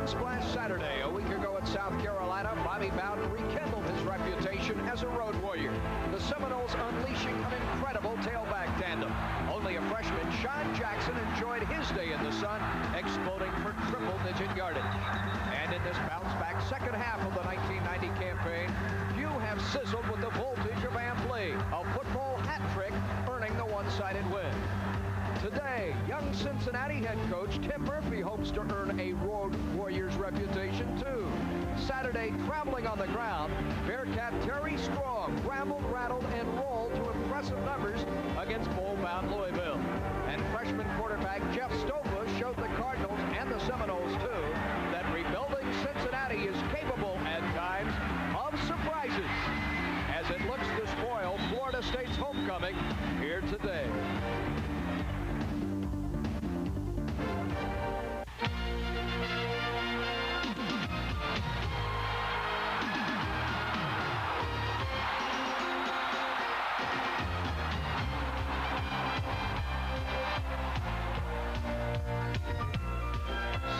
Sunsplash Saturday. A week ago at South Carolina, Bobby Bowden rekindled his reputation as a road warrior. The Seminoles unleashing an incredible tailback tandem. Only a freshman, Sean Jackson, enjoyed his day in the sun, exploding for triple-digit yardage. And in this bounce-back second half of the 1990 campaign, few have sizzled with the voltage of Amp Lee, a football hat trick earning the one-sided win. Today, young Cincinnati head coach Tim Murphy hopes to earn a road warrior's reputation, too. Saturday, traveling on the ground, Bearcat Terry Strong rambled, rattled, and rolled to impressive numbers against bowl-bound Louisville. And freshman quarterback Jeff Stopa showed the Cardinals and the Seminoles, too, that rebuilding Cincinnati is capable at times of surprises as it looks to spoil Florida State's homecoming here today.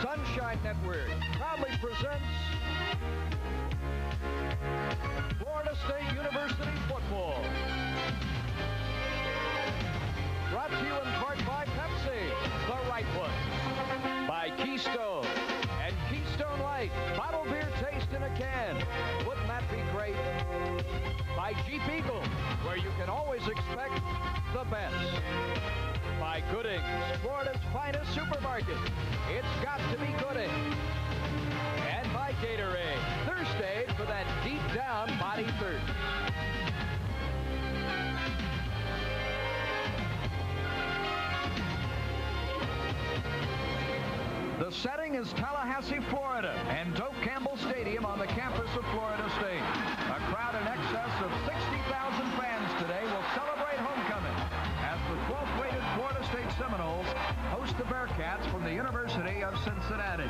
Sunshine Network proudly presents Florida State University football. Brought to you in part by Pepsi, the right one. By Keystone and Keystone Light, bottled beer taste in a can. Wouldn't that be great? By Jeep Eagle, where you can always expect the best. By Goodings, Florida's finest supermarket. It's got to be Goodings. And by Gatorade, Thursday for that deep down body thirst. The setting is Tallahassee, Florida, and Doak Campbell Stadium on the campus of Florida State. A crowd in excess of 60,000 fans today will celebrate homecoming as the 12th-rated Florida State Seminoles host the Bearcats from the University of Cincinnati.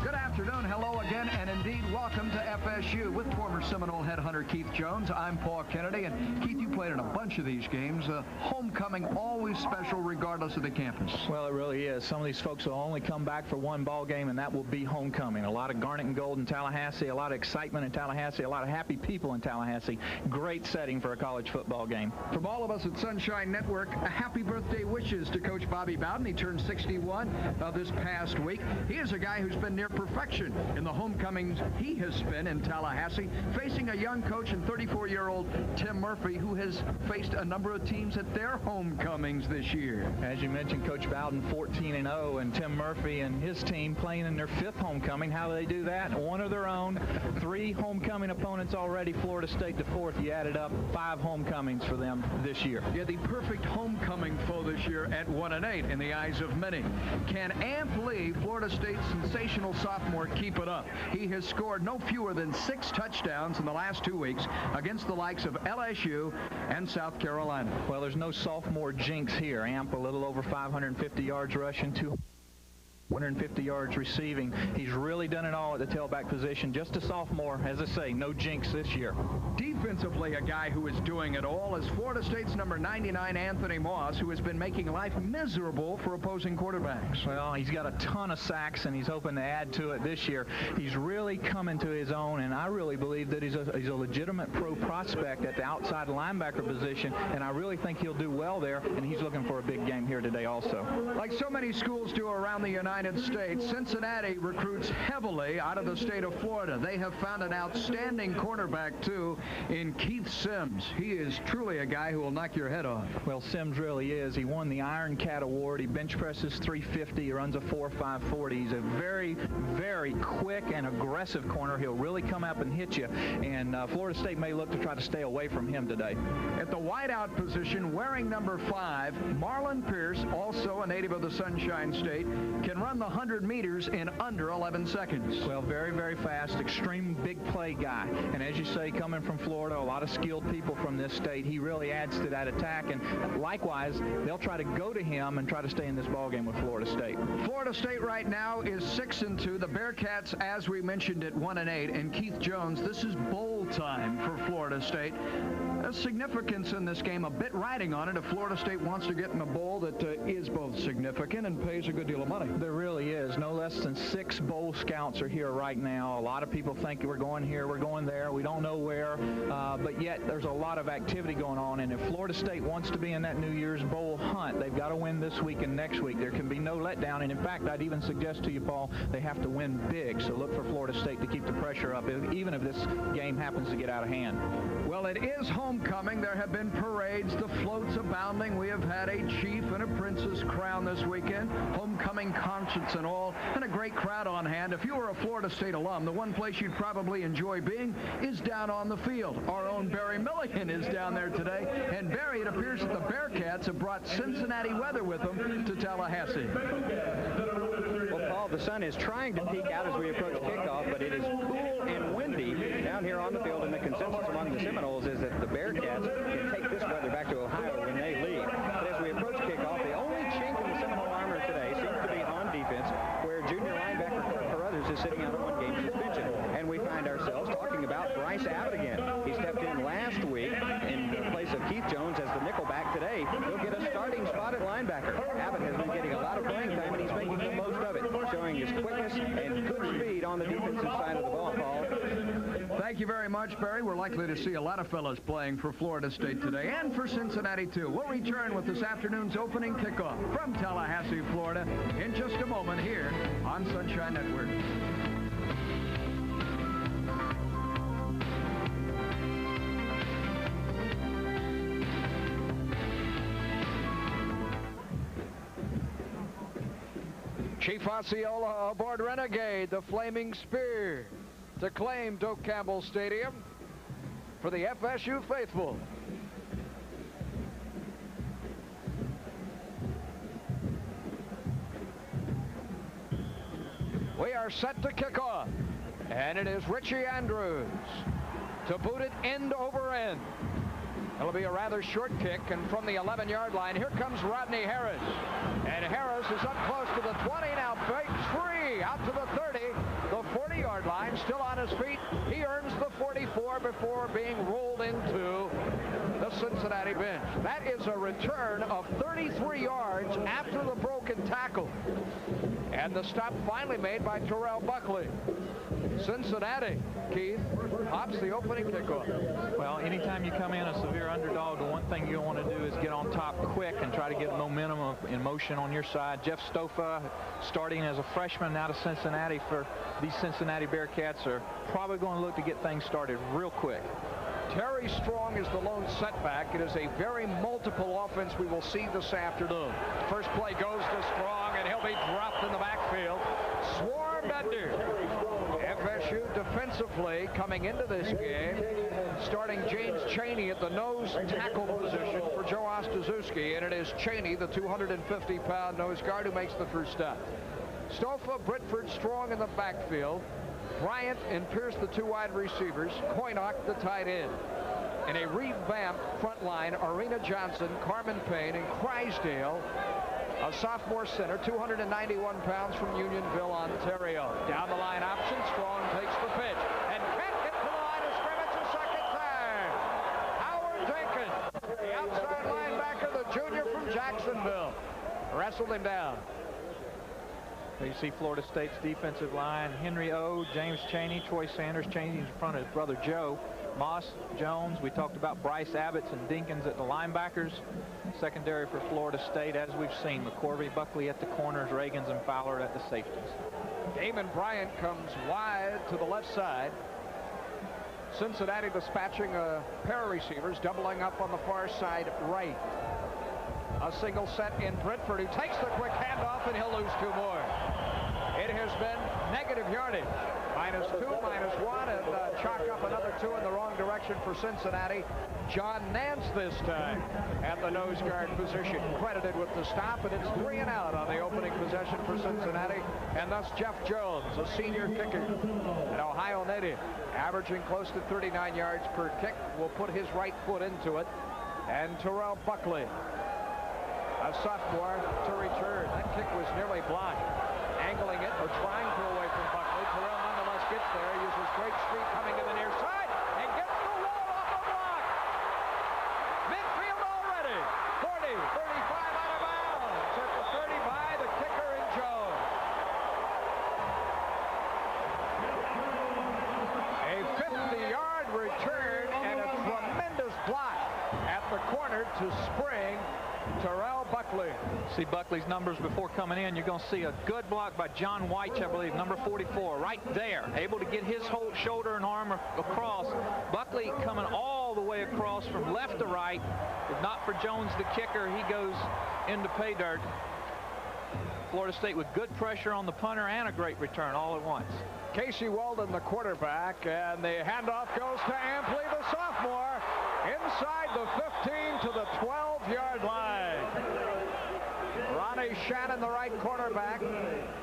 Good afternoon, hello again, and indeed welcome to FSU with former Seminole headhunter Keith Jones. I'm Paul Kennedy, and Keith, you played in a bunch of these games. Homecoming always special regardless of the campus. Well, it really is. Some of these folks will only come back for one ball game, and that will be homecoming. A lot of garnet and gold in Tallahassee, a lot of excitement in Tallahassee, a lot of happy people in Tallahassee. Great setting for a college football game. From all of us at Sunshine Network, a happy birthday wishes to Coach Bobby Bowden. He turned 61 this past week. He is a guy who's been near perfection in the homecomings he has spent in Tallahassee, facing a young coach and 34-year-old Tim Murphy, who has faced a number of teams at their homecomings this year. As you mentioned, Coach Bowden 14-0, and Tim Murphy and his team playing in their 5th homecoming. How do they do that? One of their own. 3 homecoming opponents already. Florida State the 4th. You added up 5 homecomings for them this year. Yeah, the perfect homecoming foe this year at 1-8 in the eyes of many. Can Amp Lee, Florida State's sensational sophomore, keep it up? He has scored no fewer than 6 touchdowns in the last 2 weeks against the likes of LSU and South Carolina. Well, there's no sophomore jinx here. Amp a little over 550 yards rushing, 250 yards receiving. He's really done it all at the tailback position. Just a sophomore, as I say, no jinx this year. Defensively, a guy who is doing it all is Florida State's number 99, Anthony Moss, who has been making life miserable for opposing quarterbacks. Well, he's got a ton of sacks, and he's hoping to add to it this year. He's really coming to his own, and I really believe that he's a legitimate pro prospect at the outside linebacker position, and I really think he'll do well there, and he's looking for a big game here today also. Like so many schools do around the United States, Cincinnati recruits heavily out of the state of Florida. They have found an outstanding cornerback, too, in Keith Sims. He is truly a guy who will knock your head off. Well, Sims really is. He won the Iron Cat Award. He bench presses 350. He runs a 4.5 40. He's a very, very quick and aggressive corner. He'll really come up and hit you, and Florida State may look to try to stay away from him today. At the wideout position, wearing number 5, Marlon Pierce, also a native of the Sunshine State, can run the 100 meters in under 11 seconds. Well, very, very fast, extreme big play guy. And as you say, coming from Florida, a lot of skilled people from this state, he really adds to that attack. And likewise, they'll try to go to him and try to stay in this ball game with Florida State. Florida State right now is 6-2. The Bearcats, as we mentioned, at 1-8. And Keith Jones, this is bowl time for Florida State. There's significance in this game, a bit riding on it if Florida State wants to get in a bowl that is both significant and pays a good deal of money. There really is. No less than 6 bowl scouts are here right now. A lot of people think we're going here, we're going there. We don't know where, but yet there's a lot of activity going on. And if Florida State wants to be in that New Year's Bowl hunt, they've got to win this week and next week. There can be no letdown. And in fact, I'd even suggest to you, Paul, they have to win big. So look for Florida State to keep the pressure up, even if this game happens to get out of hand. Well, it is homecoming. There have been parades, the floats abounding. We have had a chief and a princess crown this weekend, homecoming concerts and all, and a great crowd on hand. If you were a Florida State alum, the one place you'd probably enjoy being is down on the field. Our own Barry Milligan is down there today, and Barry, it appears that the Bearcats have brought Cincinnati weather with them to Tallahassee. Well, Paul, the sun is trying to peek out as we approach kickoff, but it is cool and windy down here on the field, and the consensus among the Seminoles is that the Bearcats can take this weather back to Ohio when they leave. But as we approach kickoff, the only chink in the Seminole armor today seems to be on defense, where junior linebacker Carruthers is sitting out on one-game suspension. And we find ourselves talking about Bryce Abbott again. He stepped in last week in place of Keith Jones as the nickelback. Today, he'll get a starting spot at linebacker. Abbott has been getting a lot of playing time, and he's making the most of it, showing his quickness and good speed on the defensive side of the ball, Paul. Thank you very much, Barry. We're likely to see a lot of fellas playing for Florida State today and for Cincinnati, too. We'll return with this afternoon's opening kickoff from Tallahassee, Florida, in just a moment here on Sunshine Network. Chief Osceola aboard Renegade, the Flaming Spear, to claim Doak Campbell Stadium for the FSU faithful. We are set to kick off, and it is Richie Andrews to boot it end over end. It'll be a rather short kick, and from the 11-yard line, here comes Rodney Harris. And Harris is up close to the 20, now fakes free, out to the 30, the 40-yard line, still on his feet. He earns the 44 before being rolled into the Cincinnati bench. That is a return of 33 yards after the broken tackle. And the stop finally made by Terrell Buckley. Cincinnati, Keith, hops the opening kickoff. Well, anytime you come in a severe underdog, the one thing you want to do is get on top quick and try to get momentum in motion on your side. Jeff Stofa, starting as a freshman out of Cincinnati for these Cincinnati Bearcats, are probably going to look to get things started real quick. Terry Strong is the lone setback. It is a very multiple offense we will see this afternoon. First play goes to Strong, and he'll be dropped in the backfield. Swarmed under. FSU defensively coming into this game, starting James Chaney at the nose tackle position for Joe Ostaszewski, and it is Chaney, the 250-pound nose guard, who makes the first stop. Stofa, Britford, Strong in the backfield. Bryant and Pierce, the 2 wide receivers. Koynock, the tight end. In a revamped front line, Arena Johnson, Carmen Payne, and Crysdale, a sophomore center, 291 pounds from Unionville, Ontario. Down the line option, Strong takes the pitch and can't get to the line of scrimmage a second time. Howard Jenkins, the outside linebacker, the junior from Jacksonville, wrestled him down. So you see Florida State's defensive line, Henry O, James Chaney, Troy Sanders. Chaney's in front of his brother Joe. Moss, Jones. We talked about Bryce Abbott and Dinkins at the linebackers. Secondary for Florida State, as we've seen, McCorvey, Buckley at the corners, Reagans and Fowler at the safeties. Damon Bryant comes wide to the left side. Cincinnati dispatching a pair of receivers, doubling up on the far side right. A single set in Britford, who takes the quick handoff, and he'll lose 2 more. It has been negative yardage. -2, -1, and chalk up another 2 in the wrong direction for Cincinnati. John Nance this time at the nose guard position, credited with the stop, and it's 3 and out on the opening possession for Cincinnati. And thus Jeff Jones, a senior kicker, an Ohio native, averaging close to 39 yards per kick, will put his right foot into it. And Terrell Buckley, a sophomore, to return. That kick was nearly blocked. Angling it or trying to away from Buckley. Terrell nonetheless gets there, uses great street coming to the near side, and gets the wall off the block. to spring, Terrell Buckley. See Buckley's numbers before coming in. You're going to see a good block by John White, I believe, number 44, right there. Able to get his whole shoulder and arm across. Buckley coming all the way across from left to right. If not for Jones, the kicker, he goes into pay dirt. Florida State with good pressure on the punter and a great return all at once. Casey Walden, the quarterback, and the handoff goes to Ampley, the sophomore, inside the 15 to the 12-yard line. Ronnie Shannon, the right quarterback,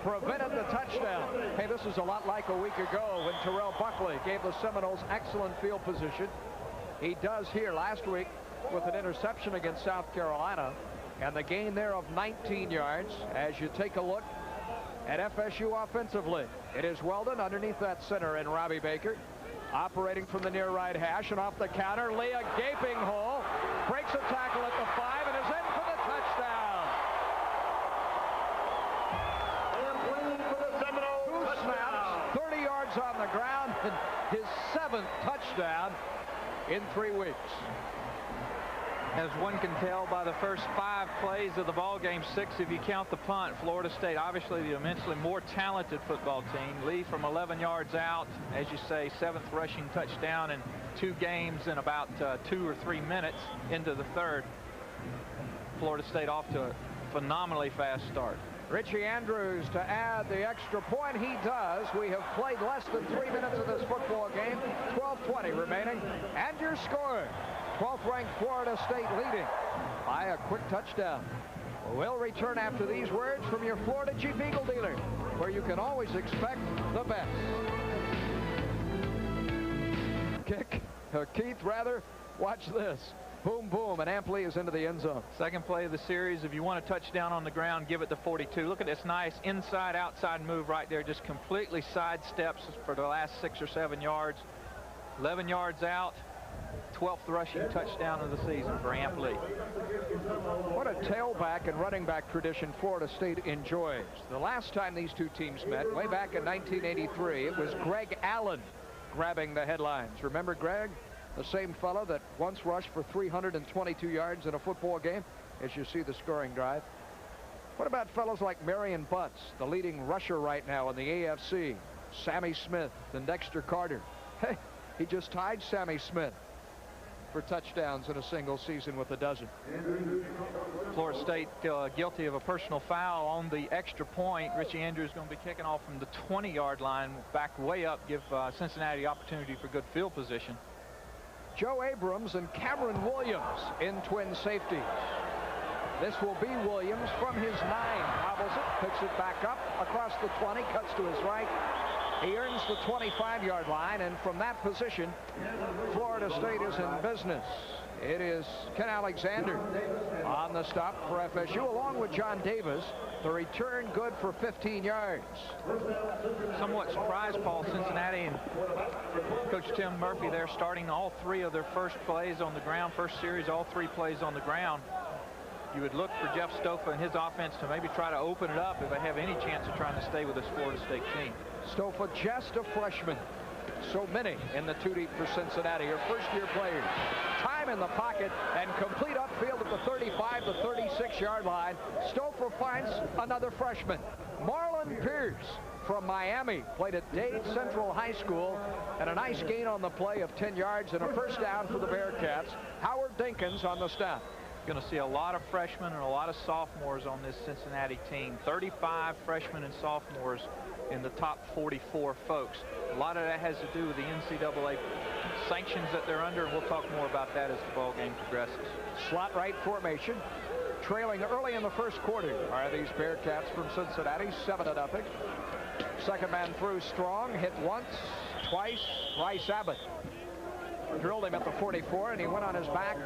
prevented the touchdown. Hey, this is a lot like a week ago when Terrell Buckley gave the Seminoles excellent field position. He does here last week with an interception against South Carolina, and the gain there of 19 yards. As you take a look at FSU offensively, it is Weldon underneath that center and Robbie Baker operating from the near right hash, and off the counter, Lee, a gaping hole, breaks a tackle at the 5 and is in for the touchdown. 2 snaps, 30 yards on the ground, and his 7th touchdown in 3 weeks. As one can tell by the first 5 plays of the ball game, 6 if you count the punt, Florida State obviously the immensely more talented football team. Lee from 11 yards out, as you say, 7th rushing touchdown in 2 games in about 2 or 3 minutes into the 3rd. Florida State off to a phenomenally fast start. Richie Andrews to add the extra point. He does. We have played less than 3 minutes of this football game. 12:20 remaining, and your score. 12th ranked Florida State leading by a quick touchdown. We'll return after these words from your Florida Jeep Eagle dealer, where you can always expect the best. Kick, Keith, rather, watch this. Boom, boom, and Ampley is into the end zone. Second play of the series. If you want a touchdown on the ground, give it to 42. Look at this nice inside-outside move right there. Just completely sidesteps for the last 6 or 7 yards. 11 yards out. 12th rushing touchdown of the season for Ampley. What a tailback and running back tradition Florida State enjoys. The last time these two teams met, way back in 1983, it was Greg Allen grabbing the headlines. Remember Greg? The same fellow that once rushed for 322 yards in a football game, as you see the scoring drive. What about fellows like Marion Butts, the leading rusher right now in the AFC, Sammy Smith and Dexter Carter? Hey, he just tied Sammy Smith for touchdowns in a single season with a dozen. Florida State guilty of a personal foul on the extra point. Richie Andrews going to be kicking off from the 20-yard line, back way up, give Cincinnati opportunity for good field position. Joe Abrams and Cameron Williams in twin safety. This will be Williams from his 9. Hobbles it, picks it back up across the 20, cuts to his right. He earns the 25-yard line, and from that position, Florida State is in business. It is Ken Alexander on the stop for FSU, along with John Davis. The return good for 15 yards. Somewhat surprised, Paul, Cincinnati and Coach Tim Murphy there starting all 3 of their first plays on the ground. First series, all 3 plays on the ground. You would look for Jeff Stofa and his offense to maybe try to open it up if they have any chance of trying to stay with this Florida State team. Stofa, just a freshman. So many in the 2 deep for Cincinnati, her first-year players. Time in the pocket and complete upfield at the 35 to 36-yard line. Stofa finds another freshman. Marlon Pierce from Miami played at Dade Central High School, and a nice gain on the play of 10 yards and a first down for the Bearcats. Howard Dinkins on the stop. Going to see a lot of freshmen and a lot of sophomores on this Cincinnati team. 35 freshmen and sophomores in the top 44 folks. A lot of that has to do with the NCAA sanctions that they're under, and we'll talk more about that as the ball game progresses. Slot right formation. Trailing early in the first quarter are these Bearcats from Cincinnati, 7-0. Second man through strong, hit once, twice. Bryce Abbott drilled him at the 44, and he went on his back,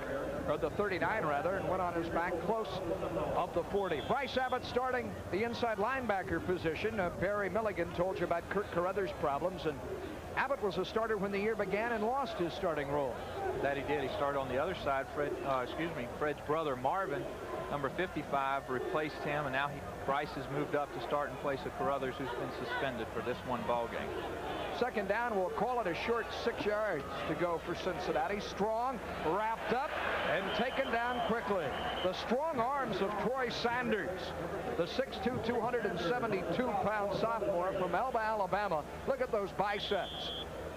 or the 39 rather, and went on his back close of the 40. Bryce Abbott starting the inside linebacker position. Barry Milligan told you about Kurt Carruthers' problems, and Abbott was a starter when the year began and lost his starting role. That he did. He started on the other side. Fred's brother Marvin, number 55, replaced him, and now Bryce has moved up to start in place of Carruthers, who's been suspended for this one ball game. Second down, we'll call it a short 6 yards to go for Cincinnati. Strong, wrapped up, and taken down quickly. The strong arms of Troy Sanders, the 6'2", 272-pound sophomore from Elba, Alabama. Look at those biceps.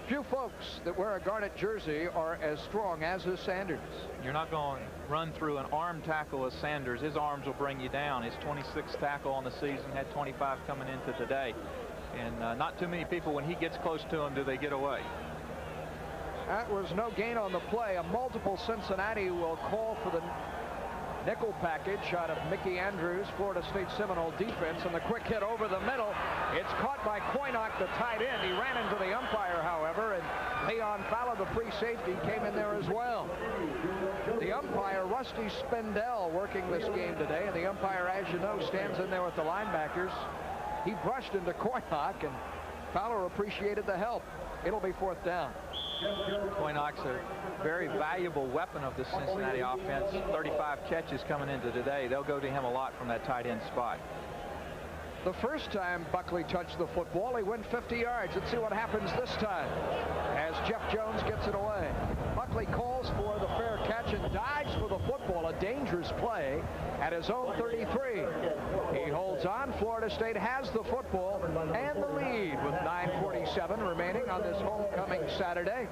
Few folks that wear a Garnet jersey are as strong as is Sanders. You're not going to run through an arm tackle as Sanders. His arms will bring you down. His 26th tackle on the season, had 25 coming into today. And not too many people, when he gets close to him, do they get away. That was no gain on the play. A multiple Cincinnati will call for the nickel package out of Mickey Andrews, Florida State Seminole defense, and the quick hit over the middle. It's caught by Koynock, the tight end. He ran into the umpire, however, and Leon Fowler, the free safety, came in there as well. The umpire, Rusty Spindell, working this game today, and the umpire, as you know, stands in there with the linebackers. He brushed into Koynock, and Fowler appreciated the help. It'll be 4th down. Koynock's a very valuable weapon of the Cincinnati offense. 35 catches coming into today. They'll go to him a lot from that tight end spot. The first time Buckley touched the football, he went 50 yards. Let's see what happens this time as Jeff Jones gets it away. Buckley calls for the fair catch and dives for the football. A dangerous play at his own 33. He holds on. Florida State has the football and the lead with 9:47 remaining on this homecoming Saturday.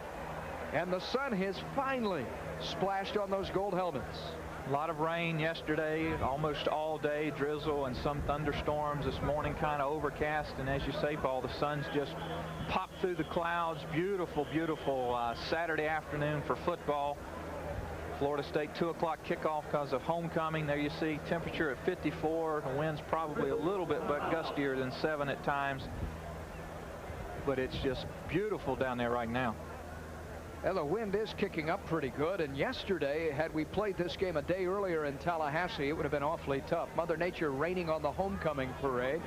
And the sun has finally splashed on those gold helmets. A lot of rain yesterday, almost all day, drizzle and some thunderstorms this morning, kind of overcast. And as you say, Paul, the sun's just popped through the clouds. Beautiful, beautiful Saturday afternoon for football. Florida State 2 o'clock kickoff because of homecoming. There you see temperature at 54. The wind's probably a little bit but gustier than 7 at times. But it's just beautiful down there right now. Well, the wind is kicking up pretty good, and yesterday, had we played this game a day earlier in Tallahassee, it would have been awfully tough. Mother Nature raining on the homecoming parade.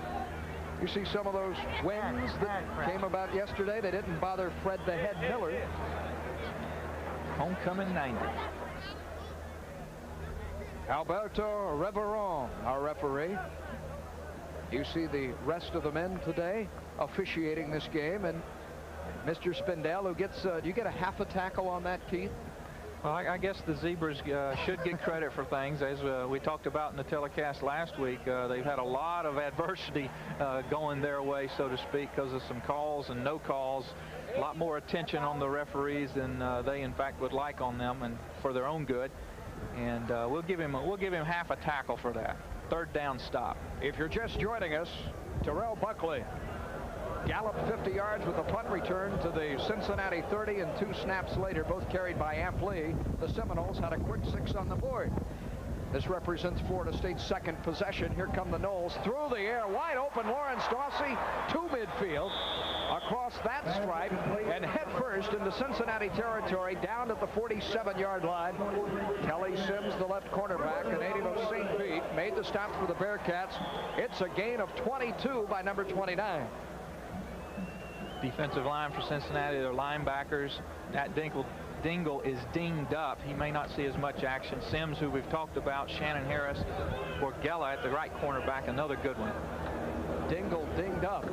You see some of those winds that came about yesterday. They didn't bother Fred the Head Miller. Homecoming 90. Alberto Reveron, our referee. You see the rest of the men today officiating this game, and Mr. Spindell, who gets, do you get a half a tackle on that, Keith? Well, I guess the Zebras should get credit for things. As we talked about in the telecast last week, they've had a lot of adversity going their way, so to speak, because of some calls and no calls. A lot more attention on the referees than they, in fact, would like on them, and for their own good. And we'll give him half a tackle for that. 3rd down stop. If you're just joining us, Terrell Buckley galloped 50 yards with a punt return to the Cincinnati 30, and 2 snaps later, both carried by Amp Lee, the Seminoles had a quick 6 on the board. This represents Florida State's 2nd possession. Here come the Noles through the air, wide open. Lawrence Dawsey to midfield, across that stripe, and head first into Cincinnati territory, down at the 47-yard line. Kelly Sims, the left cornerback, a native of St. Pete, made the stop for the Bearcats. It's a gain of 22 by number 29. Defensive line for Cincinnati, their linebackers. Nat Dingle is dinged up. He may not see as much action. Sims, who we've talked about, Shannon Harris, Borgella at the right cornerback, another good one. Dingle dinged up.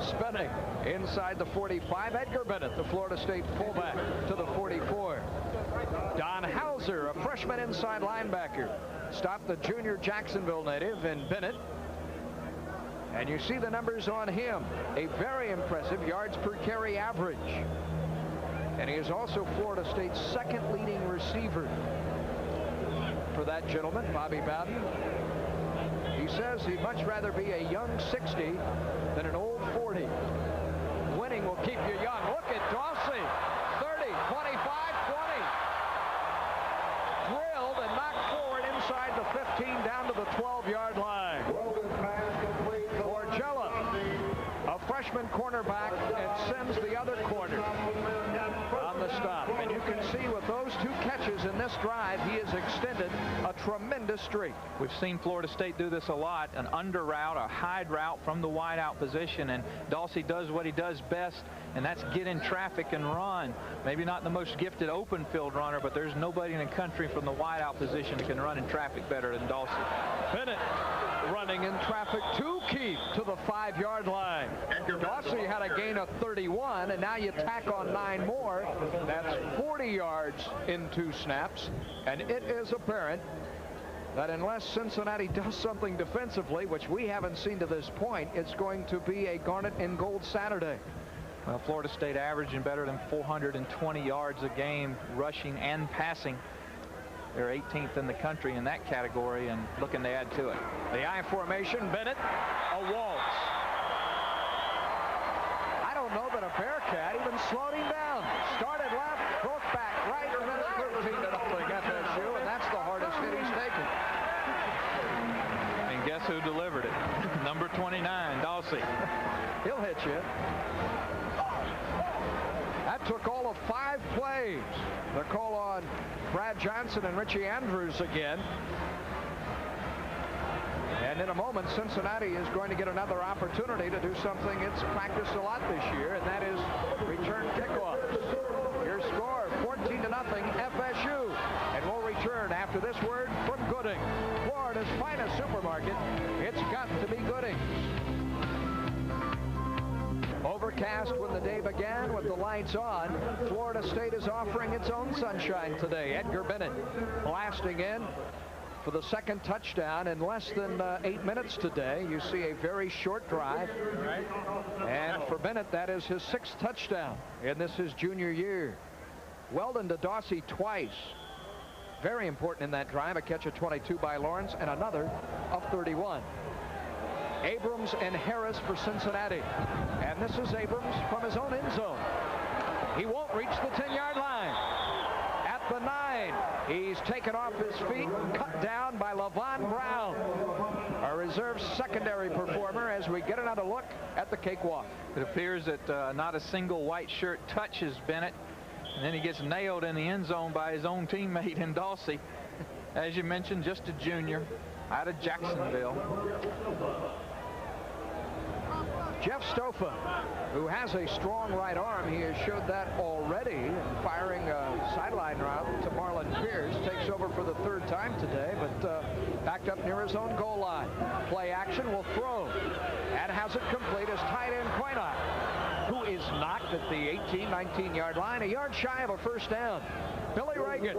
Spinning inside the 45. Edgar Bennett, the Florida State fullback, to the 44. Don Hauser, a freshman inside linebacker, stopped the junior Jacksonville native in Bennett. And you see the numbers on him. A very impressive yards per carry average. And he is also Florida State's 2nd leading receiver. For that gentleman, Bobby Bowden, he says he'd much rather be a young 60 than an old 40. Winning will keep you young. Look at Dawsey. 30, 25, 20. Drilled and knocked forward inside the 15 down to the 12-yard line. A freshman cornerback, and Sims the other corner on the stop. And you can see with those 2 catches in this drive, he has extended a tremendous streak. We've seen Florida State do this a lot, an under route, a hide route from the wide out position, and Dawsey does what he does best, and that's get in traffic and run. Maybe not the most gifted open field runner, but there's nobody in the country from the wide out position that can run in traffic better than Dawsey. Bennett running in traffic to Keith to the 5-yard line. Dawsey had a gain gain of 31, and now you tack on 9 more. That's 40 yards in 2 snaps, and it is apparent that unless Cincinnati does something defensively, which we haven't seen to this point, it's going to be a garnet and gold Saturday. Well, Florida State averaging better than 420 yards a game, rushing and passing. They're 18th in the country in that category and looking to add to it. The I formation, Bennett, a waltz. I don't know that a Bearcat even slowed him down. Started left, broke back right, and then 13-0 FSU, and that's the hardest hit he's taken. And guess who delivered it? Number 29, Dawsey. He'll hit you. That took all of 5 plays. The call on Brad Johnson and Richie Andrews again. And in a moment, Cincinnati is going to get another opportunity to do something it's practiced a lot this year, and that is return kickoffs. Your score, 14-0 FSU. And we'll return after this word from Gooding, Florida's finest supermarket. It's got to be Gooding. Overcast when the day began with the lights on. Florida State is offering its own sunshine today. Edgar Bennett blasting in for the 2nd touchdown in less than 8 minutes today. You see a very short drive. And for Bennett, that is his 6th touchdown in this his junior year. Weldon to Dawsey twice. Very important in that drive. A catch of 22 by Lawrence and another of 31. Abrams and Harris for Cincinnati. And this is Abrams from his own end zone. He won't reach the 10-yard line. At the 9, he's taken off his feet, cut down by Levon Brown, our reserve secondary performer, as we get another look at the cakewalk. It appears that not a single white shirt touches Bennett, and then he gets nailed in the end zone by his own teammate in Dawsey. As you mentioned, just a junior out of Jacksonville. Jeff Stofa, who has a strong right arm, he has showed that already, firing a sideline route to Marlon Pierce. Takes over for the 3rd time today, but backed up near his own goal line. Play action, will throw, and has it complete as tight end Coinot, who is knocked at the 18, 19-yard line, a yard shy of a 1st down. Billy Reagan,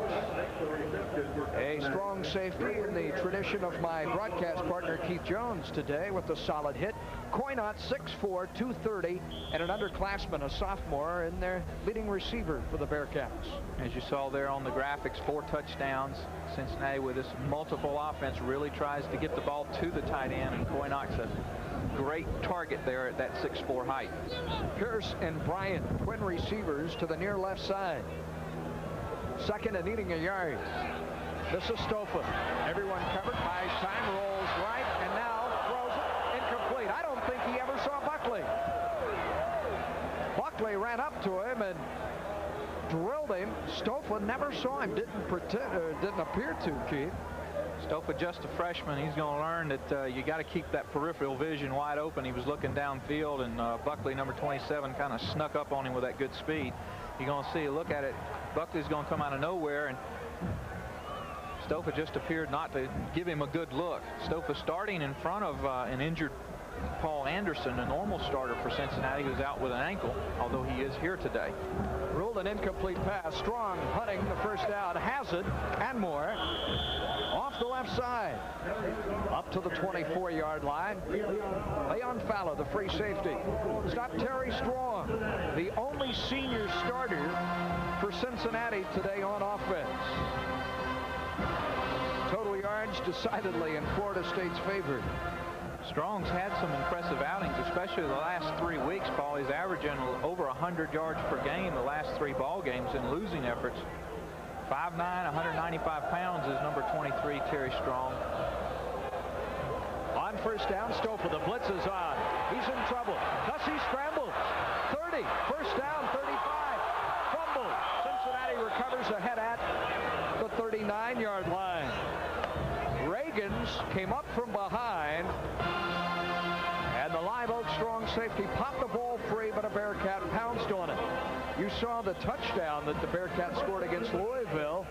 a strong safety in the tradition of my broadcast partner Keith Jones today with a solid hit. Coinot 6'4", 230, and an underclassman, a sophomore, and their leading receiver for the Bearcats. As you saw there on the graphics, 4 touchdowns. Cincinnati, with this multiple offense, really tries to get the ball to the tight end, and Coinot's a great target there at that 6'4" height. Pierce and Bryant, twin receivers to the near left side. 2nd and needing a yard. This is Stofa. Everyone covered. Buys time, rolls right, and now throws it incomplete. I don't think he ever saw Buckley. Buckley ran up to him and drilled him. Stofa never saw him. Didn't appear to, Keith. Stofa, just a freshman. He's going to learn that you got to keep that peripheral vision wide open. He was looking downfield, and Buckley, number 27, kind of snuck up on him with that good speed. You're going to see, look at it. Buckley's going to come out of nowhere, and Stofa just appeared not to give him a good look. Stofa starting in front of an injured Paul Anderson, a normal starter for Cincinnati, who's out with an ankle, although he is here today. Ruled an incomplete pass. Strong hunting the 1st down. Has it and more. Off the left side. Up to the 24-yard line. Leon Fowler, the free safety. Stop Terry Strong, the only senior starter for Cincinnati today on offense. Total yards decidedly in Florida State's favor. Strong's had some impressive outings, especially the last 3 weeks, Paul. He's averaging over 100 yards per game the last 3 ball games in losing efforts. 5'9", 195 pounds is number 23, Terry Strong. On 1st down, Stofa, the blitz is on. He's in trouble. Does he scramble? 30, 1st down, 35. Fumble. Cincinnati recovers ahead at the 39-yard line. Reagans came up from behind, and the live oak strong safety popped the ball free, but a Bearcat pounced on it. You saw the touchdown that the Bearcats scored against Louisville.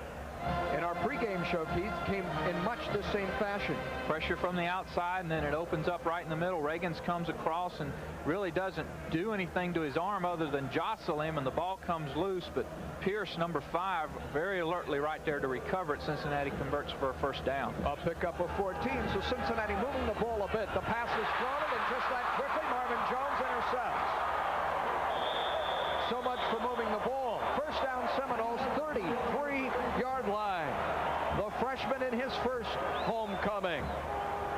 in our pregame show, Keith, came in much the same fashion. Pressure from the outside, and then it opens up right in the middle. Reagans comes across and really doesn't do anything to his arm other than jostle him, and the ball comes loose. But Pierce, number 5, very alertly right there to recover it. Cincinnati converts for a first down. A pickup of 14, so Cincinnati moving the ball a bit. The pass is thrown, and just that quickly, Marvin Jones intercepts. So much for moving the ball. First down, Seminoles, 33-yard line. The freshman in his first homecoming.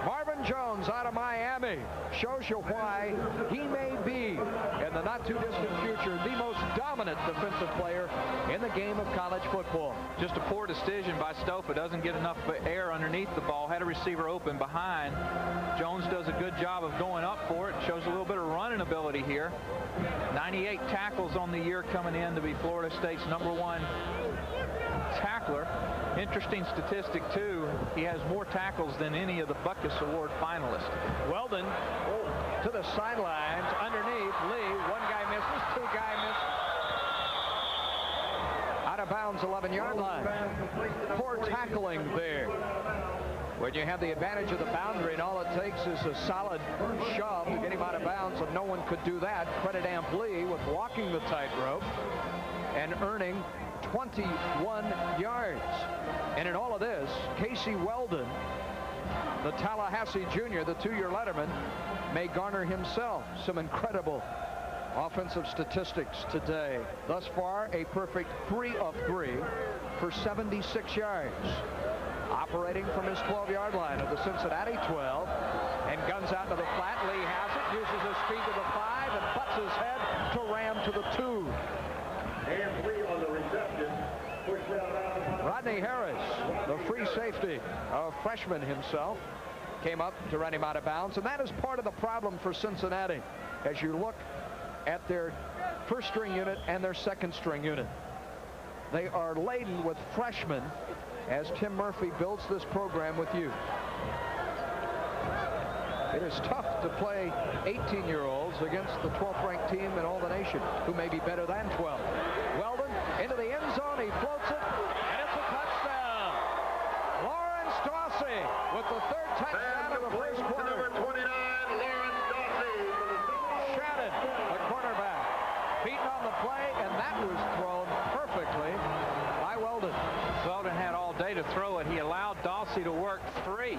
Marvin Jones out of Miami shows you why he may be, in the not-too-distant future, the most dominant defensive player in the game of college football. Just a poor decision by Stofa. Doesn't get enough air underneath the ball. Had a receiver open behind. Jones does a good job of going up for it. Shows a little bit of running ability here. 98 tackles on the year coming in to be Florida State's #1 tackler. Interesting statistic, too. He has more tackles than any of the Butkus Award finalists. Weldon to the sidelines underneath Lee. One guy misses, 2 guy miss. Out of bounds, 11-yard line. Poor tackling there. When you have the advantage of the boundary and all it takes is a solid shove to get him out of bounds, and no one could do that. Credit Amp Lee with walking the tightrope and earning 21 yards. And in all of this, Casey Weldon, the Tallahassee junior, the 2-year letterman, may garner himself some incredible offensive statistics today. Thus far, a perfect 3 of 3 for 76 yards. Operating from his 12-yard line of the Cincinnati 12, and guns out to the flat. Lee has it, uses his speed to the 5, and butts his head to ram to the 2. And 3 on the reception. Rodney Harris, the free safety, a freshman himself, came up to run him out of bounds, and that is part of the problem for Cincinnati as you look at their first-string unit and their second-string unit. They are laden with freshmen as Tim Murphy builds this program with youth. It is tough to play 18-year-olds against the 12th-ranked team in all the nation, who may be better than 12. Weldon into the end zone. He floats it, and it's a touchdown. Lawrence Dawsey with the 3rd touchdown of the first quarter. Number 29, Lawrence Dawsey. Shannon, the cornerback, beaten on the play, and that was thrown perfectly by Weldon. Weldon had all day to throw it. He allowed Dawsey to work free,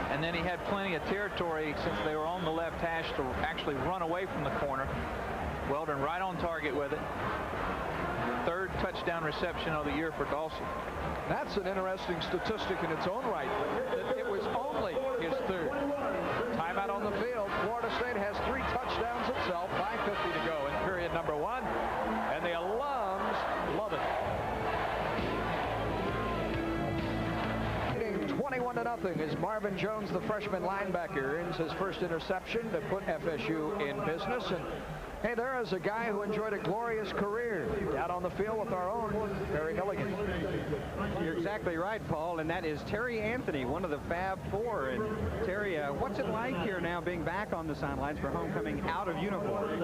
and then he had plenty of territory since they were on the left hash to actually run away from the corner. Weldon right on target with it. 3rd touchdown reception of the year for Dawsey. That's an interesting statistic in its own right. It was only his 3rd. Timeout on the field. Florida State has 3 touchdowns itself. 5:50 to go in period number 1. And the alums love it. 21-0 as Marvin Jones, the freshman linebacker, earns his first interception to put FSU in business. And hey, there is a guy who enjoyed a glorious career out on the field with our own Terry Milligan. You're exactly right, Paul, and that is Terry Anthony, one of the Fab Four. And Terry, what's it like here now being back on the sidelines for homecoming out of uniform?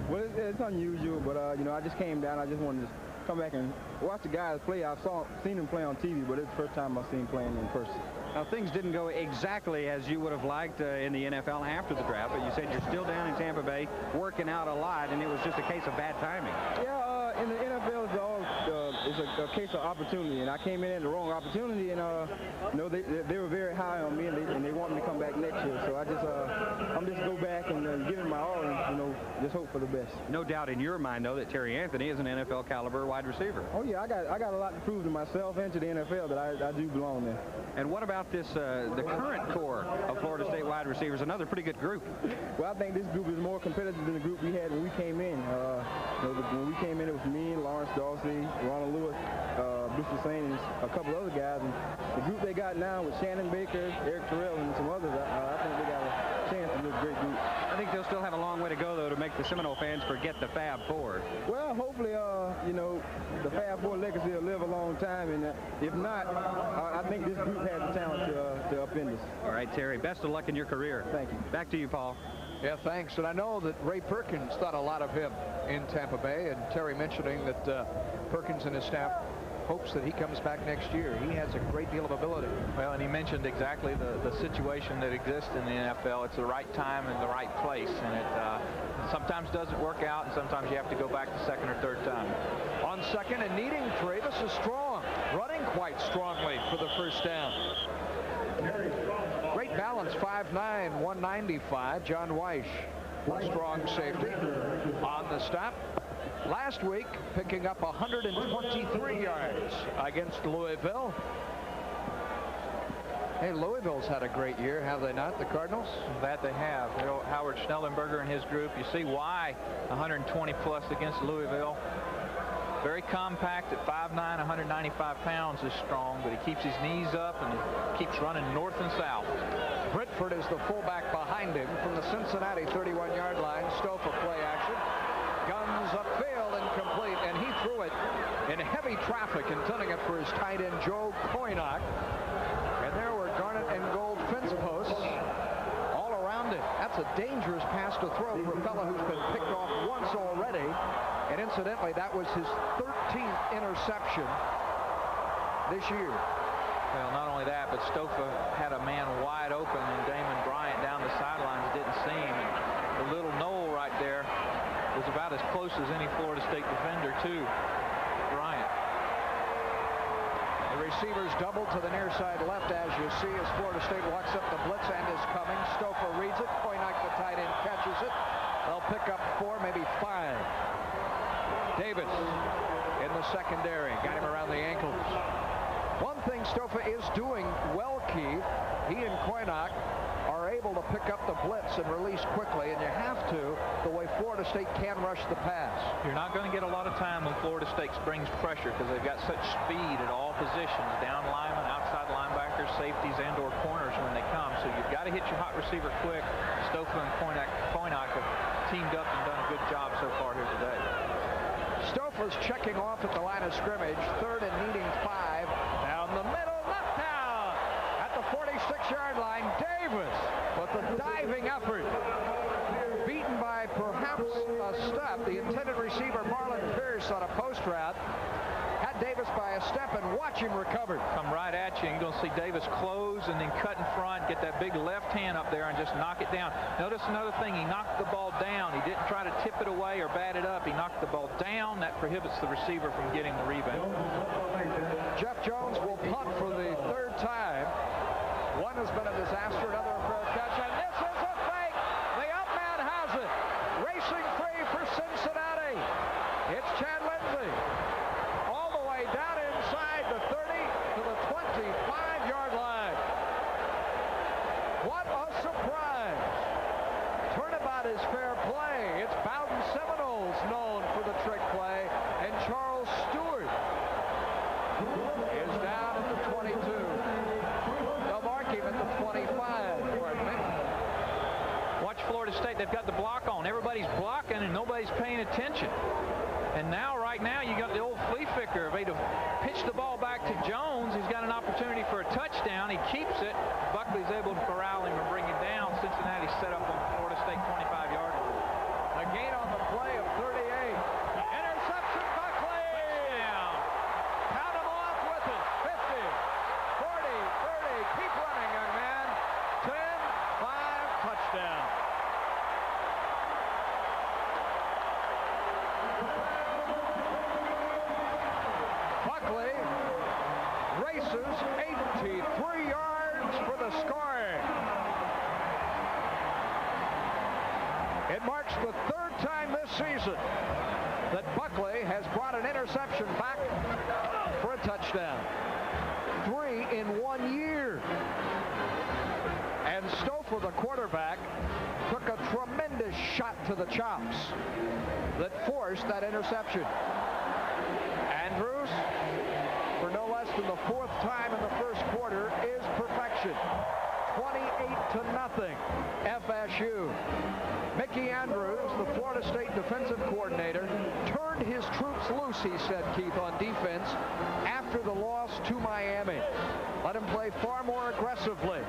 Well, it's unusual, but you know, I just came down. I just wanted to come back and watch the guys play. I've seen them play on TV, but it's the first time I've seen them playing in person. Now, things didn't go exactly as you would have liked in the NFL after the draft, but you said you're still down in Tampa Bay working out a lot, and it was just a case of bad timing. Yeah, in the NFL, it's a case of opportunity, and I came in at the wrong opportunity, and you know, they were very high on me, and they want me to come back next year. So I'm just go back and give it my all, and you know, just hope for the best. No doubt in your mind, though, that Terry Anthony is an NFL caliber wide receiver. Oh yeah, I got a lot to prove to myself and to the NFL that I do belong there. And what about this the current core of Florida State wide receivers? Another pretty good group. Well, I think this group is more competitive than the group we had when we came in. You know, when we came in, it was me, Lawrence Dawsey, Ronald Lewis, Bruce Saint, and a couple other guys. And the group they got now with Shannon Baker, Eric Terrell, and some others, I think they got a chance to be a great group. I think they'll still have a long way to go, though, to make the Seminole fans forget the Fab Four. Well, hopefully, you know, the Fab Four legacy will live a long time, and if not, I think this group has the talent to upend us. All right, Terry, best of luck in your career. Thank you. Back to you, Paul. Yeah, thanks. And I know that Ray Perkins thought a lot of him in Tampa Bay, and Terry mentioning that Perkins and his staff hopes that he comes back next year. He has a great deal of ability. Well, and he mentioned exactly the situation that exists in the NFL. It's the right time and the right place, and it sometimes doesn't work out, and sometimes you have to go back the second or third time. On second and needing 3, this is Strong, running quite strongly for the first down. Great balance, 5'9", 195. John Weish, strong safety, on the stop. Last week, picking up 123 yards against Louisville. Hey, Louisville's had a great year, have they not, the Cardinals? That they have. You know, Howard Schnellenberger and his group, you see why 120 plus against Louisville. Very compact at 5'9", 195 pounds is Strong, but he keeps his knees up and he keeps running north and south. Britford is the fullback behind him from the Cincinnati 31-yard line. Stofa play action. Guns upfield, incomplete, and he threw it in heavy traffic, intending it for his tight end, Joe Koynock. And there were garnet and gold fence posts all around it. That's a dangerous pass to throw for a fellow who's been picked off once already. And incidentally, that was his 13th interception this year. Well, not only that, but Stofa had a man wide open, and Damon Bryant down the sidelines didn't see him. The little knoll right there was about as close as any Florida State defender to Bryant. The receivers doubled to the near side left, as you see, as Florida State walks up the blitz and is coming. Stofa reads it. Koynock, the tight end, catches it. They'll pick up 4, maybe 5. Davis in the secondary, got him around the ankles. One thing Stofa is doing well, Keith, he and Koynock are able to pick up the blitz and release quickly, and you have to, the way Florida State can rush the pass. You're not going to get a lot of time when Florida State brings pressure because they've got such speed at all positions, down linemen, outside linebackers, safeties, and or corners when they come. So you've got to hit your hot receiver quick. Stofa and Koynock have teamed up and done a good job so far here today. Stofa's checking off at the line of scrimmage, 3rd and needing 5. Down the middle, left down at the 46-yard line. Davis with the diving effort, beaten by perhaps a step. The intended receiver, Marlon Pierce, on a post route, had Davis by a step, and watch him recover. Come right at you, and you're going to see Davis close and then cut in front, get that big left hand up there and just knock it down. Notice another thing, he knocked the ball down. He didn't try to tip it away or bat it up. He knocked the ball down. That prohibits the receiver from getting the rebound. Jeff Jones will punt for the 3rd time. One has been a disaster, another a fair catch, and this is a fake. The up man has it. Racing free for Cincinnati. It's Chad Lindsey. All the way down inside the 30 to the 25-yard line. What a surprise. Turnabout is fair play. It's Bowden Seminoles known for the trick play, and Charles Stewart is down at the 22. They'll mark him at the 25. Watch Florida State. They've got the block on. Everybody's blocking and nobody's paying attention. And now, right now, you got the old flea flicker. If he'd have pitched the ball back to Jones, he's got an opportunity for a touchdown. He keeps it. Buckley's able to corral him and bring him down. Cincinnati set up on Florida State 25-yard line. A gain on the play of 38. Interception, Buckley! Touchdown. Count him off with it. 50, 40, 30. Keep running, young man. 10, 5, touchdown. Buckley races 83 yards for the score. It marks the 3rd time this season that Buckley has brought an interception back for a touchdown. 3 in 1 year. And Stofa, the quarterback, took a tremendous shot to the chops that forced that interception. Andrews, for no less than the 4th time in the first quarter, is perfection. 28-0, FSU. Mickey Andrews, the Florida State defensive coordinator, turned his troops loose, he said, Keith, on defense after the loss to Miami. let him play far more aggressively.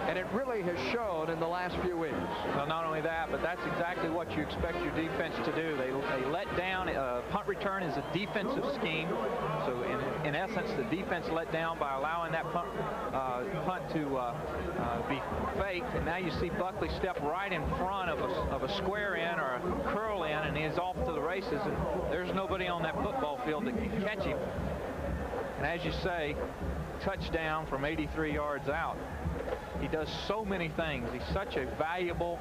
And it really has shown in the last few weeks. Well, not only that, but that's exactly what you expect your defense to do. They let down. Punt return is a defensive scheme. So in essence, the defense let down by allowing that punt to be faked. And now you see Buckley step right in front of a square in or a curl in, and he's off to the races. And there's nobody on that football field that can catch him. And as you say, touchdown from 83 yards out. He does so many things. He's such a valuable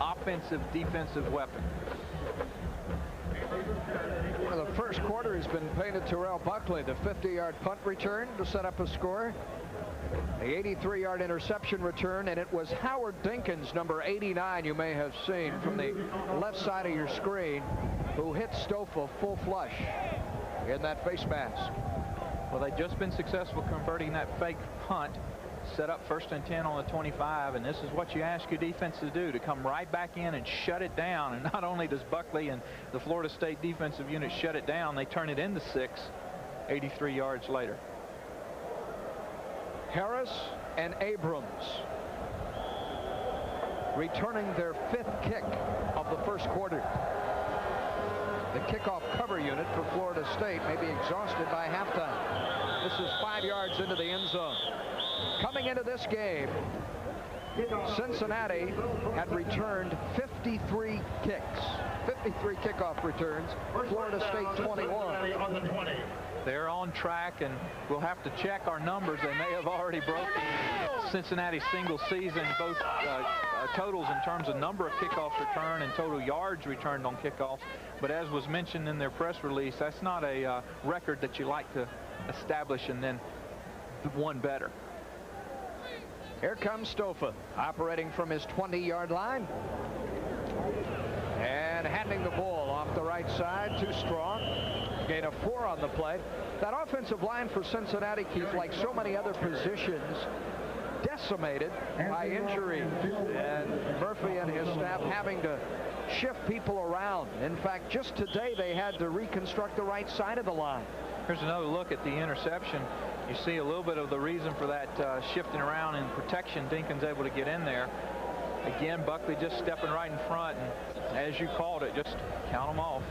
offensive, defensive weapon. Well, the first quarter has been painted to Terrell Buckley, the 50-yard punt return to set up a score, the 83-yard interception return, and it was Howard Dinkins, number 89, you may have seen from the left side of your screen, who hit Stofa full flush in that face mask. Well, they've just been successful converting that fake punt, set up 1st and 10 on the 25, and this is what you ask your defense to do, to come right back in and shut it down. And not only does Buckley and the Florida State defensive unit shut it down, they turn it into 6 83 yards later. Harris and Abrams returning their 5th kick of the first quarter. The kickoff cover unit for Florida State may be exhausted by halftime. This is 5 yards into the end zone. Coming into this game, Cincinnati had returned 53 kicks, 53 kickoff returns. Florida State 21. They're on track, and we'll have to check our numbers. They may have already broken Cincinnati's single season, both totals in terms of number of kickoffs returned and total yards returned on kickoffs. But as was mentioned in their press release, that's not a record that you like to establish and then one better. Here comes Stofa, operating from his 20-yard line. And handing the ball off the right side, too strong. Gain of 4 on the play. That offensive line for Cincinnati, Keith, like so many other positions, decimated by injury. And Murphy and his staff having to shift people around. In fact, just today they had to reconstruct the right side of the line. Here's another look at the interception. You see a little bit of the reason for that shifting around and protection. Dinkins able to get in there. Again, Buckley just stepping right in front, and as you called it, just count them off.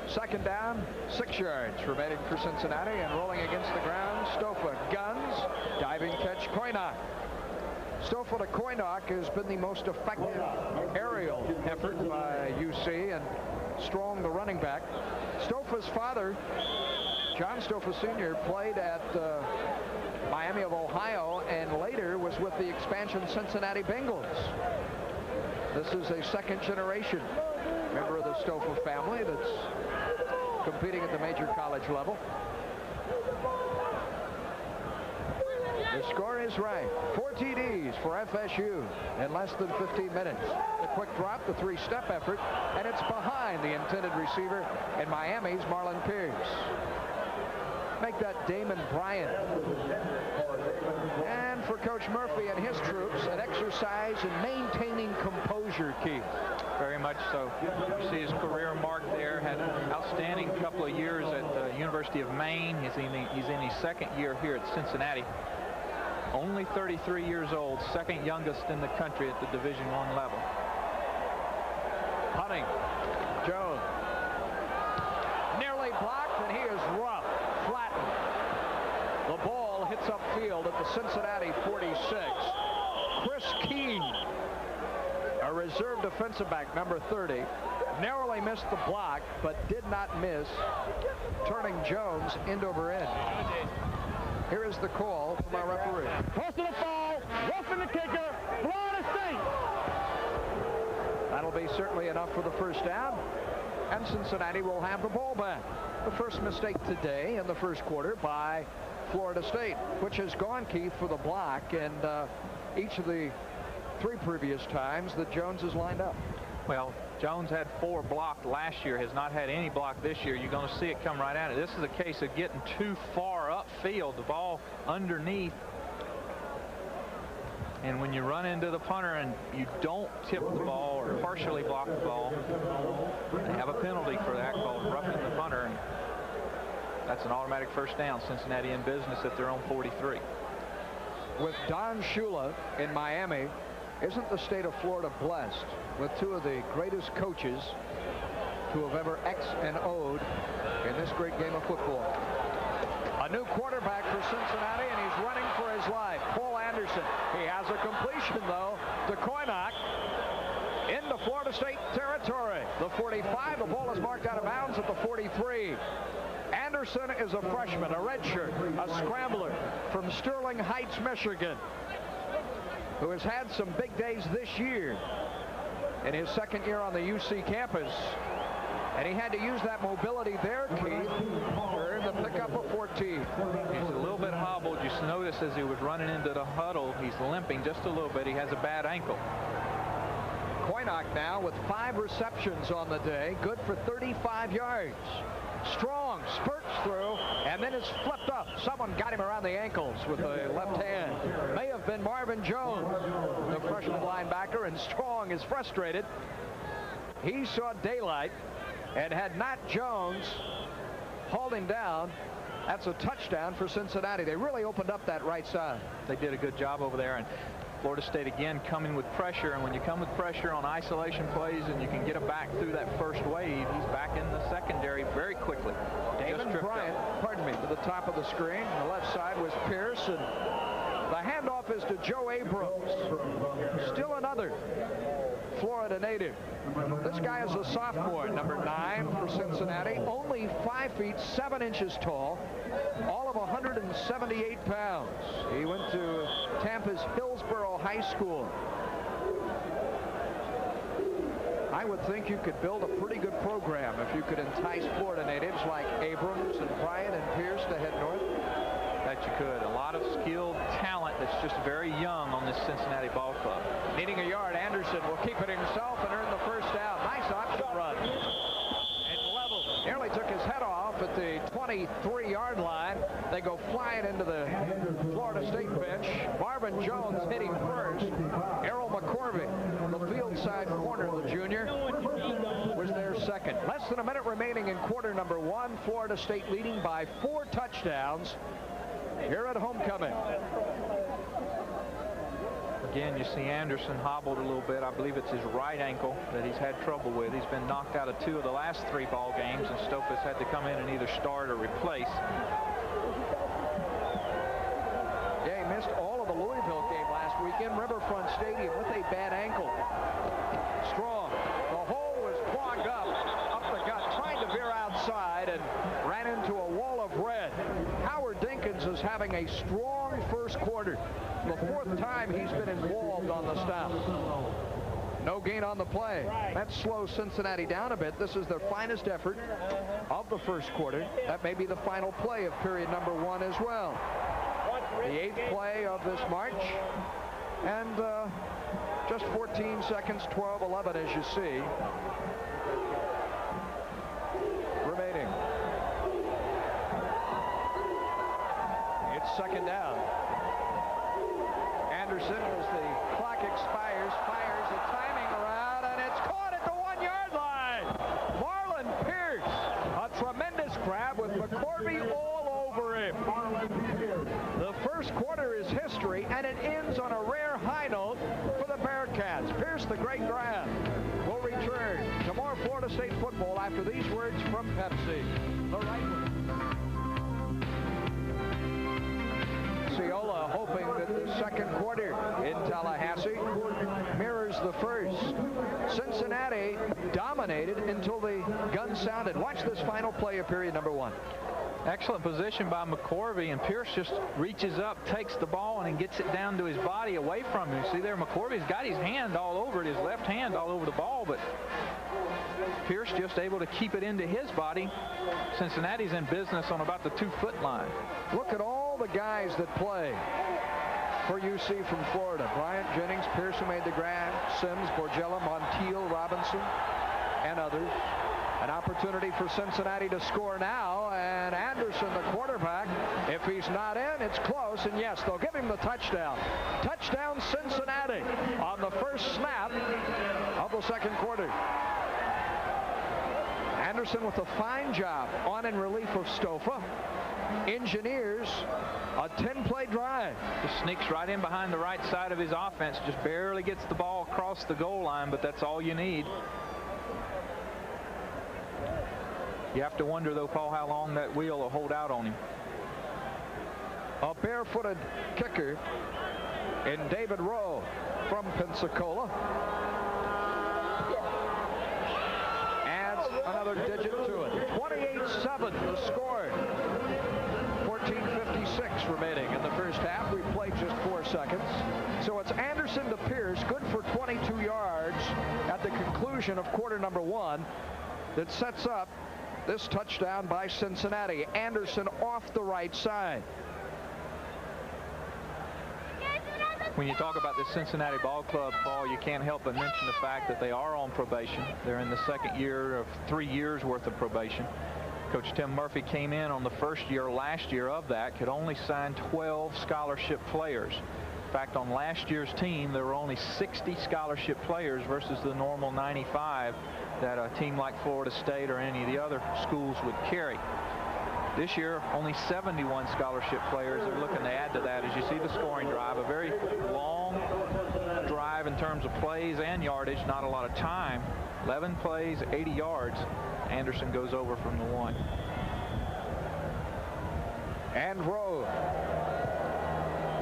2nd down, 6 yards remaining for Cincinnati, and rolling against the ground, Stofa guns, diving catch, Koynock. Stofa to Koynock has been the most effective aerial effort by UC, and Strong, the running back. Stofa's father, John Stofa Sr., played at Miami of Ohio and later was with the expansion Cincinnati Bengals. This is a 2nd generation member of the Stofa family that's competing at the major college level. The score is right. 4 TDs for FSU in less than 15 minutes. The quick drop, the 3-step effort, and it's behind the intended receiver in Miami's Marlon Pierce. Make that Damon Bryant. And for Coach Murphy and his troops, an exercise in maintaining composure, Keith. Very much so. You see his career mark there. Had an outstanding couple of years at the University of Maine. He's in his 2nd year here at Cincinnati. Only 33 years old, 2nd youngest in the country at the Division I level. Punting. Jones. Nearly blocked, and he is rough. Flattened. The ball hits upfield at the Cincinnati 46. Chris Keene, a reserve defensive back, number 30, narrowly missed the block, but did not miss turning Jones end over end. Here is the call from our referee. Personal foul, roughing the kicker, Florida State. That'll be certainly enough for the 1st down, and Cincinnati will have the ball back. The first mistake today in the 1st quarter by Florida State, which has gone, Keith, for the block, and each of the 3 previous times that Jones has lined up. Well, Jones had 4 blocked last year, has not had any block this year. You're going to see it come right at it. This is a case of getting too far upfield, the ball underneath. And when you run into the punter and you don't tip the ball or partially block the ball, they have a penalty for that called roughing the punter. That's an automatic first down. Cincinnati in business at their own 43. With Don Shula in Miami, isn't the state of Florida blessed with two of the greatest coaches to have ever X and O'd in this great game of football? A new quarterback for Cincinnati, and he's running for his life. Paul Anderson. He has a completion, though, to Koynak into Florida State territory. The 45. The ball is marked out of bounds at the 43. Anderson is a freshman, a redshirt, a scrambler from Sterling Heights, Michigan, who has had some big days this year in his second year on the UC campus. And he had to use that mobility there, Keith, for the pickup of 14. He's a little bit hobbled. You notice as he was running into the huddle, he's limping just a little bit. He has a bad ankle. Koynak now with 5 receptions on the day, good for 35 yards. Strong spurts through, and then it's flipped up. Someone got him around the ankles with the left hand. May have been Marvin Jones, the freshman linebacker, and Strong is frustrated. He saw daylight, and had not Jones hauled him down, that's a touchdown for Cincinnati. They really opened up that right side. They did a good job over there, and Florida State again coming with pressure, and when you come with pressure on isolation plays and you can get it back through that first wave, he's back in the secondary very quickly. David Bryant, pardon me, to the top of the screen. The left side was Pierce, and the handoff is to Joe Abrams. Still another Florida native. This guy is a sophomore, number 9 for Cincinnati, only 5 feet 7 inches tall, all of 178 pounds. He went to Tampa's Hillsborough High School. I would think you could build a pretty good program if you could entice Florida natives like Abrams and Bryant and Pierce to head north. That you could. A lot of skilled talent that's just very young on this Cincinnati ball club. Needing a yard, Anderson will keep it himself and earn the first down. Nice option run. And level. Nearly took his head off at the 23-yard line. They go flying into the Florida State bench. Marvin Jones hitting first. Errol McCorvey, the field side corner, the junior, was their second. Less than a minute remaining in quarter number 1. Florida State leading by 4 touchdowns here at homecoming. Again, you see Anderson hobbled a little bit. I believe it's his right ankle that he's had trouble with. He's been knocked out of 2 of the last 3 ball games, and Stofus had to come in and either start or replace. Yeah, he missed all of the Louisville game last weekend. Riverfront Stadium with a bad ankle. Strong. The hole was clogged up the gut, trying to veer outside, and ran into a wall of red. Howard Dinkins is having a strong first quarter. The 4th time he's been involved on the stop. No gain on the play. That slows Cincinnati down a bit. This is their finest effort of the first quarter. That may be the final play of period number 1 as well. The 8th play of this march. And just 14 seconds, 12-11 as you see. Remaining. It's second down. Anderson, as the clock expires, fires a timing route, and it's caught at the 1-yard line. Marlon Pierce, a tremendous grab with McCorvey all over him. The first quarter is history, and it ends on a rare high note for the Bearcats. Pierce, the great grab, will return to more Florida State football after these words from Pepsi. The right one. Ciola hoping that the second quarter in Tallahassee mirrors the first. Cincinnati dominated until the gun sounded. Watch this final play of period number 1. Excellent position by McCorvey, and Pierce just reaches up, takes the ball, and then gets it down to his body away from him. See there, McCorvey's got his hand all over it, his left hand all over the ball, but Pierce just able to keep it into his body. Cincinnati's in business on about the 2-foot line. Look at all the guys that play for UC from Florida. Bryant, Jennings, Pierce, who made the grab, Sims, Borgella, Montiel, Robinson, and others. An opportunity for Cincinnati to score now, and Anderson, the quarterback, if he's not in, it's close, and yes, they'll give him the touchdown. Touchdown Cincinnati on the first snap of the second quarter. Anderson with a fine job on in relief of Stofa. Engineers a 10-play drive. Just sneaks right in behind the right side of his offense. Just barely gets the ball across the goal line, but that's all you need. You have to wonder, though, Paul, how long that wheel will hold out on him. A barefooted kicker in David Rowe from Pensacola. Adds another digit to it. 28-7 the score. 14:56 remaining in the first half. We've played just 4 seconds. So it's Anderson to Pierce, good for 22 yards at the conclusion of quarter number 1, that sets up this touchdown by Cincinnati. Anderson off the right side. When you talk about the Cincinnati Ball Club, Paul, you can't help but mention the fact that they are on probation. They're in the second year of 3 years worth of probation. Coach Tim Murphy came in on the first year last year of that, could only sign 12 scholarship players. In fact, on last year's team, there were only 60 scholarship players versus the normal 95 that a team like Florida State or any of the other schools would carry. This year, only 71 scholarship players. They're looking to add to that. As you see the scoring drive, a very long drive in terms of plays and yardage, not a lot of time. 11 plays, 80 yards. Anderson goes over from the 1. And Rowe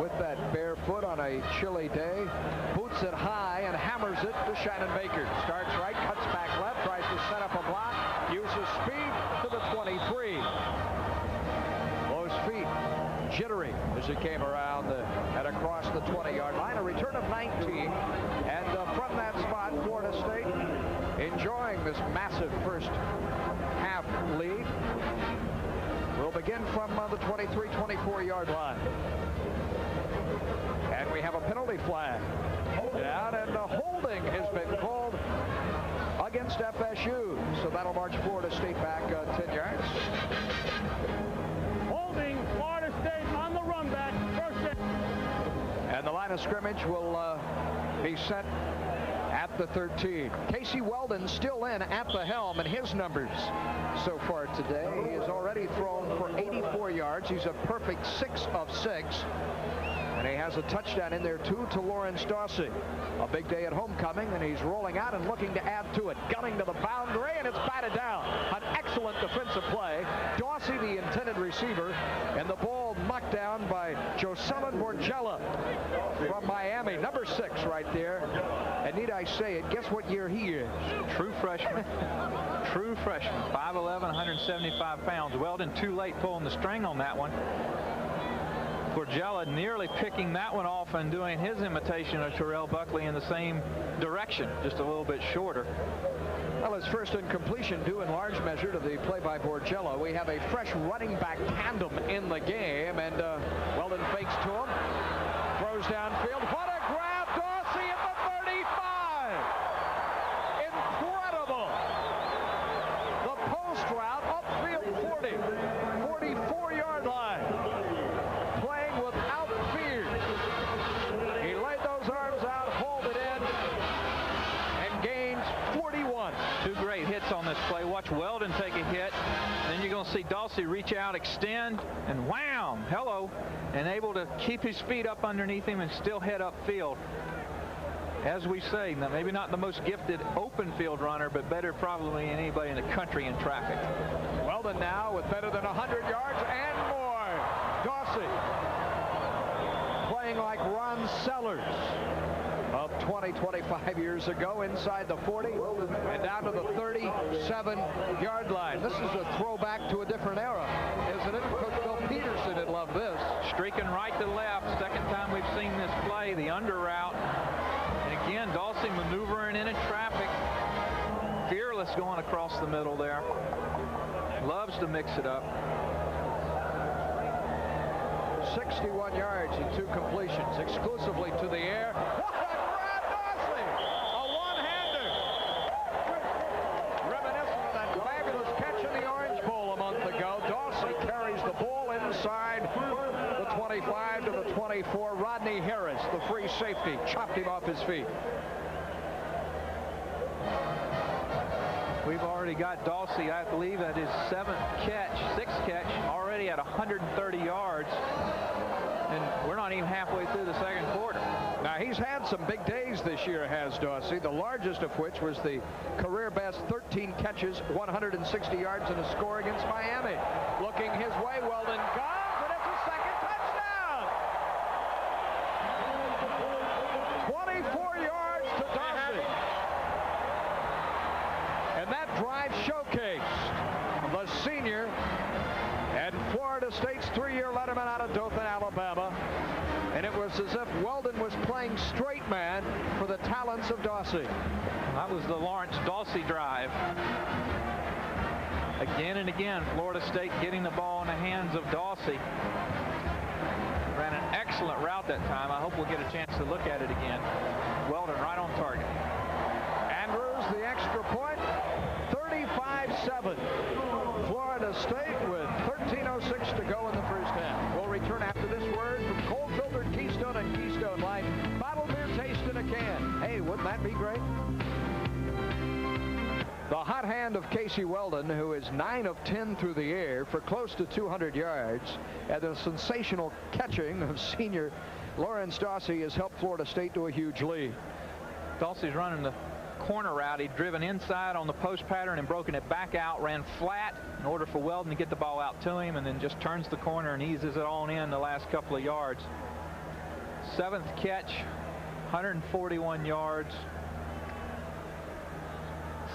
with that bare foot on a chilly day, boots it high and hammers it to Shannon Baker. Starts right, cuts back left, tries to set up a block, uses speed to the 23. Those feet jittery as he came around and across the 20-yard line. A return of 19, and from that spot, Florida State enjoying this massive first half lead. We'll begin from the 23-24-yard line. And we have a penalty flag down, and a holding has been called against FSU. So that'll march Florida State back 10 yards. Holding Florida State on the run back. First down. And the line of scrimmage will be set at the 13. Casey Weldon still in at the helm, and his numbers so far today. He has already thrown for 84 yards. He's a perfect 6 of 6. And he has a touchdown in there, too, to Lawrence Dawsey. A big day at homecoming, and he's rolling out and looking to add to it. Gunning to the boundary, and it's batted down. An excellent defensive play. Dawsey, the intended receiver, and the ball knocked down by Jocelyn Borgella from Miami. Number 6 right there. And need I say it, guess what year he is? True freshman. True freshman. 5'11", 175 pounds. Weldon too late pulling the string on that one. Borgella nearly picking that one off and doing his imitation of Terrell Buckley in the same direction, just a little bit shorter. Well, his first incompletion due in large measure to the play by Borgella. We have a fresh running back tandem in the game, and Weldon fakes to him, throws downfield. What a grab! Dawsey at the 35! Incredible! The post route, upfield 40, 44-yard line. Playing without fear. He laid those arms out, hauled it in, and gains 41. 2 great hits on this play. Watch Weldon take a hit. Then you're going to see Dawsey reach out, extend, and wham! Hello. And able to keep his feet up underneath him and still head upfield. As we say, now maybe not the most gifted open field runner, but better probably than anybody in the country in traffic. Weldon now with better than 100 yards and more. Dawsey playing like Ron Sellers of 20-25 years ago, inside the 40 and down to the 37-yard line. This is a throwback to a different era, isn't it? Coach Bill Peterson would love this. Streaking right to left. Second time we've seen this play, the under route. And again, Dawsey maneuvering in traffic. Fearless going across the middle there. Loves to mix it up. 61 yards and 2 completions exclusively to the air. What a grab, Dawsey! A one-hander. Reminiscent of that fabulous catch in the Orange Bowl a month ago. Dawsey carries the ball inside the 25 to the 24. Rodney Harris, the free safety, chopped him off his feet. We've already got Dawsey, I believe, at his sixth catch, already at 130 yards. And we're not even halfway through the second quarter. Now, he's had some big days this year, has Dawsey, the largest of which was the career best 13 catches, 160 yards, and a score against Miami. Looking his way, Weldon comes, and it's a second touchdown. 24 yards to Dawsey. And that drive showcased the senior and Florida State's 3-year letterman out of Dothan, Alabama. And it was as if Weldon was playing straight man for the talents of Dawsey. That was the Lawrence Dawsey drive. Again and again, Florida State getting the ball in the hands of Dawsey. Ran an excellent route that time. I hope we'll get a chance to look at it again. Weldon right on target. Andrews, the extra point, 35-7. Florida State with 13:06 to go in the first half. We'll return after this word from cold-filtered Keystone and Keystone Light. Bottled beer taste in a can. Hey, wouldn't that be great? The hot hand of Casey Weldon, who is 9 of 10 through the air for close to 200 yards, and the sensational catching of senior Lawrence Dawsey has helped Florida State to a huge lead. Dawsey's running the corner route. He'd driven inside on the post pattern and broken it back out, ran flat in order for Weldon to get the ball out to him, and then just turns the corner and eases it on in the last couple of yards. 7th catch, 141 yards.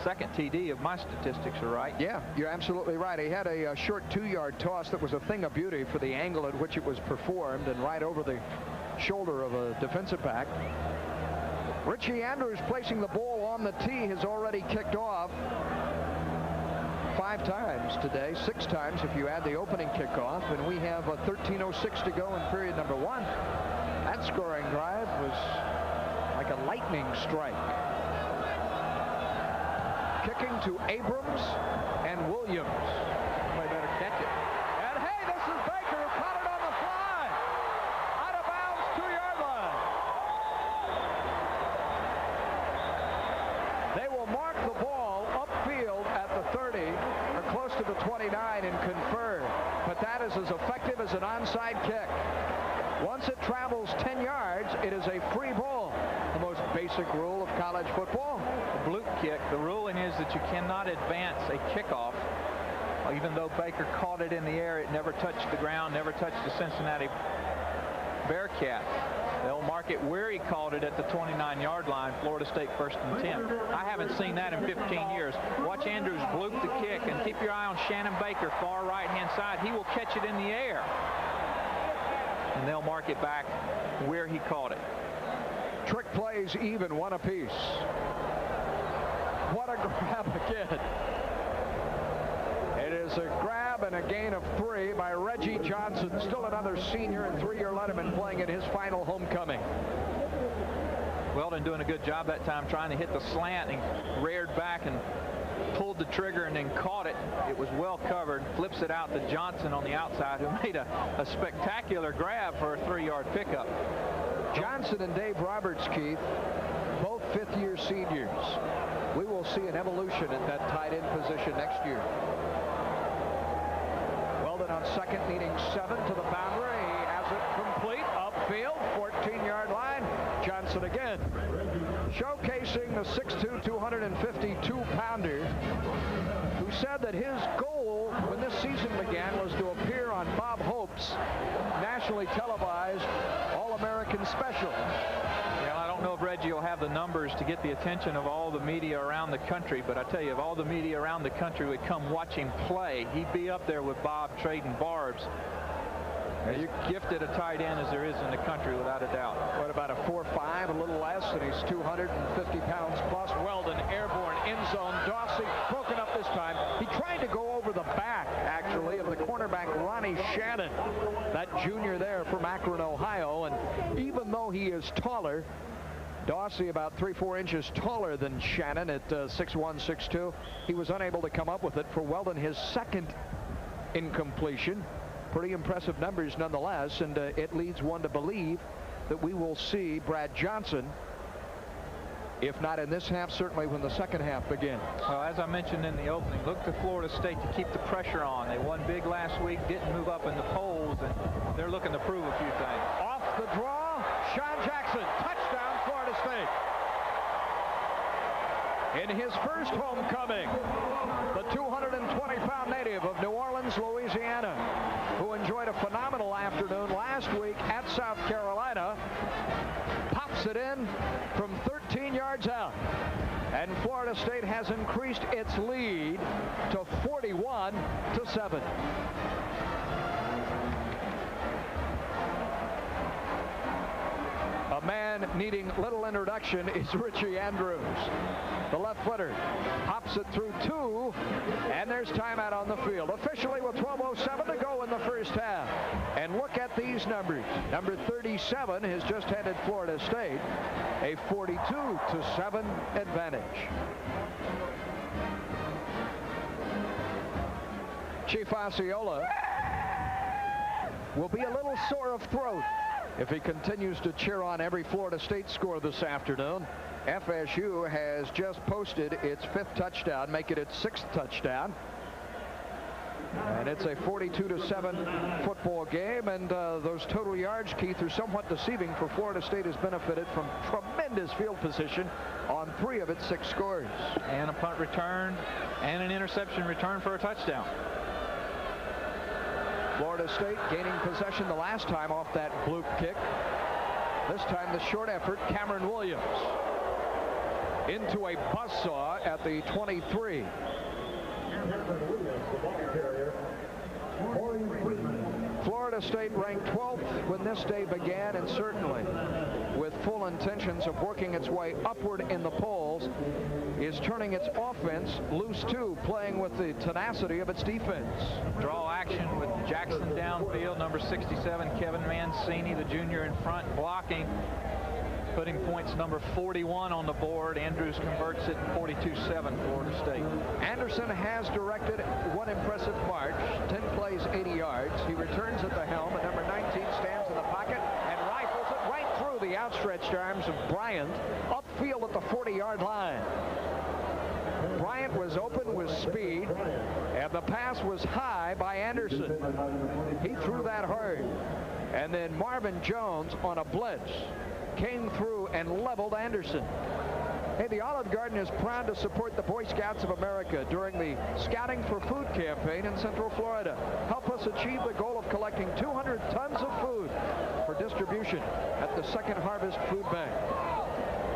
Second TD if my statistics are right. Yeah, you're absolutely right. He had a short 2-yard toss that was a thing of beauty for the angle at which it was performed, and right over the shoulder of a defensive back. Richie Andrews placing the ball on the tee has already kicked off 5 times today, 6 times if you add the opening kickoff, and we have a 13:06 to go in period number 1. That scoring drive was like a lightning strike. Kicking to Abrams and Williams. Somebody better catch it. And hey, this is Baker who caught it on the fly. Out of bounds, 2-yard line. They will mark the ball upfield at the 30 or close to the 29 and confer. But that is as effective as an onside kick. Once it travels 10 yards, it is a free ball. The most basic rule of college football. The Blue kick, the ruling is that you cannot advance a kickoff. Even though Baker caught it in the air, it never touched the ground, never touched the Cincinnati Bearcats. They'll mark it where he caught it at the 29-yard line, Florida State 1st and 10. I haven't seen that in 15 years. Watch Andrews bloop the kick, and keep your eye on Shannon Baker, far right-hand side. He will catch it in the air. And they'll mark it back where he caught it. Trick plays even, 1 apiece. What a grab again. It is a grab and a gain of 3 by Reggie Johnson, still another senior and 3-year letterman playing in his final homecoming. Weldon doing a good job that time trying to hit the slant, and reared back and pulled the trigger and then caught it. It was well covered. Flips it out to Johnson on the outside, who made a spectacular grab for a 3-yard pickup. Johnson and Dave Roberts, Keith, both 5th-year seniors. We will see an evolution at that tight end position next year. Weldon on second, needing 7 to the boundary. He has it complete upfield, 14-yard line. Johnson again, showcasing the 6'2", 252-pounder, who said that his goal when this season began was to appear on Bob Hope's nationally televised All-American special. Well, I don't know if Reggie will have the numbers to get the attention of all the media around the country, but I tell you, if all the media around the country would come watch him play, he'd be up there with Bob trading barbs. As gifted a tight end as there is in the country, without a doubt. What about a 4'5", a little less, and he's 250 pounds plus. Weldon airborne, end zone. Dawsey broken up this time. He tried to go over the back, actually, of the cornerback Ronnie Shannon, that junior there from Akron, Ohio. And even though he is taller, Dawsey about 3-4 inches taller than Shannon at 6'1", 6'2", he was unable to come up with it. For Weldon, his second incompletion. Pretty impressive numbers nonetheless, and it leads one to believe that we will see Brad Johnson If not in this half, certainly when the second half begins. Well, as I mentioned in the opening, look to Florida State to keep the pressure on. They won big last week, didn't move up in the polls, and they're looking to prove a few things. Off the draw, Sean Jackson, touchdown Florida State. In his first homecoming, the 220-pound native of New Orleans, Louisiana, who enjoyed a phenomenal afternoon last week at South Carolina, pops it in from 13 yards out. And Florida State has increased its lead to 41-7. A man needing little introduction is Richie Andrews. The left footer hops it through 2, and there's timeout on the field. Officially with 12:07 to go in the first half. And look at these numbers. Number 37 has just handed Florida State a 42-7 advantage. Chief Osceola will be a little sore of throat if he continues to cheer on every Florida State score this afternoon. FSU has just posted its 5th touchdown, making it 6th touchdown. And it's a 42-7 football game, and those total yards, Keith, are somewhat deceiving, for Florida State has benefited from tremendous field position on 3 of its 6 scores. And a punt return and an interception return for a touchdown. Florida State gaining possession the last time off that fluke kick. This time the short effort, Cameron Williams, into a buzzsaw at the 23. Florida State ranked 12th when this day began, and certainly with full intentions of working its way upward in the polls, is turning its offense loose too, playing with the tenacity of its defense. Draw action with Jackson downfield, number 67, Kevin Mancini, the junior, in front blocking, putting points number 41 on the board. Andrews converts it 42-7 Florida State. Anderson has directed one impressive march, 10 plays, 80 yards. He returns at the helm, and number 19 stands in the pocket and rifles it right through the outstretched arms of Bryant, upfield at the 40-yard line. Bryant was open with speed, and the pass was high by Anderson. He threw that hard. And then Marvin Jones on a blitz came through and leveled Anderson. Hey, the Olive Garden is proud to support the Boy Scouts of America during the Scouting for Food campaign in Central Florida. Help us achieve the goal of collecting 200 tons of food for distribution at the Second Harvest Food Bank.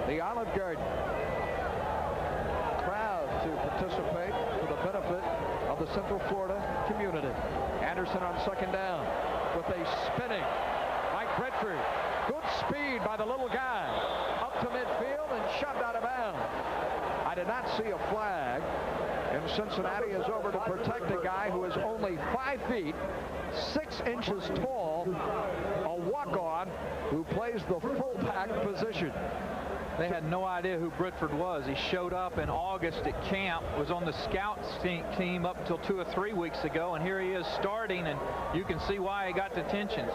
The Olive Garden, proud to participate for the benefit of the Central Florida community. Anderson on second down with a spinning Mike Redford. Good speed by the little guy. Up to midfield and shoved out of bounds. I did not see a flag. And Cincinnati is over to protect a guy who is only 5 feet, 6 inches tall, a walk-on who plays the fullback position. They had no idea who Bradford was. He showed up in August at camp, was on the scouts team up until 2 or 3 weeks ago, and here he is starting, and you can see why he got detentions.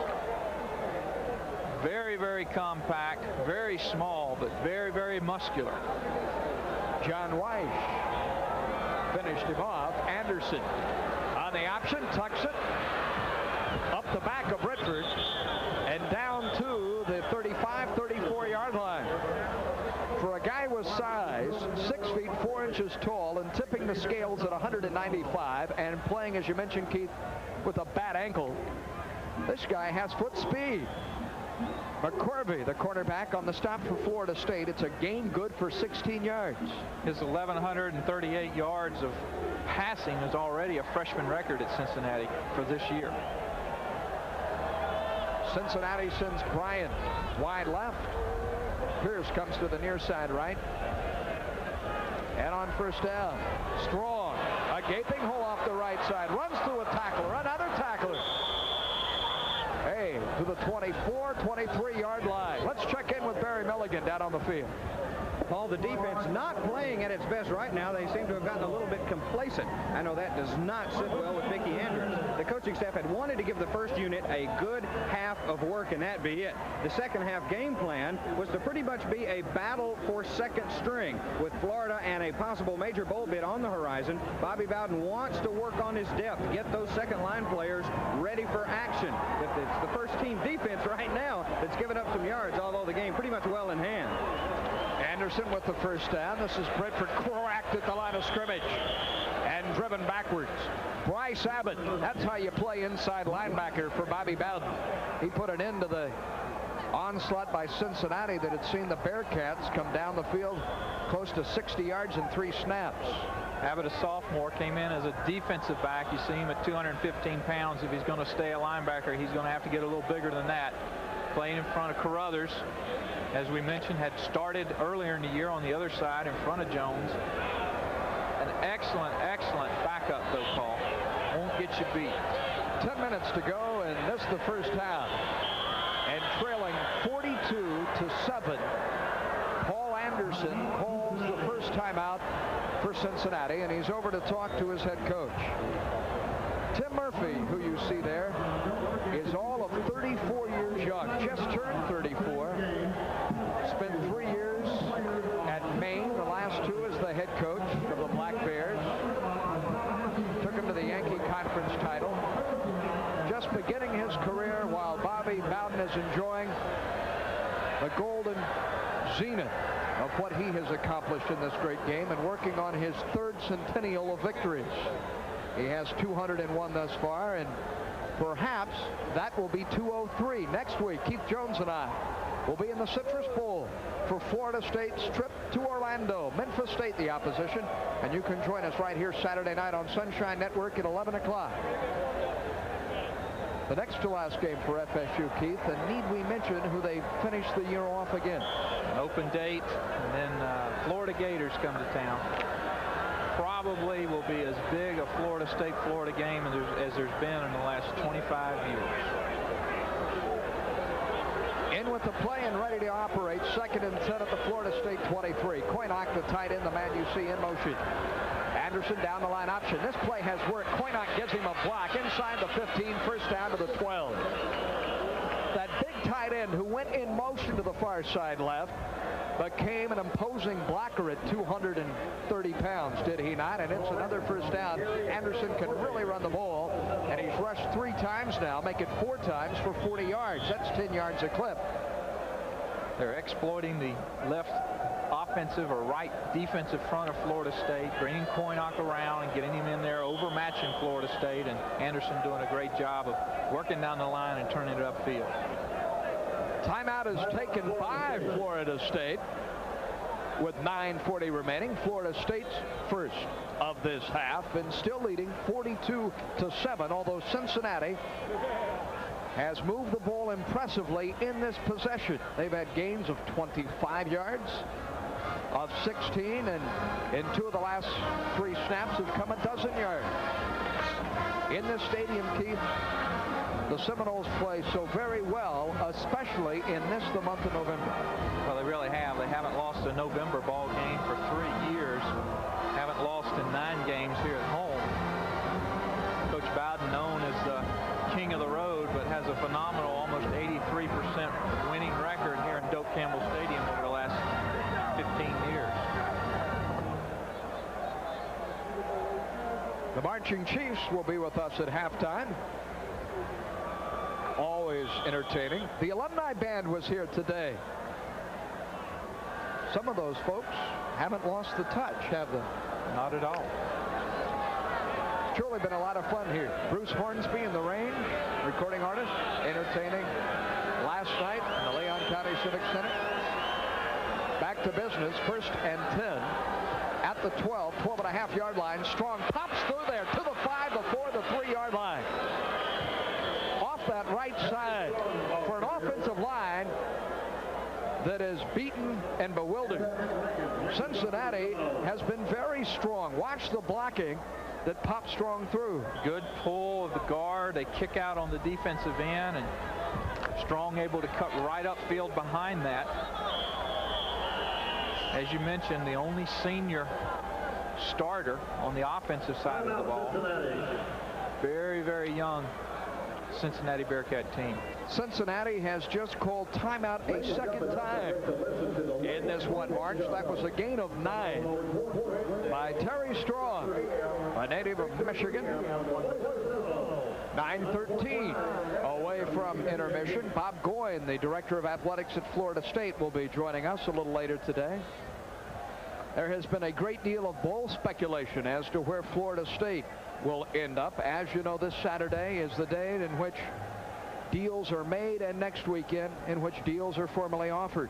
Very, very compact, very small, but very, very muscular. John Weish finished him off. Anderson on the option, tucks it up the back of Bradford and down to the 35, 34-yard line. For a guy with size, 6 feet 4 inches tall, and tipping the scales at 195, and playing, as you mentioned, Keith, with a bad ankle, this guy has foot speed. McCorvey, the cornerback, on the stop for Florida State. It's a gain good for 16 yards. His 1,138 yards of passing is already a freshman record at Cincinnati for this year. Cincinnati sends Bryant wide left. Pierce comes to the near side right. And on first down, Strong, a gaping hole off the right side, runs through a tackler, another tackler. Hey, to the 24, 23-yard line. Let's check in with Barry Milligan down on the field. Paul, the defense not playing at its best right now. They seem to have gotten a little bit complacent. I know that does not sit well with Mickey Andrews. The coaching staff had wanted to give the first unit a good half of work, and that be it. The second half game plan was to pretty much be a battle for second string. With Florida and a possible major bowl bid on the horizon, Bobby Bowden wants to work on his depth, get those second line players ready for action. It's the first team defense right now that's given up some yards, although the game pretty much well in hand. Anderson with the first down. This is Bradford cracked at the line of scrimmage and driven backwards. Bryce Abbott, that's how you play inside linebacker for Bobby Bowden. He put an end to the onslaught by Cincinnati that had seen the Bearcats come down the field close to 60 yards in 3 snaps. Abbott, a sophomore, came in as a defensive back. You see him at 215 pounds. If he's going to stay a linebacker, he's going to have to get a little bigger than that. Playing in front of Carruthers, as we mentioned, had started earlier in the year on the other side in front of Jones. An excellent, excellent backup, though, Paul. Won't get you beat. 10 minutes to go, and this is the first half. And trailing 42-7, Paul Anderson calls the first timeout for Cincinnati, and he's over to talk to his head coach. Tim Murphy, who you see there, is all of 34 years young, just turned 34. Spent 3 years at Maine, the last 2 as the head coach of the Black Bears. Took him to the Yankee Conference title. Just beginning his career while Bobby Bowden is enjoying the golden zenith of what he has accomplished in this great game and working on his 3rd centennial of victories. He has 201 thus far, and perhaps that will be 203 next week. Keith Jones and I will be in the Citrus Bowl for Florida State's trip to Orlando. Memphis State, the opposition, and you can join us right here Saturday night on Sunshine Network at 11 o'clock. The next to last game for FSU, Keith, and need we mention who they finished the year off against? An open date, and then Florida Gators come to town. Probably will be as big a Florida State-Florida game as there's been in the last 25 years. In with the play and ready to operate. 2nd and 10 at the Florida State 23. Koynock, the tight end, the man you see in motion. Anderson down the line option. This play has worked. Koynock gives him a block inside the 15, first down to the 12. That big tight end who went in motion to the far side left became an imposing blocker at 230 pounds, did he not? And it's another first down. Anderson can really run the ball, and he's rushed 3 times now, make it 4 times for 40 yards. That's 10 yards a clip. They're exploiting the left offensive or right defensive front of Florida State, bringing Koynock around and getting him in there, overmatching Florida State, and Anderson doing a great job of working down the line and turning it upfield. Timeout is taken by Florida State with 9:40 remaining. Florida State's first of this half and still leading 42-7, although Cincinnati has moved the ball impressively in this possession. They've had gains of 25 yards, of 16, and in 2 of the last 3 snaps have come a dozen yards. In this stadium, Keith, the Seminoles play so very well, especially in the month of November. Well, they really have. They haven't lost a November ball game for 3 years. Haven't lost in 9 games here at home. Coach Bowden, known as the king of the road, but has a phenomenal almost 83% winning record here in Doak Campbell Stadium over the last 15 years. The Marching Chiefs will be with us at halftime. Always entertaining. The alumni band was here today. Some of those folks haven't lost the touch, have they? Not at all. It's truly been a lot of fun here. Bruce Hornsby in the Rain, recording artist, entertaining last night in the Leon County Civic Center. Back to business, 1st and 10 at the 12.5 yard line. Strong pops through there to the 5, the 4, the 3 yard line. That right side for an offensive line that is beaten and bewildered. Cincinnati has been very strong. Watch the blocking that popped Strong through. Good pull of the guard. They kick out on the defensive end, and Strong able to cut right upfield behind that. as you mentioned, the only senior starter on the offensive side of the ball. Very, very young Cincinnati Bearcat team. Cincinnati has just called timeout a second time in this one, March. That was a gain of 9 by Terry Strong, a native of Michigan. 9:13 away from intermission. Bob Goyne, the director of athletics at Florida State, will be joining us a little later today. There has been a great deal of bowl speculation as to where Florida State will end up. As you know, this Saturday is the day in which deals are made, and next weekend in which deals are formally offered.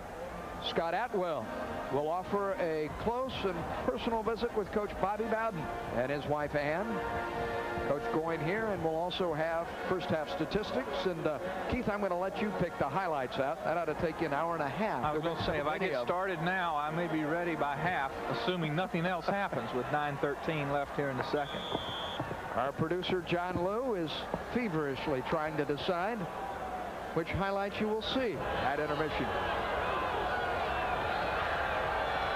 Scott Atwell will offer a close and personal visit with Coach Bobby Bowden and his wife Ann. Coach Goyne here, and we'll also have first half statistics. And Keith, I'm going to let you pick the highlights out. That ought to take you an hour and a half. I was going to say, if I get started now, I may be ready by half, assuming nothing else happens with 9:13 left here in the second. Our producer John Liu is feverishly trying to decide which highlights you will see at intermission.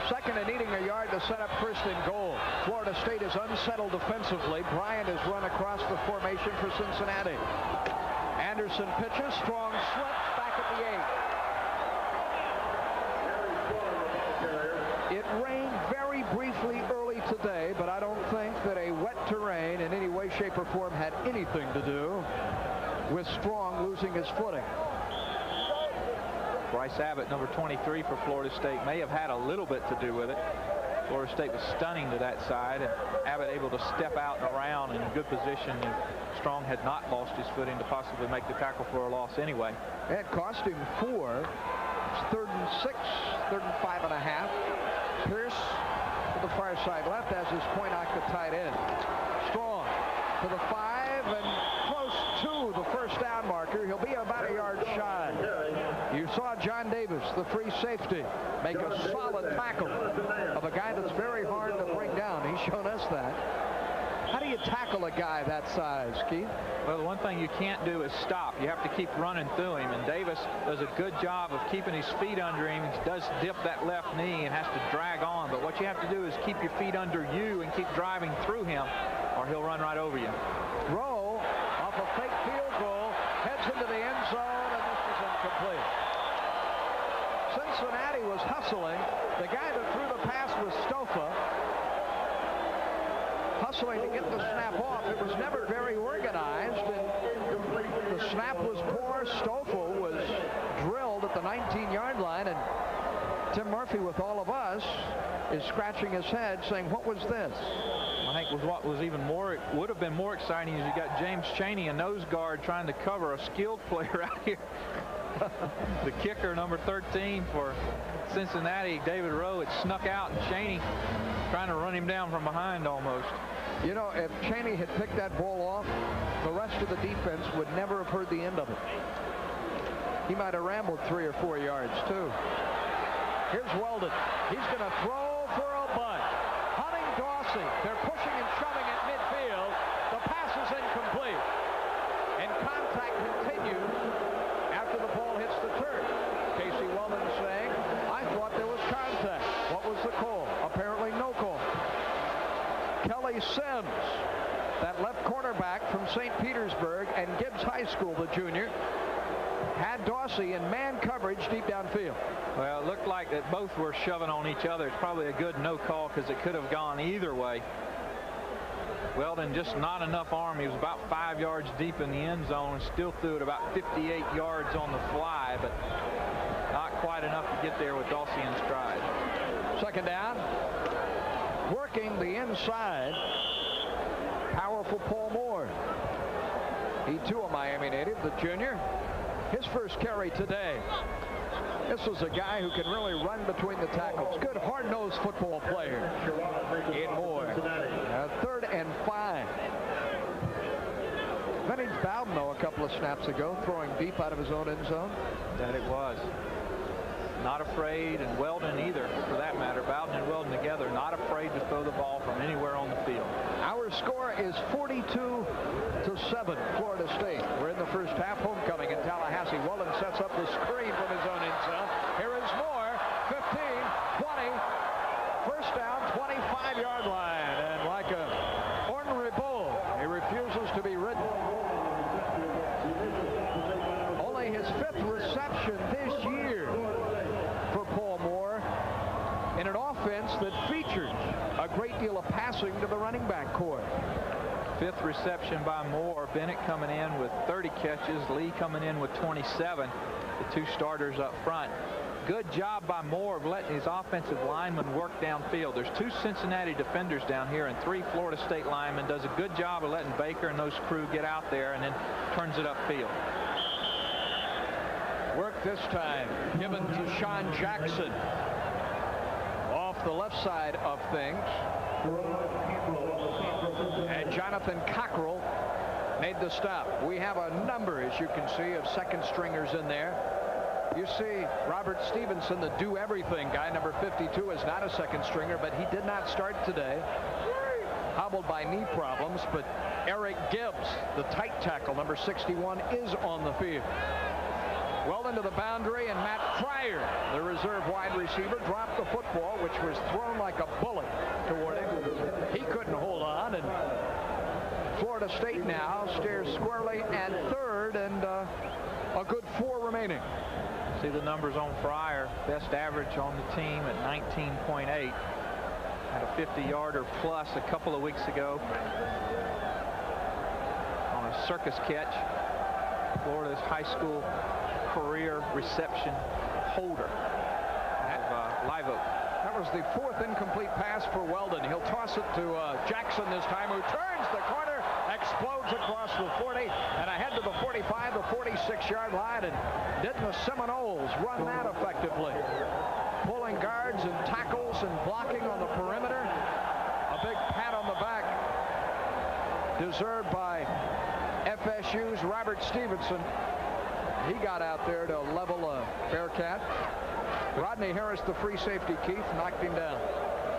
Second and needing a yard to set up first and goal. Florida State is unsettled defensively. Bryant has run across the formation for Cincinnati. Anderson pitches. Strong slips back at the 8. It rained very briefly early today, but I don't think that a wet terrain in any way, shape, or form had anything to do with Strong losing his footing. Bryce Abbott, number 23 for Florida State, may have had a little bit to do with it. Florida State was stunning to that side, and Abbott able to step out and around in good position. And Strong had not lost his footing to possibly make the tackle for a loss anyway. It cost him 4. It's 3rd and 6, 3rd and 5.5. Pierce to the far side left as his point off the tight end. Strong to the 5 and close to the first down marker. He'll be about a yard shy. You saw John Davis, the free safety, make a solid tackle of a guy that's very hard to bring down. He's shown us that. How do you tackle a guy that size, Keith? Well, the one thing you can't do is stop. You have to keep running through him, and Davis does a good job of keeping his feet under him. He does dip that left knee and has to drag on, but what you have to do is keep your feet under you and keep driving through him, or he'll run right over you. Rowe off a fake field goal, heads into the end zone, and this is incomplete. Cincinnati was hustling. The guy that threw the pass was Stofa. Hustling to get the snap off. It was never very organized, and the snap was poor. Stoffel was drilled at the 19-yard line, and Tim Murphy, with all of us, is scratching his head saying, what was this? I think what was even more, would have been more exciting is you got James Chaney, a nose guard, trying to cover a skilled player out here. The kicker, number 13 for Cincinnati, David Rowe, had snuck out, and Chaney trying to run him down from behind almost. You know, if Chaney had picked that ball off, the rest of the defense would never have heard the end of it. He might have rambled 3 or 4 yards, too. Here's Weldon. He's going to throw for a bunt. Hunting Dawsey. They're pushing and shoving at midfield. The pass is incomplete. And contact continues after the ball hits the turf. Casey Weldon saying, I thought there was contact. What was the call? Apparently no call. Kelly Sims, that left cornerback from St. Petersburg and Gibbs High School, the junior, had Dawsey in man coverage deep downfield. Well, it looked like that both were shoving on each other. It's probably a good no call because it could have gone either way. Weldon just not enough arm. He was about 5 yards deep in the end zone and still threw it about 58 yards on the fly, but not quite enough to get there with Dawsey in stride. Second down. Working the inside. Powerful Paul Moore. He too a Miami native, the junior. His first carry today. This was a guy who can really run between the tackles. Good hard-nosed football player in Moore. 3rd and 5. Vintage Bowden, though, a couple of snaps ago, throwing deep out of his own end zone. That it was. Not afraid, and Weldon either, for that matter. Bowden and Weldon together, not afraid to throw the ball from anywhere on the field. Our score is 42-7, Florida State. We're in the first half, homecoming in Tallahassee. Weldon sets up the screen from his own end zone. Here is Moore, 15, 20, 5-yard line, and like an ordinary bull, he refuses to be ridden. Only his 5th reception this year for Paul Moore in an offense that features a great deal of passing to the running back corps. 5th reception by Moore. Bennett coming in with 30 catches. Lee coming in with 27. The 2 starters up front. Good job by Moore of letting his offensive linemen work downfield. There's 2 Cincinnati defenders down here and 3 Florida State linemen. Does a good job of letting Baker and those crew get out there and then turns it upfield. Work this time given to Sean Jackson off the left side of things. And Jonathan Cockrell made the stop. We have a number, as you can see, of second stringers in there. You see Robert Stevenson, the do-everything guy, number 52, is not a second stringer, but he did not start today. Hobbled by knee problems, but Eric Gibbs, the tight tackle, number 61, is on the field. Well into the boundary, and Matt Fryer, the reserve wide receiver, dropped the football, which was thrown like a bullet toward him. He couldn't hold on, and Florida State now stares squarely at 3rd and a good 4 remaining. See the numbers on Fryer. Best average on the team at 19.8. Had a 50-yarder plus a couple of weeks ago on a circus catch. Florida's high school career reception holder of Live Oak. That was the 4th incomplete pass for Weldon. He'll toss it to Jackson this time, who turns the corner, explodes across the 40 and ahead to the 45, the 46-yard line. And didn't the Seminoles run that effectively? Pulling guards and tackles and blocking on the perimeter. A big pat on the back deserved by FSU's Robert Stevenson. He got out there to level a Bearcat. Rodney Harris, the free safety, Keith, knocked him down.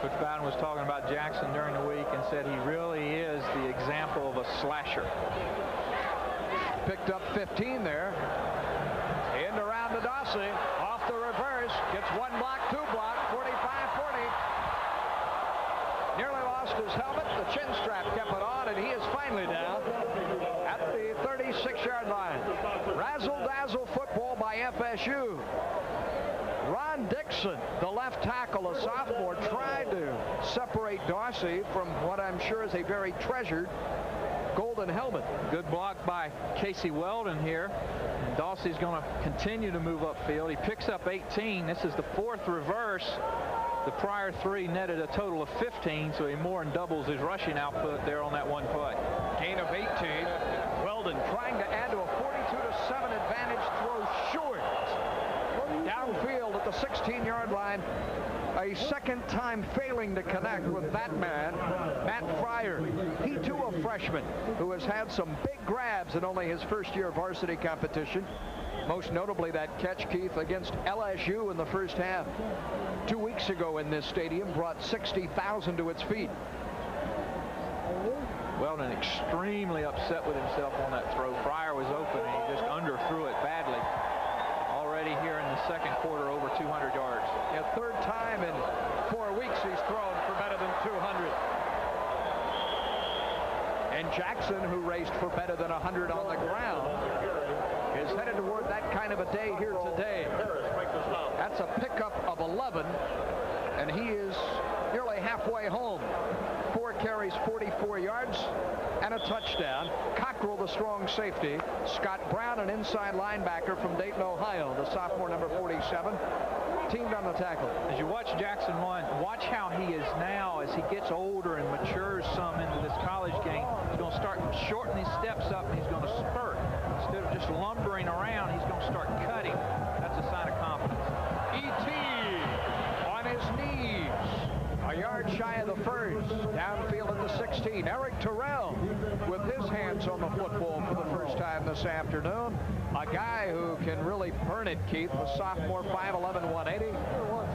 Coach Bowden was talking about Jackson during the week and said he really is the example of a slasher. Picked up 15 there. In around to Dawsey. Off the reverse. Gets 1 block, 2 block. 45-40. Nearly lost his helmet. The chin strap kept it on, and he is finally down at the 36-yard line. Razzle-dazzle football by FSU. Ron Dixon, the left tackle, a sophomore, tried to separate Dawsey from what I'm sure is a very treasured golden helmet. Good block by Casey Weldon here. And Dawsey's going to continue to move upfield. He picks up 18. This is the 4th reverse. The prior 3 netted a total of 15, so he more than doubles his rushing output there on that 1 play. Gain of 18. Weldon trying to add to a 42-7 advantage, throw short. Downfield at the 16-yard line. A second time failing to connect with that man, Matt Fryer. He too a freshman who has had some big grabs in only his first year of varsity competition. Most notably that catch, Keith, against LSU in the first half 2 weeks ago in this stadium, brought 60,000 to its feet. Weldon extremely upset with himself on that throw. Fryer was open and he just underthrew it badly. Already here in the second quarter, over 200 yards. Yeah, 3rd time in 4 weeks he's thrown for better than 200. And Jackson, who raced for better than 100 on the ground, is headed toward that kind of a day here today. That's a pickup of 11, and he is nearly halfway home. 4 carries, 44 yards, and a touchdown. Cockrell, the strong safety. Scott Brown, an inside linebacker from Dayton, Ohio, the sophomore, number 47, teamed on the tackle. As you watch Jackson run, watch how he is now as he gets older and matures some into this college game. He's going to start shortening his steps up, and he's going to spurt. Instead of just lumbering around, he's going to start cutting. That's a sign of confidence. E.T. on his knees. A yard shy of the first. Downfield at the 16. Eric Terrell with his hands on the football for the first time this afternoon. A guy who can really burn it, Keith. The sophomore, 5'11", 180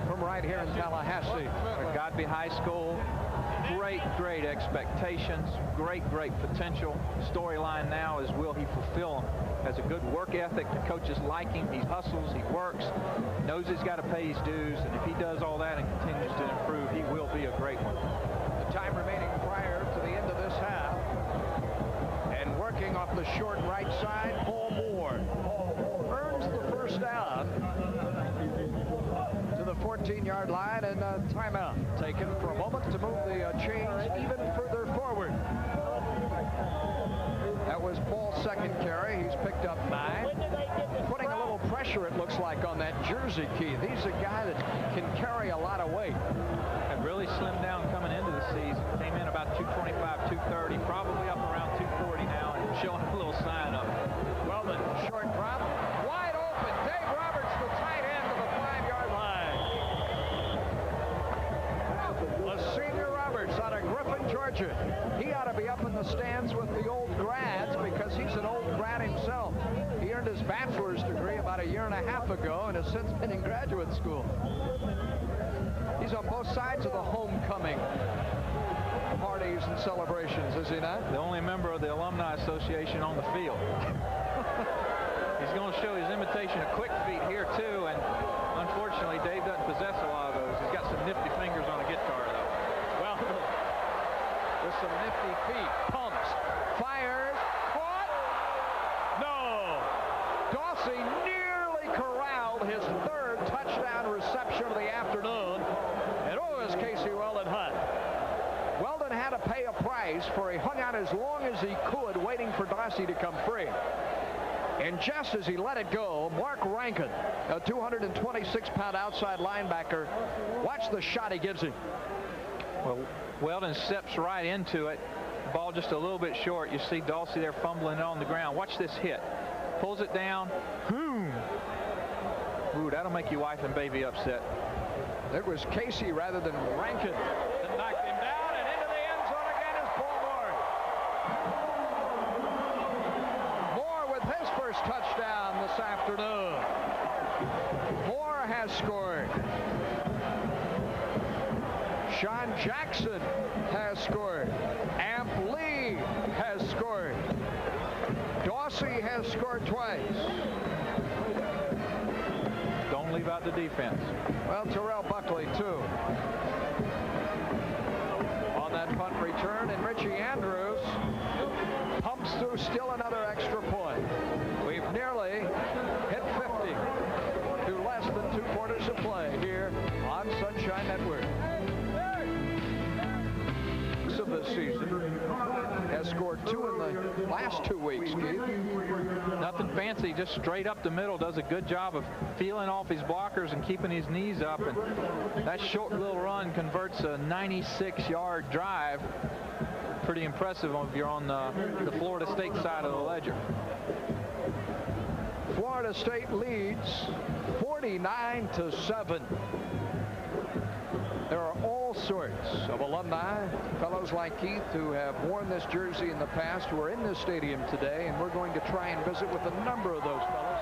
from right here in Tallahassee. Godby High School. Great expectations. Great potential. Storyline now is, will he fulfill them? Has a good work ethic. The coaches like him. He hustles. He works. Knows he's got to pay his dues. And if he does all that and continues to improve, he will be a great one. coming off the short right side. Paul Moore earns the first down to the 14-yard line, and a timeout taken for a moment to move the chains even further forward. That was Paul's second carry. He's picked up 9. Putting a little pressure, it looks like, on that jersey key. He's a guy that can carry a lot of weight. And really slimmed down coming into the season. Came in about 225, 230, probably up around 240 now, and showing a little sign of it. Weldon, short drop, wide open. Dave Roberts, the tight end, to the 5-yard line. The senior Roberts out of Griffin, Georgia. He ought to be up in the stands with the old grads because he's an old grad himself. He earned his bachelor's degree about a year and a half ago and has since been in graduate school. He's on both sides of the homecoming parties and celebrations, is he not? The only member of the Alumni Association on the field. He's going to show his imitation of quick feet here, too, and unfortunately, Dave doesn't possess a lot of those. He's got some nifty fingers on a guitar, though. Well, with some nifty feet, pumps, fires, caught. No! Dawsey nearly corralled his third touchdown reception of the afternoon. And oh, is Casey Weldon hot. Weldon had to pay a price, for he hung out as long as he could, waiting for Dawsey to come free. And just as he let it go, Mark Rankin, a 226-pound outside linebacker, watch the shot he gives him. Well, Weldon steps right into it. Ball just a little bit short. You see Dawsey there fumbling on the ground. Watch this hit. Pulls it down. Boom. Ooh, that'll make your wife and baby upset. It was Casey rather than Rankin that knocked him down, and into the end zone again is Paul Moore. Moore with his first touchdown this afternoon. Moore has scored. Sean Jackson has scored. Amp Lee has scored. Dawsey has scored twice. Don't leave out the defense. Well, Terrell Buckley, too. On that punt return, and Richie Andrews pumps through still another extra point. We've nearly hit 50 to less than 2 quarters of play here on Sunshine Network. Of the season has scored 2 in the last 2 weeks, Keith. Nothing fancy, just straight up the middle. Does a good job of feeling off his blockers and keeping his knees up, and that short little run converts a 96-yard drive. Pretty impressive if you're on the Florida State side of the ledger. Florida State leads 49-7. There are all sorts of alumni, fellows like Keith, who have worn this jersey in the past, who are in this stadium today, and we're going to try and visit with a number of those fellows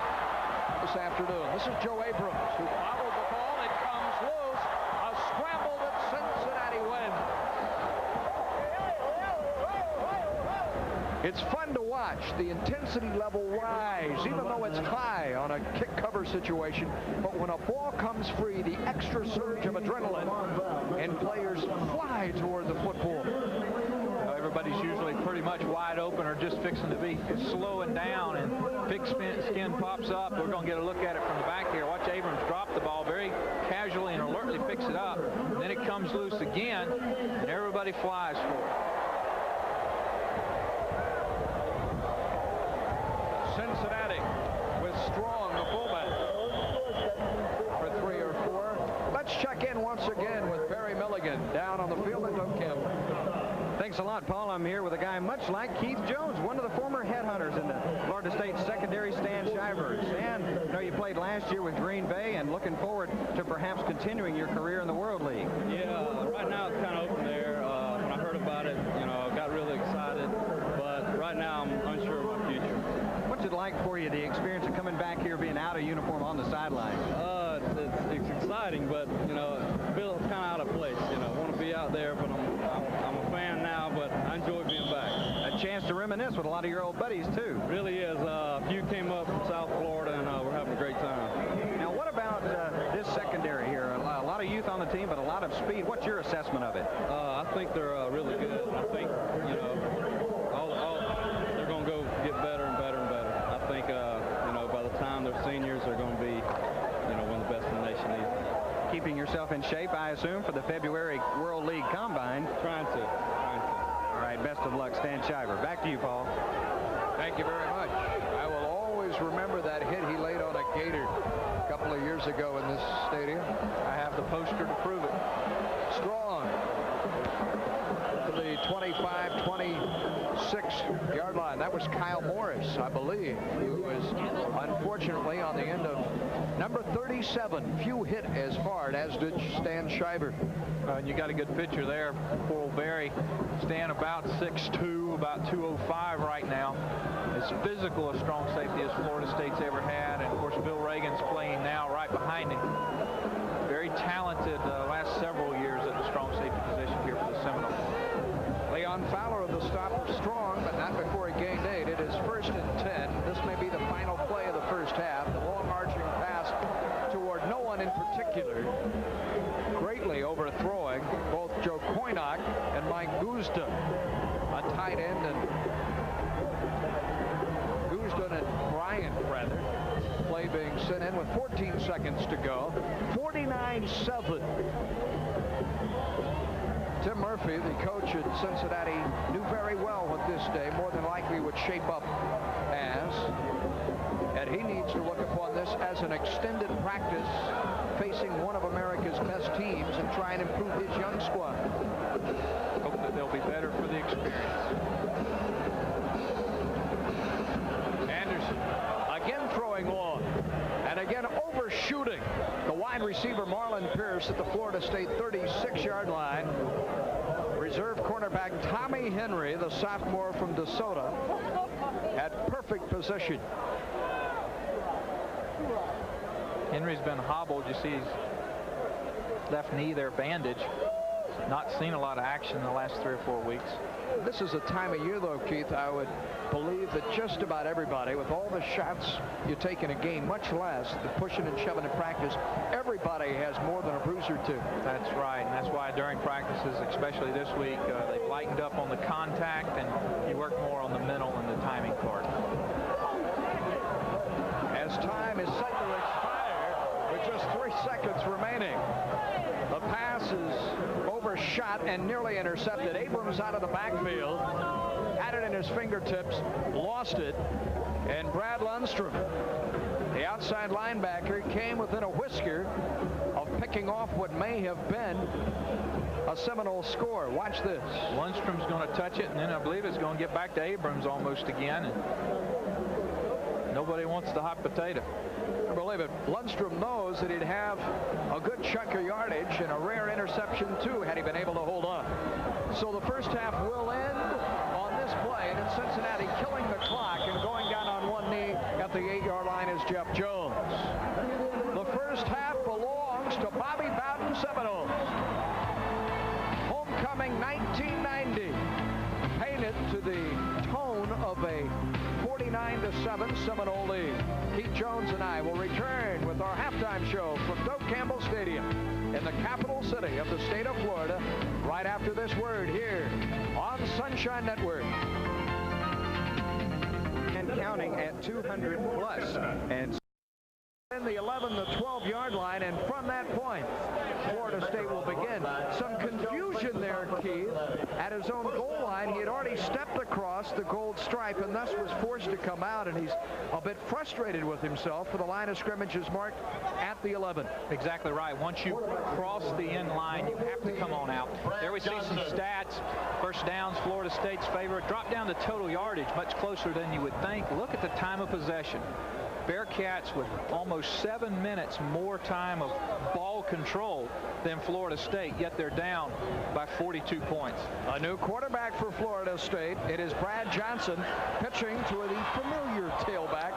this afternoon. This is Joe Abrams, who fouled the ball. It comes loose. A scramble that Cincinnati wins. It's fun to watch the intensity level rise, even though it's high on a kick cover situation. But when a ball comes free, the extra surge of adrenaline, and players fly toward the football. Everybody's usually pretty much wide open or just fixing to be slowing down, and big skin pops up. We're going to get a look at it from the back here. Watch Abrams drop the ball very casually and alertly picks it up. Then it comes loose again, and everybody flies for it. Cincinnati with Strong, the fullback, for 3 or 4. Let's check in once again with Barry Milligan down on the field at Doak Campbell. Thanks a lot, Paul. I'm here with a guy much like Keith Jones, one of the former headhunters in the Florida State secondary, Stan Shivers. And I know you played last year with Green Bay, and looking forward to perhaps continuing your career in the World League. Yeah, right now it's kind of open there. When I heard about it, I got really excited. But right now I'm unsure of my future. What's it like for you, the experience of coming back here, being out of uniform on the sideline? It's exciting, but I feel kind of out of place. I want to be out there, but I'm a fan now. But I enjoy being back. A chance to reminisce with a lot of your old buddies too. Really is. A few came up from South Florida, and we're having a great time. Now, what about this secondary here? A lot of youth on the team, but a lot of speed. What's your assessment of it? I think they're really good. I think they're going to go get Keeping yourself in shape, I assume, for the February World League Combine. Trying to. All right, best of luck, Stan Shiver. Back to you, Paul. Thank you very much. I will always remember that hit he laid on a Gator a couple of years ago in this stadium. I have the poster to prove it. Strong to the 25-26 yard line. That was Kyle Morris, I believe, who was unfortunately on the end of number 37. Few hit as hard as did Stan Shiver. And you got a good picture there. Poor old Barry. Stan about 6'2", about 205 right now. As physical a strong safety as Florida State's ever had. And of course, Bill Reagan's playing now right behind him. Very talented last several years at the strong safety position here for the Seminoles. Leon Fowler of the stop strong, but not before he gained 8. It is 1st and 10. This may be the final play of the first half. The long arching pass toward no one in particular. Greatly overthrowing both Joe Koynock and Mike Guzda, a tight end, and Guzda and Bryant, rather. Play being sent in with 14 seconds to go. 49-7. Tim Murphy, the coach at Cincinnati, knew very well what this day more than likely would shape up as. And he needs to look upon this as an extended practice facing one of America's best teams and try and improve his young squad. Hope that they'll be better for the experience. Anderson again throwing long and again overshooting the wide receiver Marlon Pierce at the Florida State 36-yard line. Reserve cornerback Tommy Henry, the sophomore from DeSoto, at perfect position. Henry's been hobbled. You see his left knee there bandaged. Not seen a lot of action in the last 3 or 4 weeks. This is a time of year, though, Keith, I would believe that just about everybody, with all the shots you take in a game, much less the pushing and shoving in practice, everybody has more than a bruise or two. That's right, and that's why during practices, especially this week, they've lightened up on the contact, and you work more on the mental and the timing part. As time is set to expire with just 3 seconds remaining. The pass is overshot and nearly intercepted. Abrams out of the backfield, had it in his fingertips, lost it, and Brad Lundstrom, the outside linebacker, came within a whisker of picking off what may have been a Seminole score. Watch this. Lundstrom's going to touch it, and then I believe it's going to get back to Abrams almost again. And nobody wants the hot potato. I believe it. Lundstrom knows that he'd have a good chunk of yardage and a rare interception, too, had he been able to hold on. So the first half will end on this play, and in Cincinnati killing the clock and going down on one knee at the 8-yard line is Jeff Jones. The first half belongs to Bobby Bowden Seminoles. Homecoming 1990. Painted to the tone of a 49-7 Seminole lead. Keith Jones and I will return with our halftime show from Doak Campbell Stadium in the capital city of the state of Florida right after this word here on Sunshine Network. And counting at 200 plus. And in the 11, the 12-yard line, and from that point, Florida State will begin. Some confusion there, Keith. At his own goal line, he had already stepped across the gold stripe and thus was forced to come out, and he's a bit frustrated with himself for the line of scrimmage is marked at the 11. Exactly right. Once you cross the end line, you have to come on out. There we see some stats. First downs, Florida State's favorite. Drop down to total yardage, much closer than you would think. Look at the time of possession. Bearcats with almost 7 minutes more time of ball control than Florida State, yet they're down by 42 points. A new quarterback for Florida State. It is Brad Johnson pitching to the familiar tailback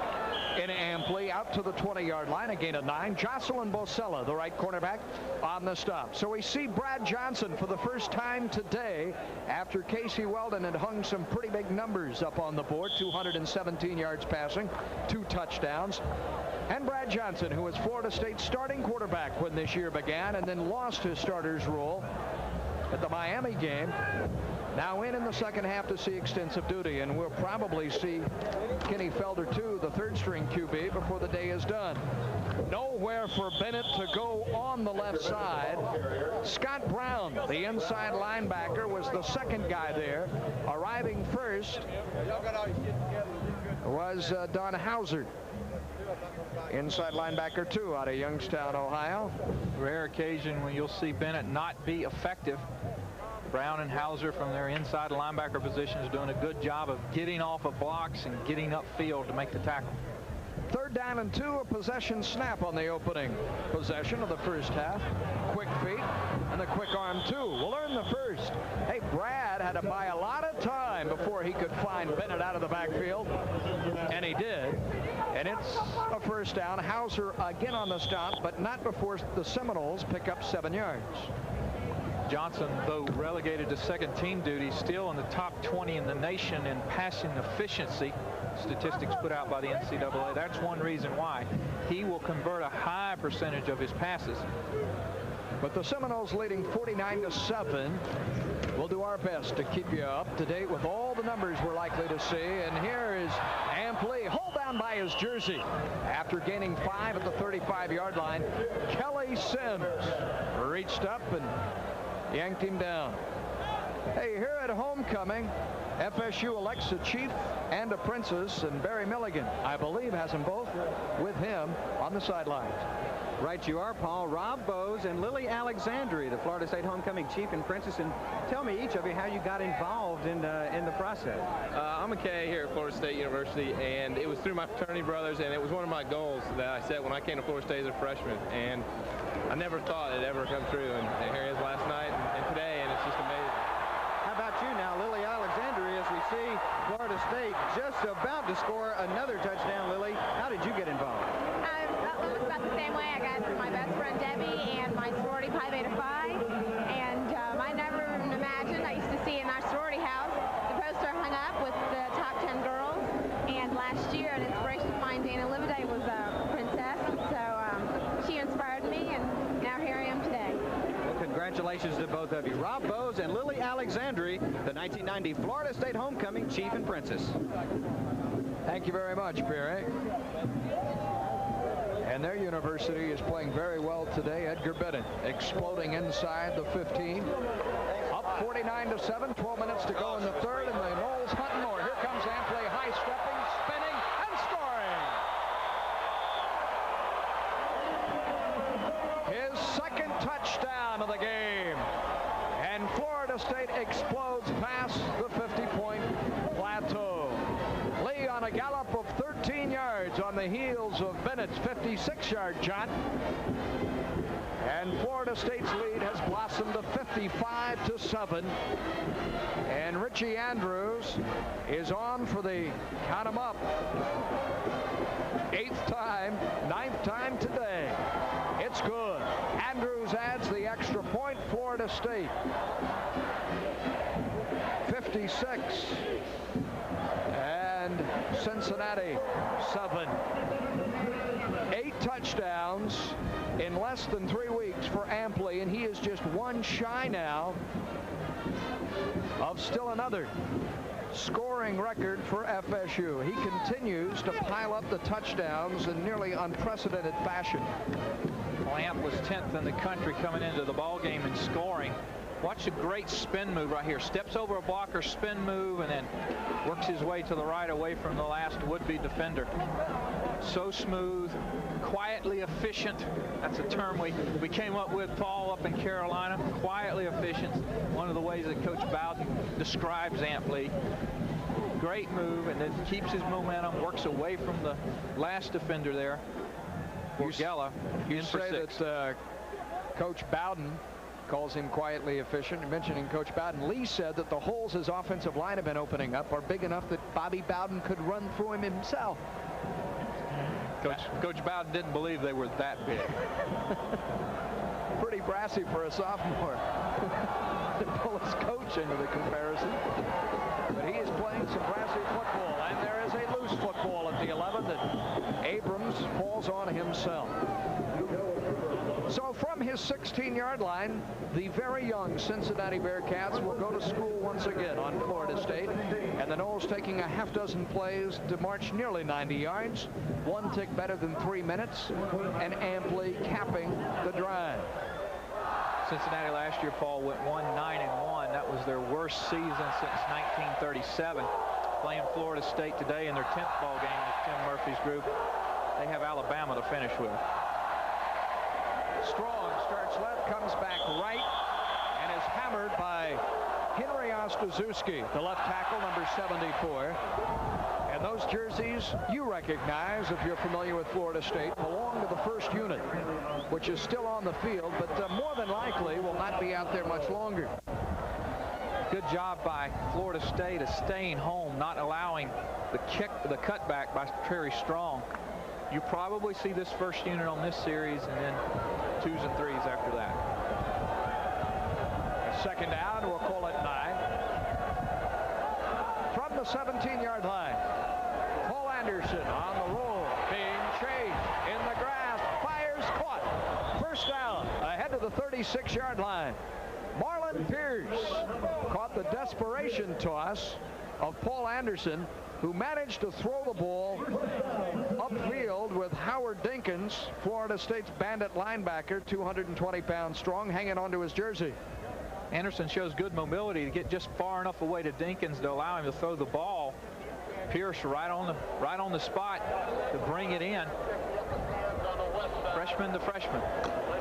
in Ampli out to the 20-yard line, a gain of 9. Jocelyn Bosella, the right cornerback, on the stop. So we see Brad Johnson for the first time today after Casey Weldon had hung some pretty big numbers up on the board, 217 yards passing, 2 touchdowns. And Brad Johnson, who was Florida State's starting quarterback when this year began and then lost his starter's role at the Miami game, now in the second half to see extensive duty, and we'll probably see Kenny Felder too, the third string QB, before the day is done. No nowhere for Bennett to go on the left side. Scott Brown, the inside linebacker, was the second guy there. Arriving first was Don Hauser, inside linebacker 2 out of Youngstown, Ohio. Rare occasion when you'll see Bennett not be effective. Brown and Hauser from their inside linebacker positions doing a good job of getting off of blocks and getting upfield to make the tackle. 3rd down and 2, a possession snap on the opening possession of the first half. Quick feet and the quick arm 2. We'll learn the first. Hey, Brad had to buy a lot of time before he could find Bennett out of the backfield, and he did. And it's a first down. Hauser again on the stop, but not before the Seminoles pick up 7 yards. Johnson, though relegated to second team duty, still in the top 20 in the nation in passing efficiency. Statistics put out by the NCAA. That's one reason why he will convert a high percentage of his passes. But the Seminoles leading 49-7. We'll do our best to keep you up to date with all the numbers we're likely to see. And here is Ampli, hold down by his jersey. After gaining 5 at the 35-yard line, Kelly Sims reached up and yanked him down. Hey, here at homecoming, FSU elects a chief and a princess, and Barry Milligan, I believe, has them both with him on the sidelines. Right you are, Paul. Rob Bose and Lily Alexandri, the Florida State homecoming chief and princess. And tell me, each of you, how you got involved in the process. I'm a K here at Florida State University, and it was through my fraternity brothers, and it was one of my goals that I set when I came to Florida State as a freshman. And I never thought it'd ever come true, and here it is last night and today, and it's just amazing. How about you now, Lily Alexandri, as we see Florida State just about to score another touchdown. Lily, how did you get involved? It was about the same way. I got my best friend Debbie and my sorority Pi Beta Phi, and I never imagined, I used to see in our sorority house the poster hung up with the top 10 girls, and last year an inspiration of mine, Dana Livaday, was a princess, so she inspired me, and now here I am today. Well, congratulations to both of you. Rob Bose and Lily Alexandri, the 1990 Florida State homecoming chief and princess. Thank you very much, Pierre. And their university is playing very well today. Edgar Bennett exploding inside the 15. Up 49-7, 12 minutes to go in the third, and the Noles hunting more. Here comes Ampli, high stepping, spinning, and scoring. His second touchdown of the game. And Florida State explodes past the 50-point plateau. Lee on a gallop of 13 yards on the heels of Bennett's 56-yard jaunt. And Florida State's lead has blossomed to 55-7. And Richie Andrews is on for the, count 'em up, 8th time, 9th time today. It's good. Andrews adds the extra point. Florida State 56. And Cincinnati 7. 8 touchdowns in less than 3 weeks for Ampli, and he is just one shy now of still another scoring record for FSU. He continues to pile up the touchdowns in nearly unprecedented fashion. Lamp was 10th in the country coming into the ball game in scoring. Watch a great spin move right here. Steps over a blocker, spin move, and then works his way to the right away from the last would-be defender. So smooth, quietly efficient. That's a term we came up with, Paul, up in Carolina. Quietly efficient. One of the ways that Coach Bowden describes Ampli. Great move, and then keeps his momentum, works away from the last defender there. Borgella. You say that Coach Bowden calls him quietly efficient. You're mentioning Coach Bowden. Lee said that the holes his offensive line have been opening up are big enough that Bobby Bowden could run through him himself. Coach Bowden didn't believe they were that big. Pretty brassy for a sophomore to pull his coach into the comparison. But he is playing some brassy football, and there is a loose football at the 11 that Abrams falls on himself. So from his 16-yard line, the very young Cincinnati Bearcats will go to school once again on Florida State. And the Noles taking a half dozen plays to march nearly 90 yards, one tick better than 3 minutes, and amply capping the drive. Cincinnati last year, Paul, went 1-9-1. That was their worst season since 1937. Playing Florida State today in their 10th ball game with Tim Murphy's group. They have Alabama to finish with. Strong starts left, comes back right, and is hammered by Henry Ostaszewski, the left tackle, number 74. And those jerseys you recognize, if you're familiar with Florida State, belong to the first unit, which is still on the field, but more than likely will not be out there much longer. Good job by Florida State of staying home, not allowing the cutback by Terry Strong. You probably see this first unit on this series and then 2s and 3s after that. A second down, we'll call it 9. From the 17-yard line, Paul Anderson on the roll, being chased in the grass, fires, caught. First down, ahead to the 36-yard line. Marlon Pierce caught the desperation toss of Paul Anderson, who managed to throw the ball upfield with Howard Dinkins, Florida State's bandit linebacker, 220 pounds strong, hanging onto his jersey. Anderson shows good mobility to get just far enough away to Dinkins to allow him to throw the ball. Pierce right on the spot to bring it in. Freshman to freshman.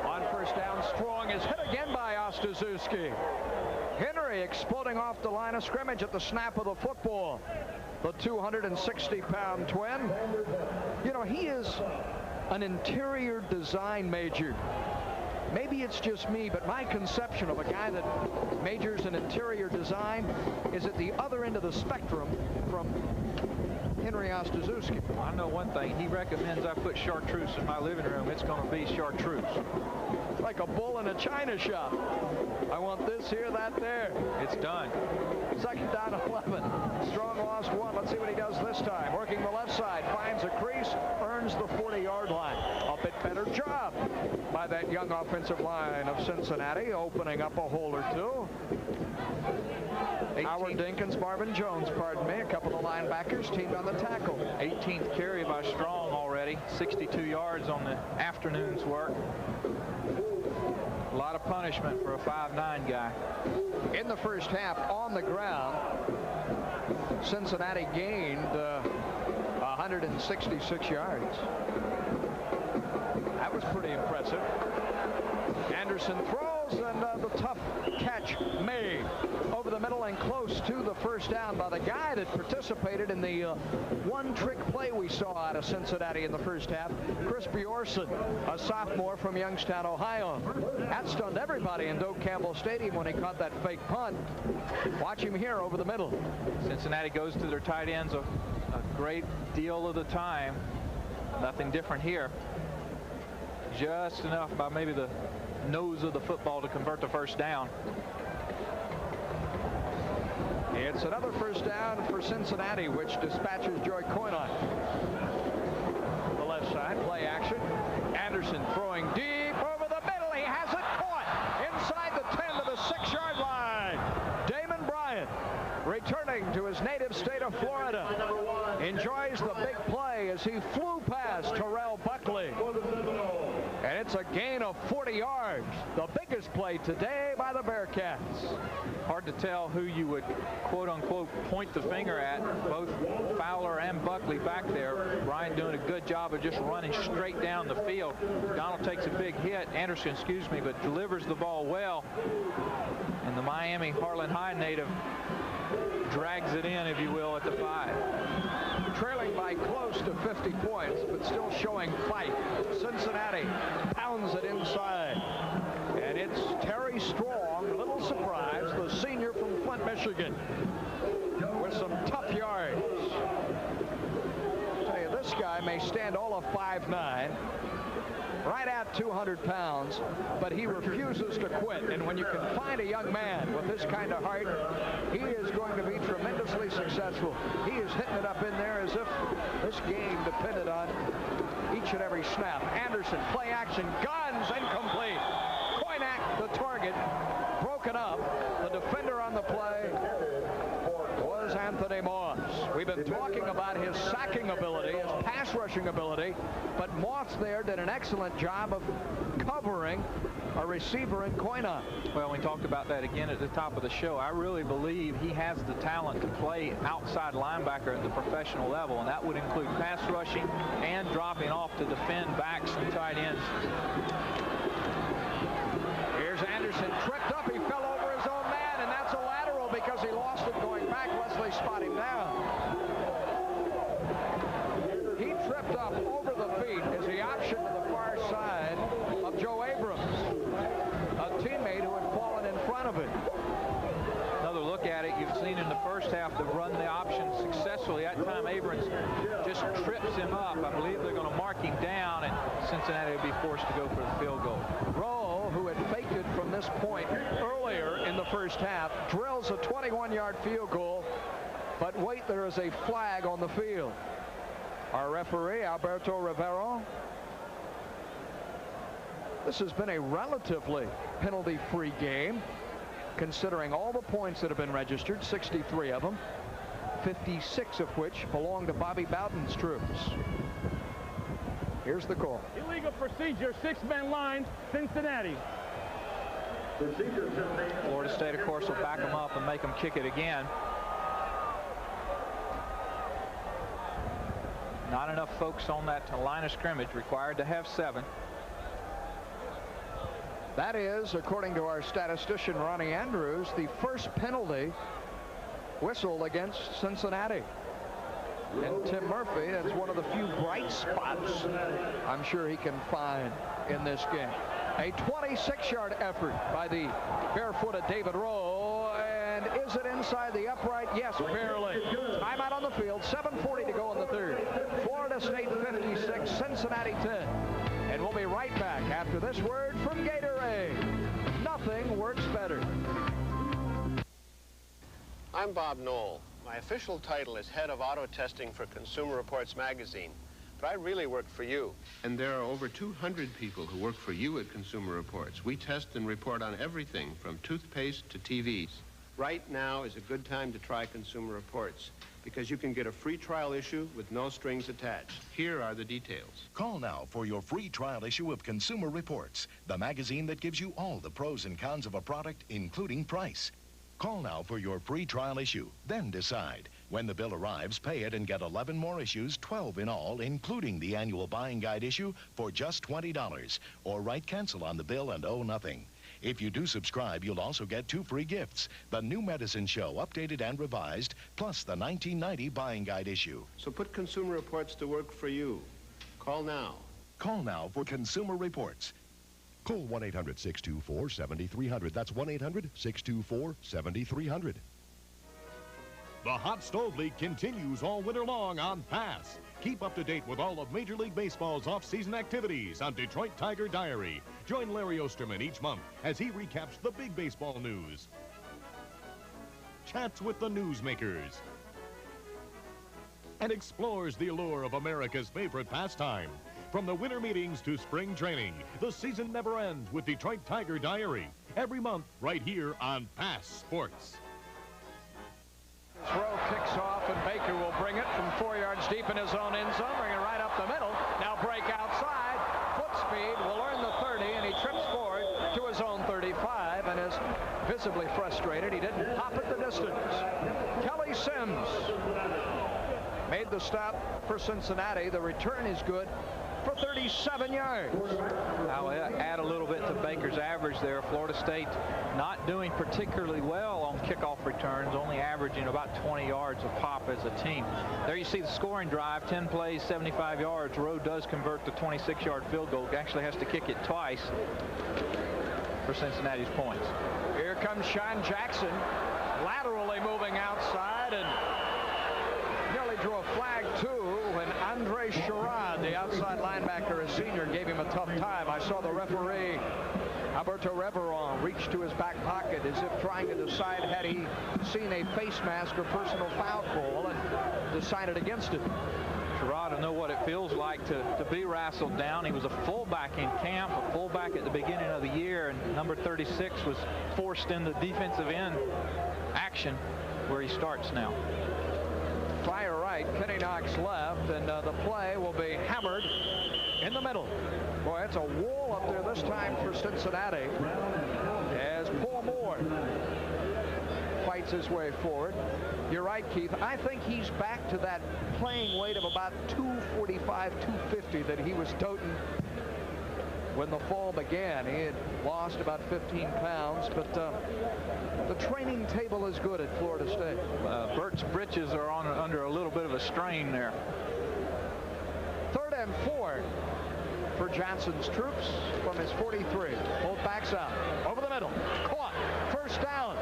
On first down, Strong is hit again by Ostaszewski. Henry exploding off the line of scrimmage at the snap of the football. The 260-pound twin. You know, he is an interior design major. Maybe it's just me, but my conception of a guy that majors in interior design is at the other end of the spectrum from Henry Ostaszewski. I know one thing. He recommends I put chartreuse in my living room. It's going to be chartreuse. Like a bull in a china shop. I want this here, that there. It's done. Second down, 11. Strong lost one. Let's see what he does this time. Working the left side, finds a crease, earns the 40-yard line. A bit better job by that young offensive line of Cincinnati, opening up a hole or two. Howard Dinkins, Marvin Jones, pardon me, a couple of linebackers teamed on the tackle. 18th carry by Strong already, 62 yards on the afternoon's work. A lot of punishment for a 5'9" guy. In the first half, on the ground, Cincinnati gained 166 yards. That was pretty impressive. Anderson throws, and the tough catch made over the middle and close to the first down by the guy that participated in the one-trick play we saw out of Cincinnati in the first half, Chris Bjorson, a sophomore from Youngstown, Ohio. That stunned everybody in Doak Campbell Stadium when he caught that fake punt. Watch him here over the middle. Cincinnati goes to their tight ends a great deal of the time. Nothing different here. Just enough by maybe the nose of the football to convert the first down. It's another first down for Cincinnati, which dispatches Joy Coynock. The left side, play action. Anderson throwing deep over the middle. He has it caught inside the 10 to the 6-yard line. Damon Bryant, returning to his native state of Florida, enjoys the big play as he flew past Terrell Buckley. And it's a gain of 40 yards. The biggest play today by the Bearcats. Hard to tell who you would, quote-unquote, point the finger at. Both Fowler and Buckley back there. Ryan doing a good job of just running straight down the field. Donald takes a big hit. Anderson, excuse me, but delivers the ball well. And the Miami Harlan High native drags it in, if you will, at the 5. Trailing by close to 50 points, but still showing fight. Cincinnati pounds it inside. And it's Terry Strong, a little surprise, the senior from Flint, Michigan, with some tough yards. I'll tell you, this guy may stand all of 5'9", right at 200 pounds, but he refuses to quit. And when you can find a young man with this kind of heart, he is going to be tremendously successful. He is hitting it up in there as if this game depended on each each and every snap. Anderson, play action, guns, incomplete. Koynak, the target, broken up. The defender on the play was Anthony Moss. We've been talking about his sacking ability, his pass rushing ability, but Moss there did an excellent job of covering a receiver in Koynak. Well, we talked about that again at the top of the show. I really believe he has the talent to play outside linebacker at the professional level, and that would include pass rushing and dropping off to defend backs and tight ends. Here's Anderson, tripped up, he fell over his own man, and that's a lateral because he lost it going back. Leslie spot him down. He tripped up over the feet as he optioned to the far side of Joe Abrams, a teammate who had fallen in front of him. Another look at it, you've seen in the first half to run the option successfully. That time Abrams just trips him up. I believe they're going to mark him down, and Cincinnati will be forced to go for the field goal. Rowe, who had faked it from this point earlier in the first half, drills a 21-yard field goal, but wait, there is a flag on the field. Our referee, Alberto Rivero. This has been a relatively penalty-free game, considering all the points that have been registered, 63 of them, 56 of which belong to Bobby Bowden's troops. Here's the call. Illegal procedure, 6-man line, Cincinnati. Florida State, of course, will back them up and make them kick it again. Not enough folks on that line of scrimmage, required to have 7. That is, according to our statistician Ronnie Andrews, the first penalty whistled against Cincinnati. And Tim Murphy, that's one of the few bright spots I'm sure he can find in this game. A 26-yard effort by the barefooted David Rowe. And is it inside the upright? Yes, barely. Timeout on the field. 7:40 to go in the third. Florida State 56, Cincinnati 10. And we'll be right back after this word from Gatorade. Nothing works better. I'm Bob Knoll. My official title is head of auto testing for Consumer Reports magazine, but I really work for you. And there are over 200 people who work for you at Consumer Reports. We test and report on everything from toothpaste to TVs. Right now is a good time to try Consumer Reports because you can get a free trial issue with no strings attached. Here are the details. Call now for your free trial issue of Consumer Reports, the magazine that gives you all the pros and cons of a product, including price. Call now for your free trial issue, then decide. When the bill arrives, pay it and get 11 more issues, 12 in all, including the annual buying guide issue for just $20. Or write cancel on the bill and owe nothing. If you do subscribe, you'll also get 2 free gifts. The New Medicine Show, updated and revised, plus the 1990 buying guide issue. So put Consumer Reports to work for you. Call now. Call now for Consumer Reports. Call 1-800-624-7300. That's 1-800-624-7300. The Hot Stove League continues all winter long on Pass. Keep up to date with all of Major League Baseball's off-season activities on Detroit Tiger Diary. Join Larry Osterman each month as he recaps the big baseball news. Chats with the newsmakers. And explores the allure of America's favorite pastime. From the winter meetings to spring training, the season never ends with Detroit Tiger Diary. Every month, right here on Pass Sports. Throw kicks off, and Baker will bring it from 4 yards deep in his own end zone, bring it right up the middle. Now break outside. Foot speed will earn the 30, and he trips forward to his own 35 and is visibly frustrated. He didn't pop at the distance. Kelly Sims made the stop for Cincinnati. The return is good for 37 yards. I'll add a little bit to Baker's average there. Florida State not doing particularly well on kickoff returns, only averaging about 20 yards a pop as a team. There you see the scoring drive, 10 plays, 75 yards. Rowe does convert the 26-yard field goal. Actually has to kick it twice for Cincinnati's points. Here comes Sean Jackson, laterally moving outside, and nearly drew a flag too when Andre Sherrod, the outside linebacker, a senior, gave him a tough time. I saw the referee, Alberto Reveron, reach to his back pocket as if trying to decide had he seen a face mask or personal foul call, and decided against it. Sherrod will know what it feels like to be wrestled down. He was a fullback in camp, a fullback at the beginning of the year, and number 36 was forced into defensive end action where he starts now. Fire right, Kenny Knox left, and the play will be hammered in the middle. Boy, it's a wall up there this time for Cincinnati as Paul Moore fights his way forward. You're right, Keith. I think he's back to that playing weight of about 245, 250 that he was toting when the fall began. He had lost about 15 pounds, but the training table is good at Florida State. Bert's britches are under a little bit of a strain there. 3rd and 4 for Johnson's troops from his 43. Both backs out. Over the middle. Caught. First down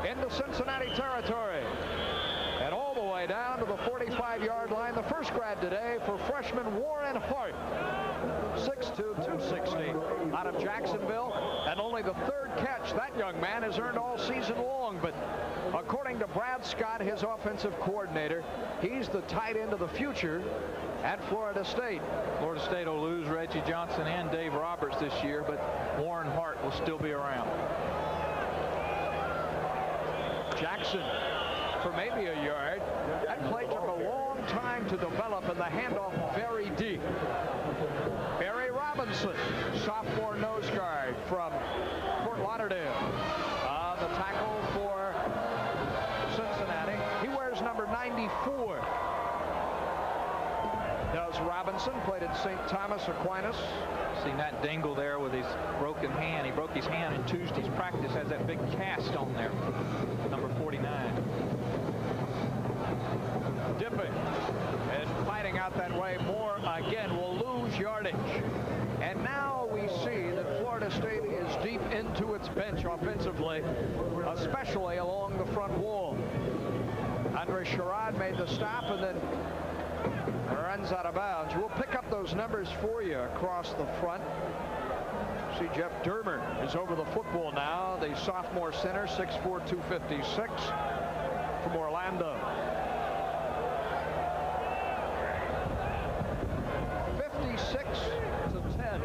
into Cincinnati territory. And all the way down to the 45-yard line. The first grab today for freshman Warren Hart. 6'2", 260 out of Jacksonville, and only the 3rd catch that young man has earned all season long. But according to Brad Scott, his offensive coordinator, he's the tight end of the future at Florida State. Florida State will lose Reggie Johnson and Dave Roberts this year, but Warren Hart will still be around. Jackson for maybe a yard. That play took a long time to develop, and the handoff very deep. Barry Robinson, sophomore nose guard from Fort Lauderdale. The tackle for Cincinnati. He wears number 94. Does Robinson, played at St. Thomas Aquinas. See Nat Dingle there with his broken hand. He broke his hand in Tuesday's practice, has that big cast on there. Number 49. Dipping and fighting out that way. Moore again will lose yardage. And now we see that Florida State is deep into its bench offensively, especially along the front wall. Andre Sherrod made the stop and then runs out of bounds. We'll pick up those numbers for you across the front. See Jeff Dermer is over the football now. The sophomore center, 6'4", 256 from Orlando. 56-10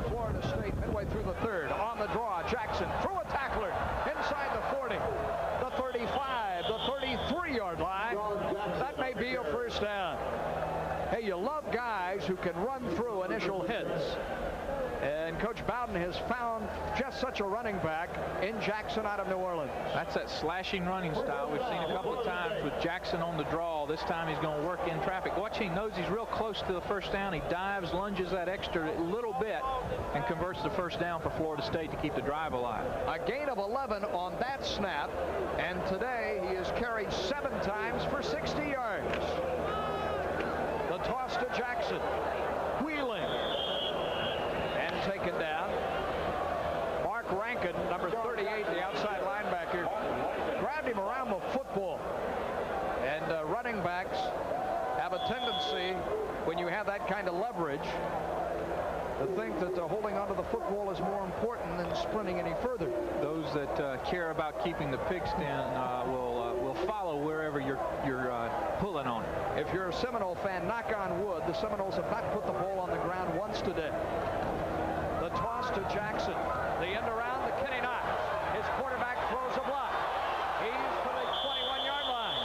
Florida State midway through the 3rd. On the draw, Jackson through a tackler inside the 40, the 35, the 33-yard line. That may be a first down. Hey, you love guys who can run through initial hits. And Coach Bowden has found just such a running back in Jackson out of New Orleans. That's that slashing running style we've seen a couple of times with Jackson on the draw. This time he's going to work in traffic. Watch, he knows he's real close to the first down. He dives, lunges that extra little bit, and converts the first down for Florida State to keep the drive alive. A gain of 11 on that snap, and today he has carried 7 times for 60 yards. The toss to Jackson. Wheeling. Taken down. Mark Rankin, number 38, the outside linebacker, grabbed him around the football. And running backs have a tendency, when you have that kind of leverage, to think that holding onto the football is more important than sprinting any further. Those that care about keeping the pigskin will follow wherever you're pulling on it. If you're a Seminole fan, knock on wood, the Seminoles have not put the ball on the ground once today. The toss to Jackson. The end around to Kenny Knox. His quarterback throws a block. He's to the 21-yard line.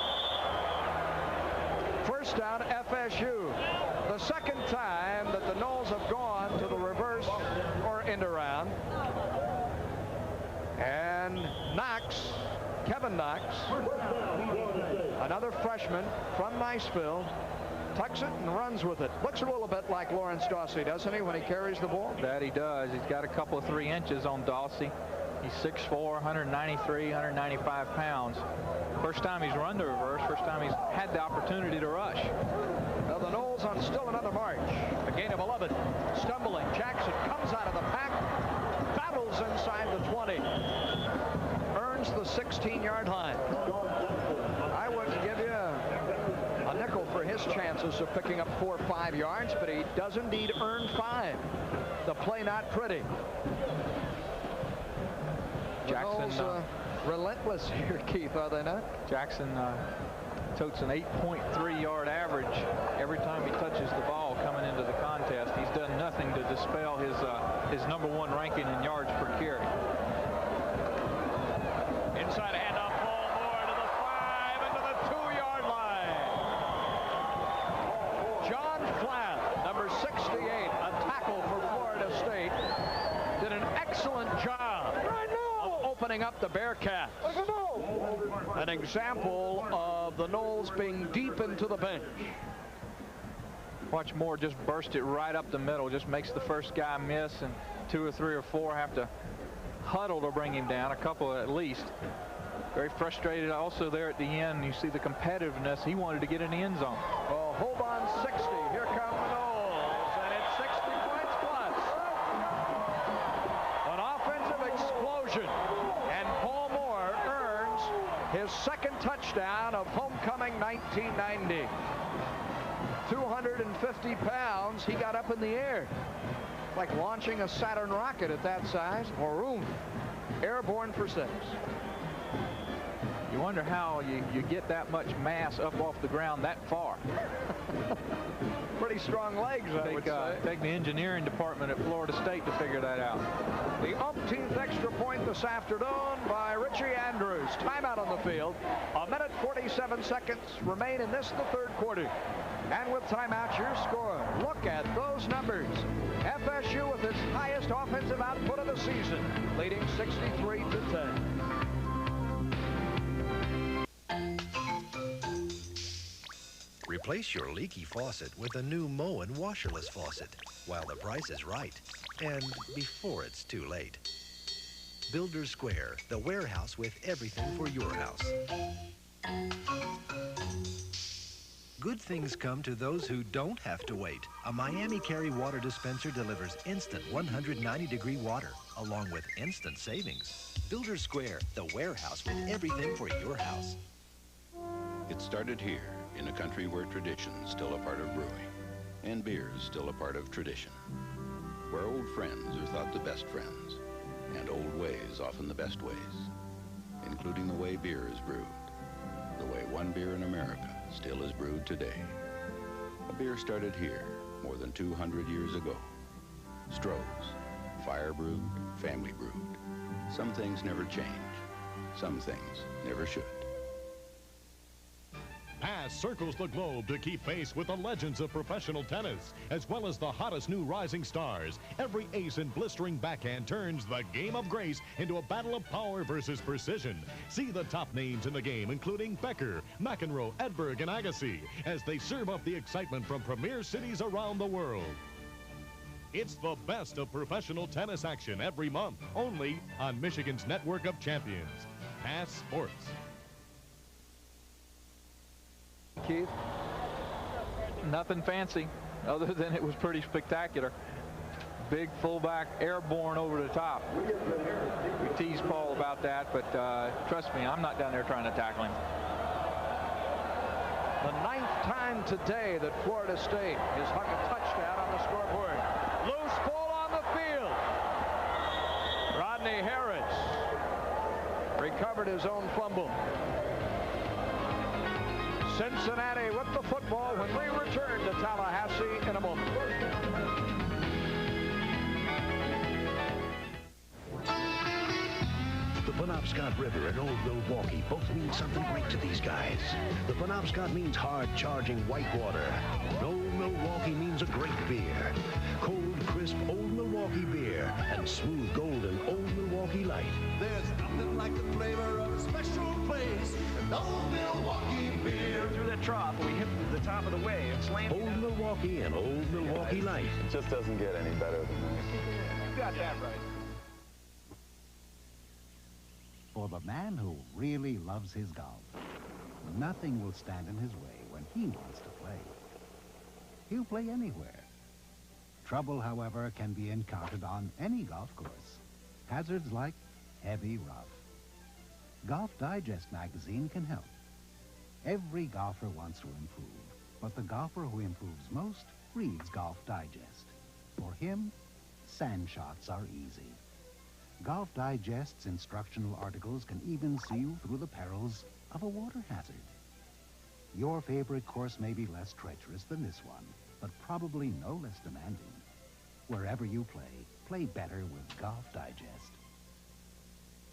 First down, FSU. The second time that the Noles have gone to the reverse or end around. And Knox, Kevin Knox, another freshman from Niceville, tucks it and runs with it. Looks a little bit like Lawrence Dawsey, doesn't he, when he carries the ball? That he does. He's got a couple of 3 inches on Dawsey. He's 6'4", 193, 195 pounds. First time he's run the reverse, first time he's had the opportunity to rush. Now the Noles on still another march. A gain of 11. Stumbling. Jackson comes out of the pack, battles inside the 20. Earns the 16-yard line. I wouldn't give you a nickel for his chances of picking up 4 or 5 yards, but he does indeed earn 5. The play not pretty. Jackson relentless here, Keith, are they not? Jackson totes an 8.3-yard average every time he touches the ball coming into the contest. He's done nothing to dispel his #1 ranking in yards per carry. Inside handoff, Paul Moore to the 5 and to the 2-yard line. John Flatt, number 68, a tackle for Florida State, did an excellent job of opening up the Bearcats. An example of the Noles being deep into the bench. Watch Moore just burst it right up the middle, just makes the first guy miss, and 2 or 3 or 4 have to huddle to bring him down, a couple at least. Very frustrated also there at the end. You see the competitiveness. He wanted to get in the end zone. Well, hold on 60. Here come the Noles, and it's 60 points plus. An offensive explosion, and Paul Moore earns his second touchdown of homecoming 1990. 250 pounds, he got up in the air. Like launching a Saturn rocket at that size. More room. Airborne for 6. You wonder how you get that much mass up off the ground that far. Pretty strong legs, I would say. Take the engineering department at Florida State to figure that out. The umpteenth extra point this afternoon by Richie Andrews. Timeout on the field. 1 minute 47 seconds remain in this, the third quarter. And with timeout, your score. Look at those numbers. FSU with its highest offensive output of the season, leading 63-10. Replace your leaky faucet with a new Moen washerless faucet while the price is right and before it's too late. Builders Square, the warehouse with everything for your house. Good things come to those who don't have to wait. A Miami Carry water dispenser delivers instant 190-degree water, along with instant savings. Builders Square, the warehouse with everything for your house. It started here, in a country where tradition's still a part of brewing, and beer's still a part of tradition. Where old friends are thought the best friends, and old ways often the best ways, including the way beer is brewed. The way one beer in America still is brewed today. A beer started here more than 200 years ago. Stroh's, fire brewed, family brewed. Some things never change. Some things never should. Pass circles the globe to keep pace with the legends of professional tennis, as well as the hottest new rising stars. Every ace and blistering backhand turns the game of grace into a battle of power versus precision. See the top names in the game, including Becker, McEnroe, Edberg, and Agassi, as they serve up the excitement from premier cities around the world. It's the best of professional tennis action every month, only on Michigan's network of champions. Pass Sports. Keith, nothing fancy other than it was pretty spectacular. Big fullback airborne over the top. We teased Paul about that, but trust me, I'm not down there trying to tackle him. The 9th time today that Florida State has hung a touchdown on the scoreboard. Loose ball on the field. Rodney Harris recovered his own fumble. Cincinnati with the football when we return to Tallahassee in a moment. The Penobscot River and Old Milwaukee both mean something great to these guys. The Penobscot means hard-charging white water. Old Milwaukee means a great beer. Cold, crisp Old Milwaukee beer and smooth golden Old Milwaukee Light. There's nothing like the flavor of a special place. Old Milwaukee beer. Through the trough, we hit the top of the wave and slammed Old Milwaukee and Old Milwaukee Light. It just doesn't get any better than that. You got that right. For the man who really loves his golf, nothing will stand in his way when he wants to play. He'll play anywhere. Trouble, however, can be encountered on any golf course. Hazards like heavy rough. Golf Digest magazine can help. Every golfer wants to improve, but the golfer who improves most reads Golf Digest. For him, sand shots are easy. Golf Digest's instructional articles can even see you through the perils of a water hazard. Your favorite course may be less treacherous than this one, but probably no less demanding. Wherever you play, play better with Golf Digest.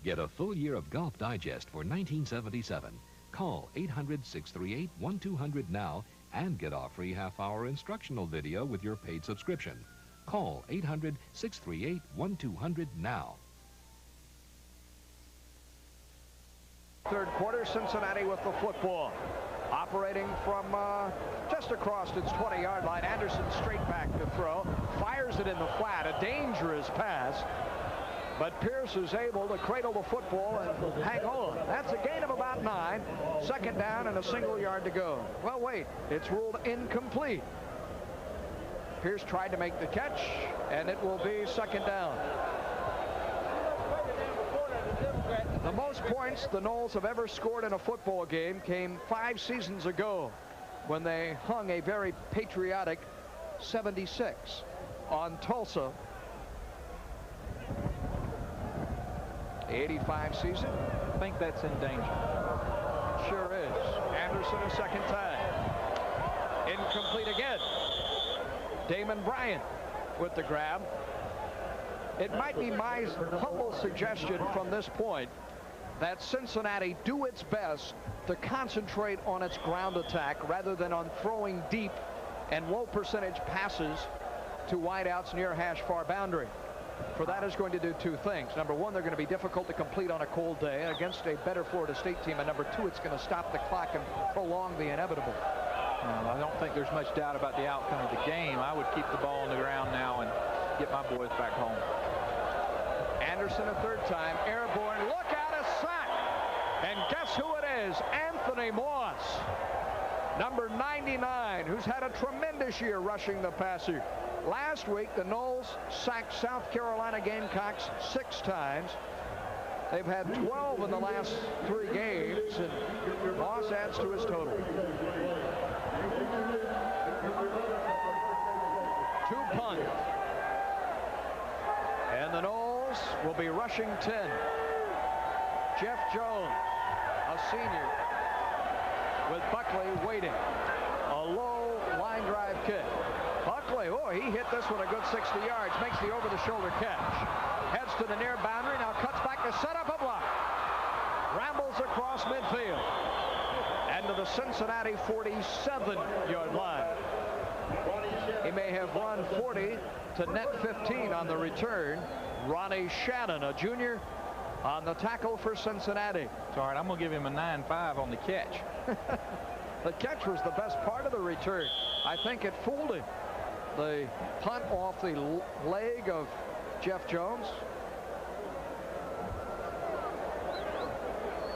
Get a full year of Golf Digest for $19.77. Call 800-638-1200 now and get our free half-hour instructional video with your paid subscription. Call 800-638-1200 now. Third quarter, Cincinnati with the football. Operating from just across its 20-yard line. Anderson straight back to throw. Fires it in the flat. A dangerous pass. But Pierce is able to cradle the football and hang on. That's a gain of about 9. Second down and a single yard to go. Well, wait. It's ruled incomplete. Pierce tried to make the catch, and it will be second down. The most points the Noles have ever scored in a football game came 5 seasons ago when they hung a very patriotic 76 on Tulsa. 85 season. I think that's in danger. Sure is. Anderson a second time. Incomplete again. Damon Bryant with the grab. It might be my humble suggestion from this point that Cincinnati do its best to concentrate on its ground attack rather than on throwing deep and low percentage passes to wideouts near hash far boundary. For that is going to do 2 things. Number 1, they're going to be difficult to complete on a cold day against a better Florida State team. And number 2, it's going to stop the clock and prolong the inevitable. I don't think there's much doubt about the outcome of the game. I would keep the ball on the ground now and get my boys back home. Anderson a third time. Airborne. Look out, a sack. And guess who it is? Anthony Moss. Number 99, who's had a tremendous year rushing the passer. Last week, the Noles sacked South Carolina Gamecocks 6 times. They've had 12 in the last 3 games, and Moss adds to his total. 2 punt. And the Noles will be rushing 10. Jeff Jones, a senior, with Buckley waiting. A low line drive kick. Buckley, oh, he hit this one a good 60 yards. Makes the over-the-shoulder catch. Heads to the near boundary. Now cuts back to set up a block. Rambles across midfield. And to the Cincinnati 47-yard line. He may have run 40 to net 15 on the return. Ronnie Shannon, a junior, on the tackle for Cincinnati. It's all right. I'm going to give him a 9.5 on the catch. The catch was the best part of the return. I think it fooled him. The punt off the leg of Jeff Jones.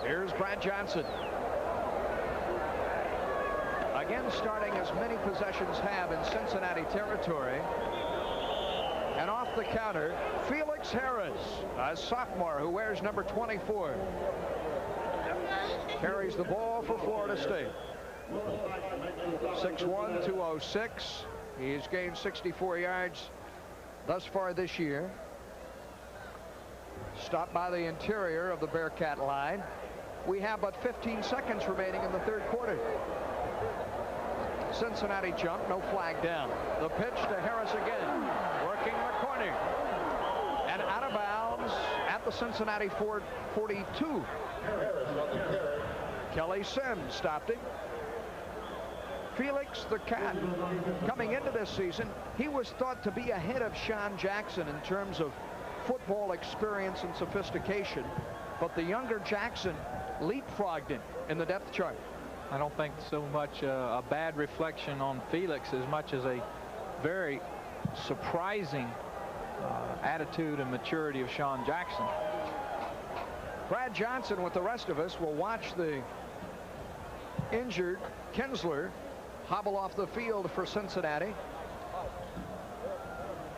Here's Brad Johnson. Again, starting as many possessions have in Cincinnati territory. And off the counter, Felix Harris, a sophomore who wears number 24. Carries the ball for Florida State. 6'1", 206. He's gained 64 yards thus far this year. Stopped by the interior of the Bearcat line. We have but 15 seconds remaining in the third quarter. Cincinnati jump, no flag down. The pitch to Harris again, working the corner. And out of bounds at the Cincinnati 42. Kelly Sims stopped him. Felix the Cat, coming into this season, he was thought to be ahead of Sean Jackson in terms of football experience and sophistication, but the younger Jackson leapfrogged him in the depth chart. I don't think so much a bad reflection on Felix as much as a very surprising attitude and maturity of Sean Jackson. Brad Johnson with the rest of us will watch the injured Kinsler hobble off the field for Cincinnati.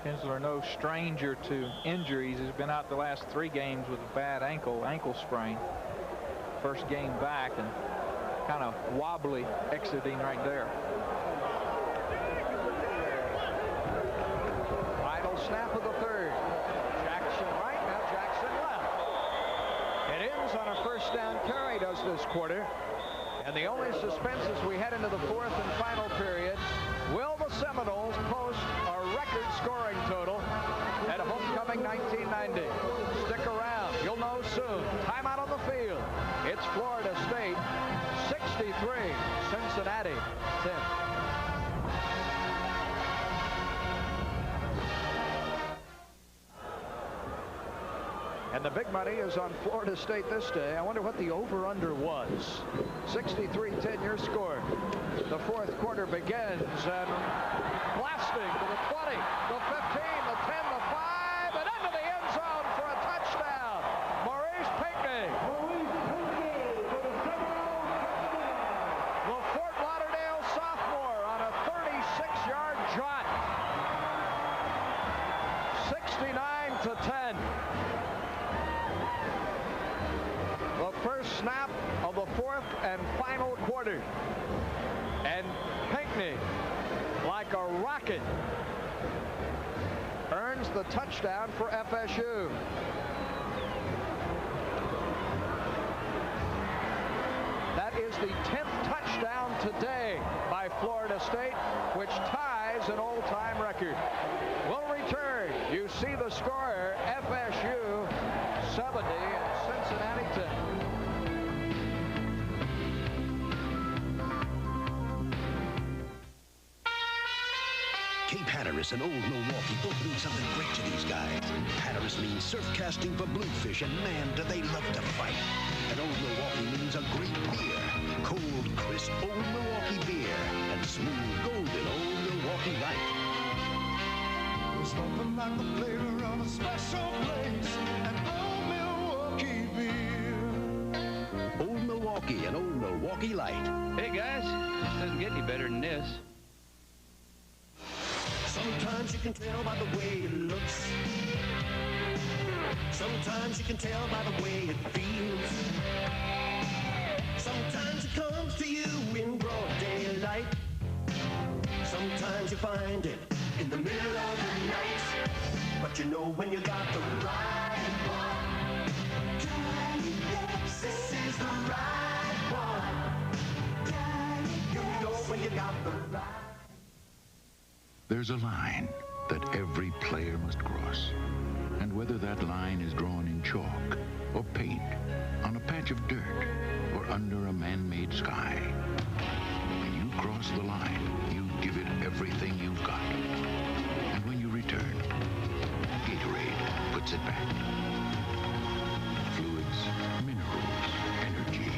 Kinsler no stranger to injuries. He's been out the last 3 games with a bad ankle sprain. First game back and kind of wobbly exiting right there. Final snap of the third. Jackson right, now Jackson left. It ends on a first down carry, does this quarter. And the only suspense as we head into the fourth and final period, will the Seminoles post a record scoring total at homecoming 1990? Stick around. You'll know soon. Timeout on the field. It's Florida State 63, Cincinnati 10. And the big money is on Florida State this day. I wonder what the over-under was. 63-10 your score. The fourth quarter begins, and blasting to the 20, the 15, the 10, the 5, and into the end zone for a touchdown. Maurice Pinckney. The Fort Lauderdale sophomore on a 36-yard jaunt. 69-10. The first snap of the fourth and final quarter. And Pinckney, like a rocket, earns the touchdown for FSU. That is the 10th touchdown today by Florida State, which ties an all-time record. We'll return. You see the score, FSU 70 and Cincinnati 10. Cape Hatteras and Old Milwaukee both mean something great to these guys. Hatteras means surf casting for bluefish, and man, do they love to fight. And Old Milwaukee means a great beer. Cold, crisp Old Milwaukee beer. And smooth, golden Old Milwaukee Light. There's nothing like the flavor of a special place and Old Milwaukee beer. Old Milwaukee and Old Milwaukee Light. Hey guys, this doesn't get any better than this. Sometimes you can tell by the way it looks. Sometimes you can tell by the way it feels. Sometimes it comes to you in broad daylight. Sometimes you find it in the middle of the night. But you know when you got the right one. This is the right one. You know when you got the right. There's a line that every player must cross. And whether that line is drawn in chalk or paint, on a patch of dirt, or under a man-made sky, when you cross the line, you give it everything you've got. And when you return, Gatorade puts it back. Fluids, minerals, energy.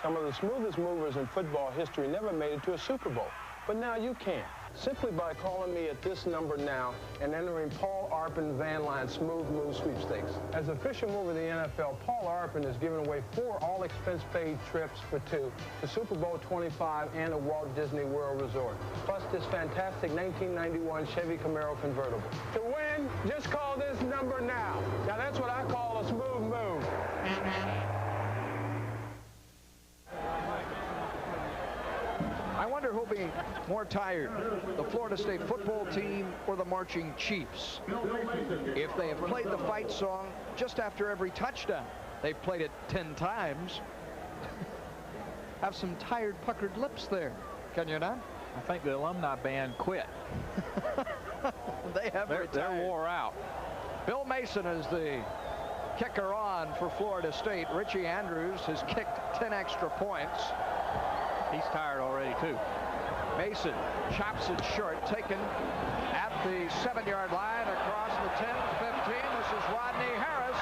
Some of the smoothest movers in football history never made it to a Super Bowl, but now you can. Simply by calling me at this number now and entering Paul Arpin Van Line Smooth Move Sweepstakes. As official mover of the NFL, Paul Arpin is giving away 4 all-expense-paid trips for 2 to Super Bowl 25 and a Walt Disney World Resort, plus this fantastic 1991 Chevy Camaro convertible. To win, just call this number now. Now that's what I call a smooth move. I wonder who'll be more tired, the Florida State football team or the marching Chiefs. If they have played the fight song just after every touchdown, they've played it 10 times. Have some tired, puckered lips there, can you not? I think the alumni band quit. They have retired. They're wore out. Bill Mason is the kicker on for Florida State. Richie Andrews has kicked 10 extra points. He's tired already, too. Mason chops it short, taken at the 7-yard line across the 10, 15. This is Rodney Harris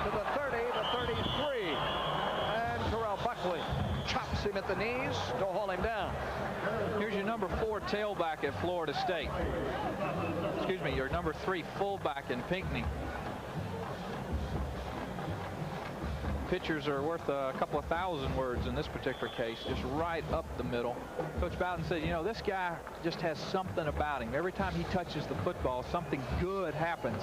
to the 30, the 33. And Terrell Buckley chops him at the knees to haul him down. Here's your number 4 tailback at Florida State. Excuse me, your number 3 fullback in Pinckney. Pitchers are worth a couple of thousand words in this particular case, just right up the middle. Coach Bowden said, you know, this guy just has something about him. Every time he touches the football, something good happens.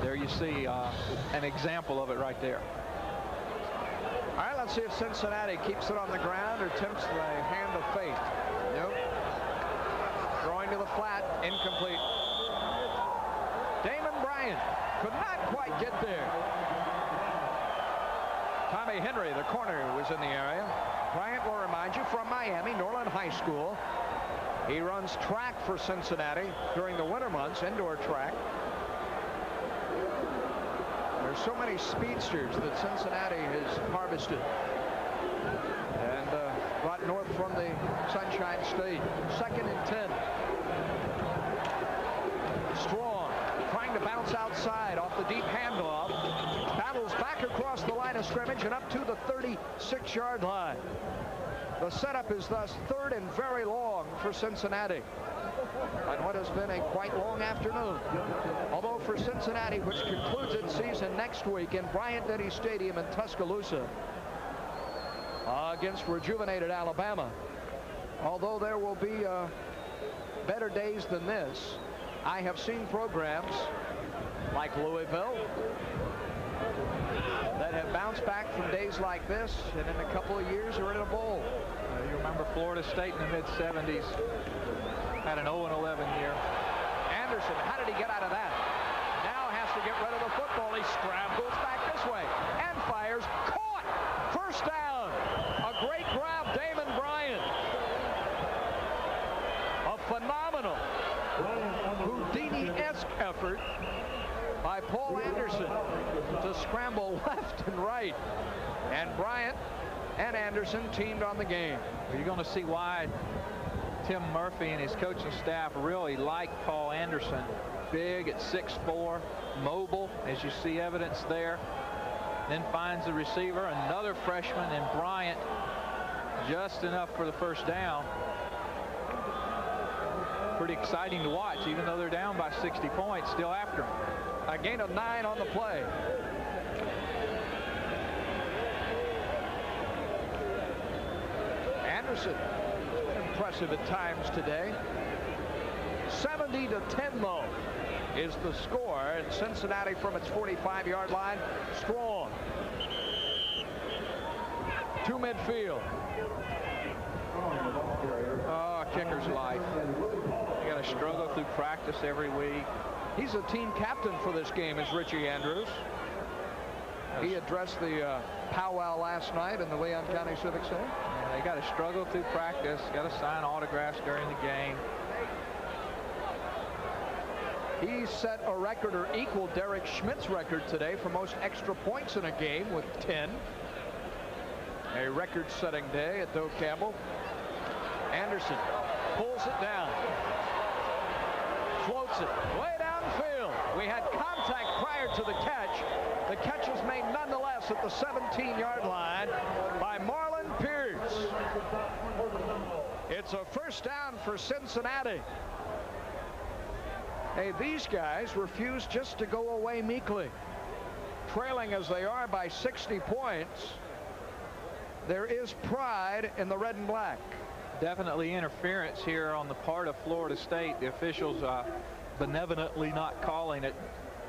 There you see an example of it right there. All right, let's see if Cincinnati keeps it on the ground or tempts the hand of fate. Nope. Throwing to the flat, incomplete. Damon Bryant could not quite get there. Tommy Henry, the corner, was in the area. Bryant, will remind you, from Miami, Norland High School. He runs track for Cincinnati during the winter months, indoor track. There's so many speedsters that Cincinnati has harvested and brought north from the Sunshine State. 2nd and 10. Strong, trying to bounce outside off the deep handoff. Battles back across the line of scrimmage and up to the 36-yard line. The setup is thus 3rd and very long for Cincinnati on what has been a quite long afternoon. Although for Cincinnati, which concludes its season next week in Bryant-Denny Stadium in Tuscaloosa against rejuvenated Alabama, although there will be better days than this, I have seen programs like Louisville that have bounced back from days like this, and in a couple of years are in a bowl. You remember Florida State in the mid-70s had an 0-11 year. Anderson, how did he get out of that? Now has to get rid of the football. He scrambles back this way and fires. Caught! First down. A great grab, Damon Bryant. A phenomenal Houdini-esque effort by Paul Anderson to scramble left and right. And Bryant and Anderson teamed on the game. You're going to see why Tim Murphy and his coaching staff really like Paul Anderson. Big at 6'4", mobile, as you see evidence there. Then finds the receiver, another freshman in Bryant, just enough for the first down. Pretty exciting to watch, even though they're down by 60 points, still after him. A gain of 9 on the play. Anderson has been impressive at times today. 70-10 though is the score, and Cincinnati from its 45-yard line strong to midfield. Oh, kicker's life. You got to struggle through practice every week. He's a team captain for this game, is Richie Andrews. He addressed the powwow last night in the Leon County Civic Center. Yeah, they got to struggle through practice, got to sign autographs during the game. He set a record or equaled Derek Schmidt's record today for most extra points in a game with 10. A record-setting day at Doak Campbell. Anderson pulls it down. Floats it way downfield. We had contact prior to the catch. The catch was made nonetheless at the 17-yard line by Marlon Pierce. It's a first down for Cincinnati. Hey, these guys refuse just to go away meekly. Trailing as they are by 60 points, there is pride in the red and black. Definitely interference here on the part of Florida State. The officials benevolently not calling it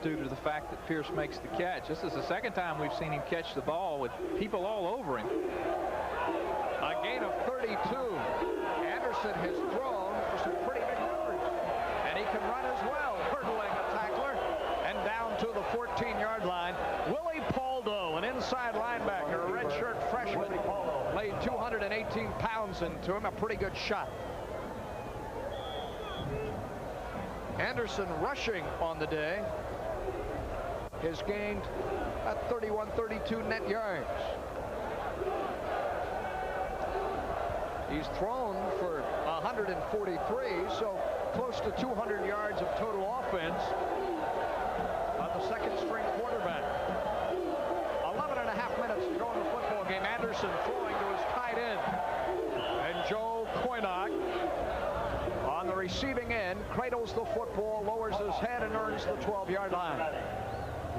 due to the fact that Pierce makes the catch. This is the second time we've seen him catch the ball with people all over him. A gain of 32. Anderson has thrown for some pretty big numbers. And he can run as well, hurdling a tackler. And down to the 14-yard line, Willie Paldo, an inside linebacker, a redshirt freshman, laid 218 pounds into him. A pretty good shot. Anderson rushing on the day has gained at 31-32 net yards. He's thrown for 143, so close to 200 yards of total offense on the second-string quarterback. 11 and a half minutes to go in the football game. Anderson throwing to his tight end. And Joe Koynock on the receiving end cradles the football, lowers his head, and earns the 12-yard line.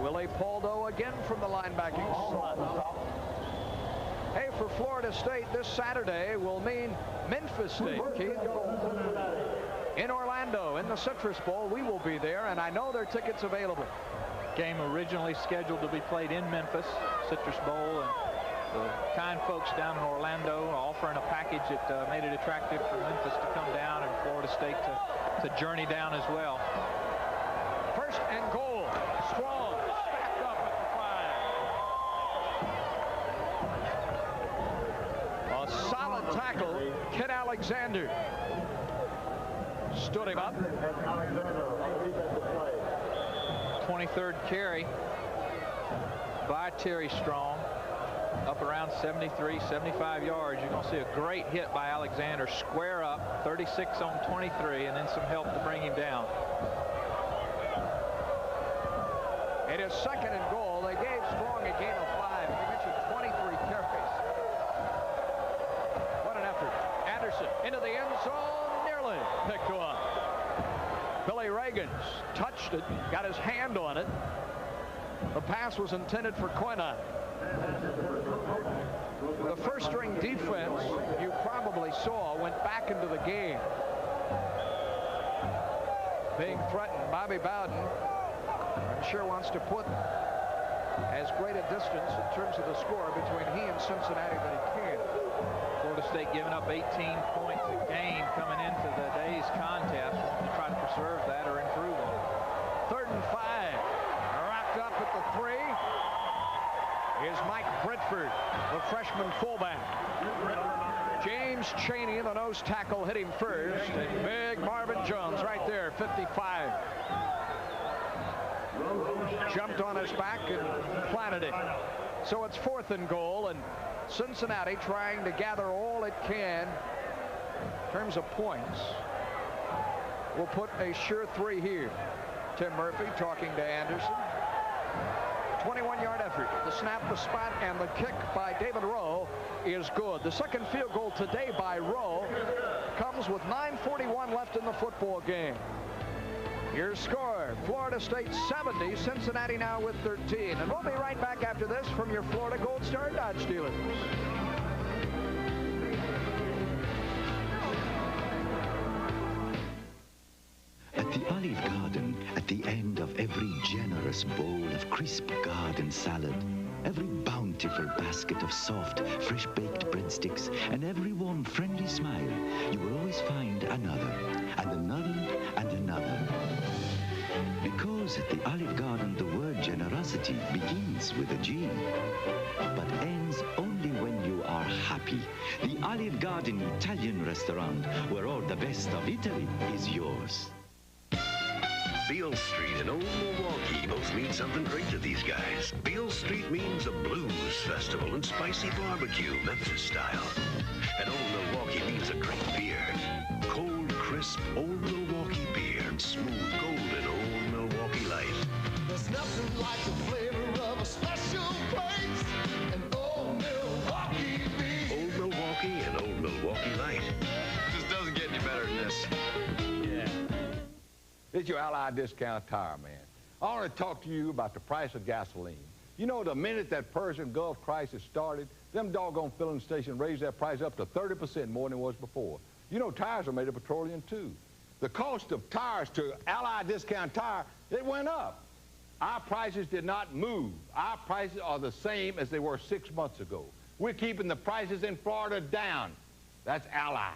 Willie Paldo again from the linebacking slot. Hey, for Florida State, this Saturday will mean Memphis State, Keith. In Orlando, in the Citrus Bowl. We will be there, and I know there are tickets available. Game originally scheduled to be played in Memphis, Citrus Bowl, and the kind folks down in Orlando offering a package that made it attractive for Memphis to come down and Florida State to journey down as well. First and goal. Strong stacked up at the 5. A solid tackle. Kid Alexander stood him up. 23rd carry by Terry Strong. Up around 73, 75 yards. You're going to see a great hit by Alexander. Square up, 36 on 23, and then some help to bring him down. It is second and goal. They gave Strong a gain of 5. They mentioned 23 carries. What an effort. Anderson into the end zone. Nearly picked up. Billy Reagans touched it, got his hand on it. The pass was intended for Quinine. The first-string defense, you probably saw, went back into the game. Being threatened, Bobby Bowden, I'm sure wants to put as great a distance in terms of the score between he and Cincinnati that he can. Florida State giving up 18 points a game coming into the day's contest to try to preserve that or improve it. 3rd and 5. Wrapped up at the 3. Is Mike Bridford, the freshman fullback. James Chaney, the nose tackle, hit him first, and big Marvin Jones right there, 55. Jumped on his back and planted it. So it's 4th and goal, and Cincinnati trying to gather all it can in terms of points. We'll put a sure 3 here. Tim Murphy talking to Anderson. 21-yard effort. The snap, the spot, and the kick by David Rowe is good. The second field goal today by Rowe comes with 9:41 left in the football game. Your score, Florida State 70, Cincinnati now with 13. And we'll be right back after this from your Florida Gold Star Dodge dealers. At the Olive Garden, at the end of every generous bowl of crisp garden salad, every bountiful basket of soft, fresh-baked breadsticks, and every warm, friendly smile, you will always find another, and another, and another. Because at the Olive Garden, the word generosity begins with a G, but ends only when you are happy. The Olive Garden Italian restaurant, where all the best of Italy is yours. Beale Street and Old Milwaukee both mean something great to these guys. Beale Street means a blues festival and spicy barbecue, Memphis style. And Old Milwaukee means a great beer. Cold, crisp Old Milwaukee beer. Smooth, golden Old Milwaukee Light. There's nothing like the flavor of a special place. And Old Milwaukee beer. Old Milwaukee and Old Milwaukee Light. Just doesn't get any better than this. It's your Allied Discount Tire, man. I want to talk to you about the price of gasoline. You know, the minute that Persian Gulf crisis started, them doggone filling stations raised their price up to 30% more than it was before. You know, tires are made of petroleum, too. The cost of tires to Allied Discount Tire, it went up. Our prices did not move. Our prices are the same as they were 6 months ago. We're keeping the prices in Florida down. That's Allied.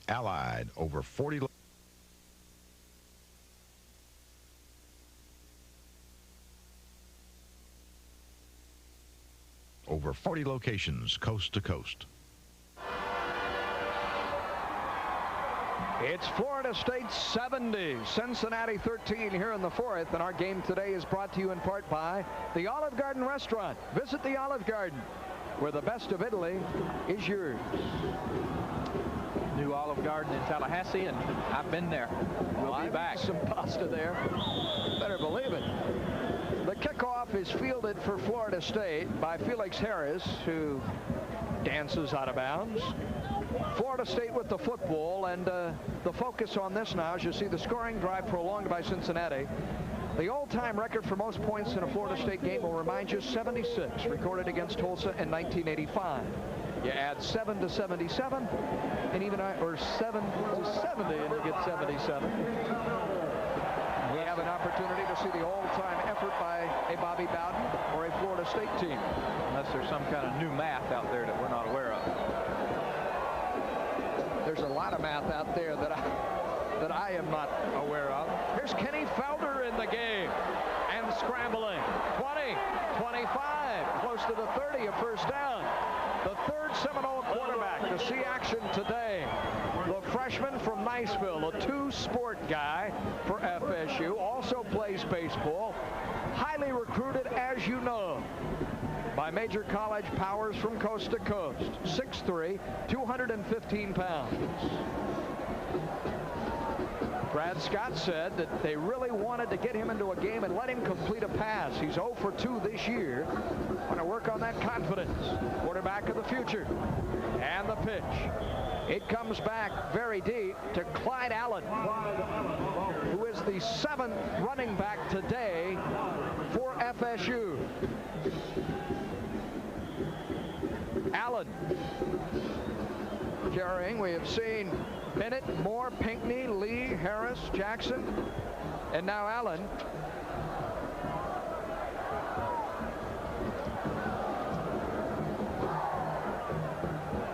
Allied, over 40... Over 40 locations, coast to coast. It's Florida State 70, Cincinnati 13 here in the 4th, and our game today is brought to you in part by the Olive Garden Restaurant. Visit the Olive Garden, where the best of Italy is yours. New Olive Garden in Tallahassee, and I've been there. We'll be back. Some pasta there. Better believe it. The kickoff is fielded for Florida State by Felix Harris, who dances out of bounds. Florida State with the football, and the focus on this now, as you see the scoring drive prolonged by Cincinnati. The all-time record for most points in a Florida State game will remind you 76, recorded against Tulsa in 1985. You add 7 to 77, and even or 7 to 70, and you get 77. We have an opportunity to see the all-time effort by a Bobby Bowden or a Florida State team. Unless there's some kind of new math out there that we're not aware of. There's a lot of math out there that that I am not aware of. Here's Kenny Felder in the game and scrambling. 20, 25, close to the 30, a first down. The third Seminole quarterback to see action today. The freshman from Niceville, a two-sport guy for FSU, also plays baseball. Highly recruited, as you know, by major college powers from coast to coast. 6'3", 215 pounds. Brad Scott said that they really wanted to get him into a game and let him complete a pass. He's 0 for 2 this year. Want to work on that confidence. Quarterback of the future. And the pitch. It comes back very deep to Clyde Allen, who is the 7th running back today for FSU. Allen carrying. We have seen Bennett, Moore, Pinckney, Lee, Harris, Jackson, and now Allen.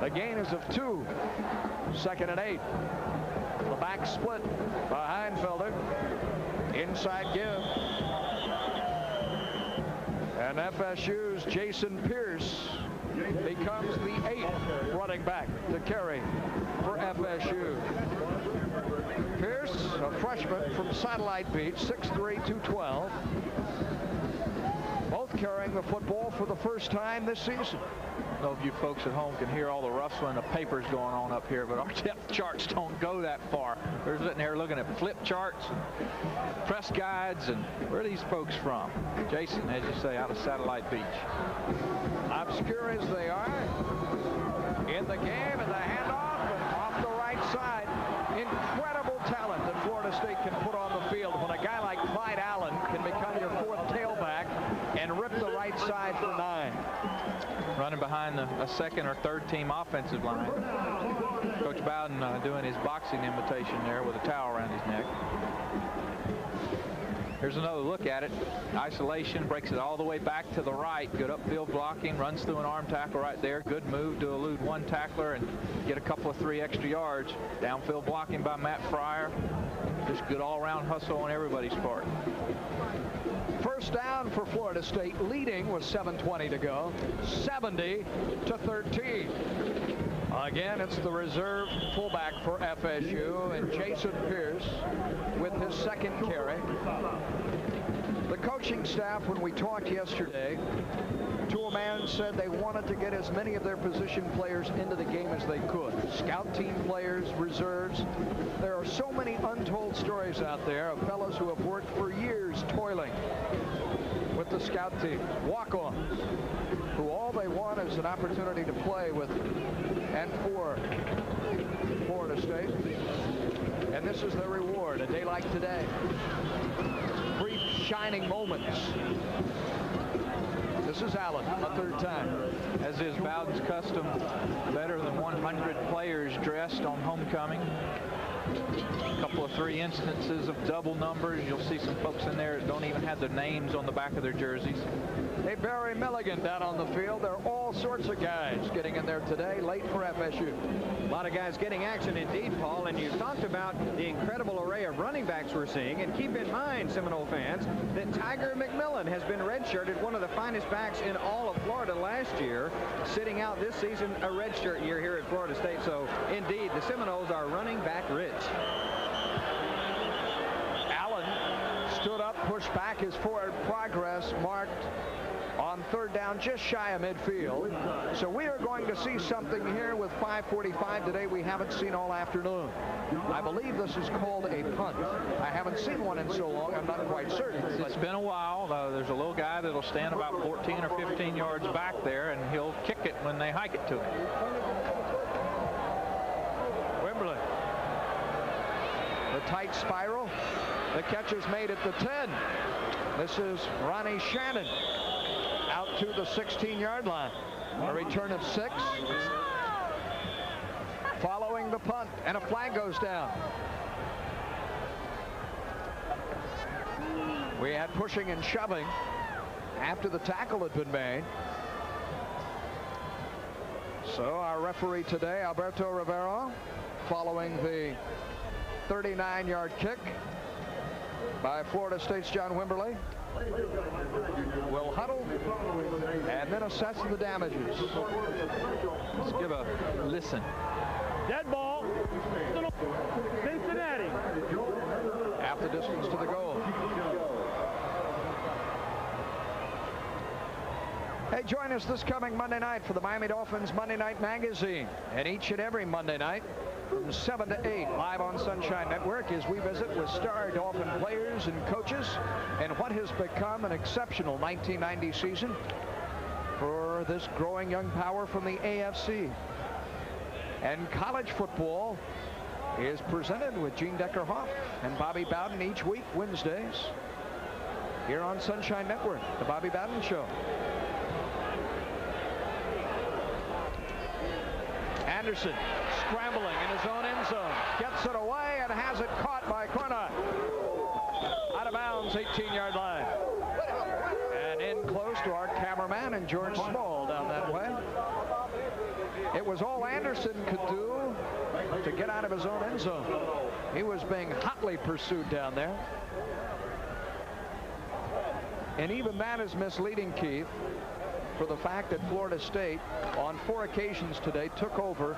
The gain is of 2. 2nd and 8. The back split behind Felder. Inside give. And FSU's Jason Pierce becomes the 8th running back to carry for FSU. Pierce, a freshman from Satellite Beach, 6'3", 212. Both carrying the football for the first time this season. I don't know if you folks at home can hear all the rustling of papers going on up here, but our depth charts don't go that far. They're sitting here looking at flip charts and press guides, and where are these folks from? Jason, as you say, out of Satellite Beach. Obscure as they are, in the game, and the handoff, and off the right side. Incredible talent that Florida State can put on the field when a guy like Clyde Allen can become your 4th tailback and rip the right side for 9. Running behind a second or third team offensive line. Coach Bowden doing his boxing imitation there with a towel around his neck. Here's another look at it. Isolation, breaks it all the way back to the right. Good upfield blocking, runs through an arm tackle right there. Good move to elude one tackler and get a couple of 3 extra yards. Downfield blocking by Matt Fryer. Just good all-around hustle on everybody's part. First down for Florida State, leading with 7:20 to go, 70-13. Again, it's the reserve fullback for FSU, and Jason Pierce with his 2nd carry. The coaching staff, when we talked yesterday, to a man, said they wanted to get as many of their position players into the game as they could. Scout team players, reserves. There are so many untold stories out there of fellows who have worked for years toiling with the scout team. Walk-ons, who all they want is an opportunity to play with and for Florida State. And this is their reward, a day like today. Brief shining moments. This is Allen, a 3rd time. As is Bowden's custom, better than 100 players dressed on homecoming. A couple of 3 instances of double numbers. You'll see some folks in there that don't even have their names on the back of their jerseys. Hey, Barry Milligan down on the field. There are all sorts of guys getting in there today, late for FSU. A lot of guys getting action indeed, Paul, and you talked about the incredible array of running backs we're seeing. And keep in mind, Seminole fans, that Tiger McMillan has been redshirted, one of the finest backs in all of Florida last year, sitting out this season a redshirt year here at Florida State. So, indeed, the Seminoles are running back rich. Allen stood up, pushed back, his forward progress marked on 3rd down, just shy of midfield. So we are going to see something here with 5:45 today we haven't seen all afternoon. I believe this is called a punt. I haven't seen one in so long, I'm not quite certain. It's been a while. There's a little guy that'll stand about 14 or 15 yards back there, and he'll kick it when they hike it to him. Wimberley. The tight spiral. The catch is made at the 10. This is Ronnie Shannon out to the 16-yard line. A return of 6. Following the punt, and a flag goes down. We had pushing and shoving after the tackle had been made. So our referee today, Alberto Rivero, following the 39-yard kick by Florida State's John Wimberly. Will huddle and then assess the damages. Let's give a listen. Dead ball. Cincinnati. Half the distance to the goal. Hey, join us this coming Monday night for the Miami Dolphins Monday Night Magazine. And each and every Monday night from 7 to 8 live on Sunshine Network as we visit with star Dolphin players and coaches and what has become an exceptional 1990 season for this growing young power from the AFC. And college football is presented with Gene Deckerhoff and Bobby Bowden each week Wednesdays here on Sunshine Network, the Bobby Bowden Show. Anderson scrambling in his own end zone, gets it away and has it caught by Cornut. Out of bounds, 18-yard line. And in close to our cameraman and George Small down that way. It was all Anderson could do to get out of his own end zone. He was being hotly pursued down there. And even that is misleading, Keith, for the fact that Florida State on 4 occasions today took over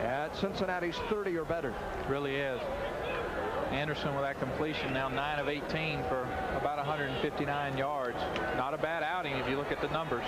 at Cincinnati's 30 or better. Really is. Anderson with that completion now 9 of 18 for about 159 yards. Not a bad outing if you look at the numbers.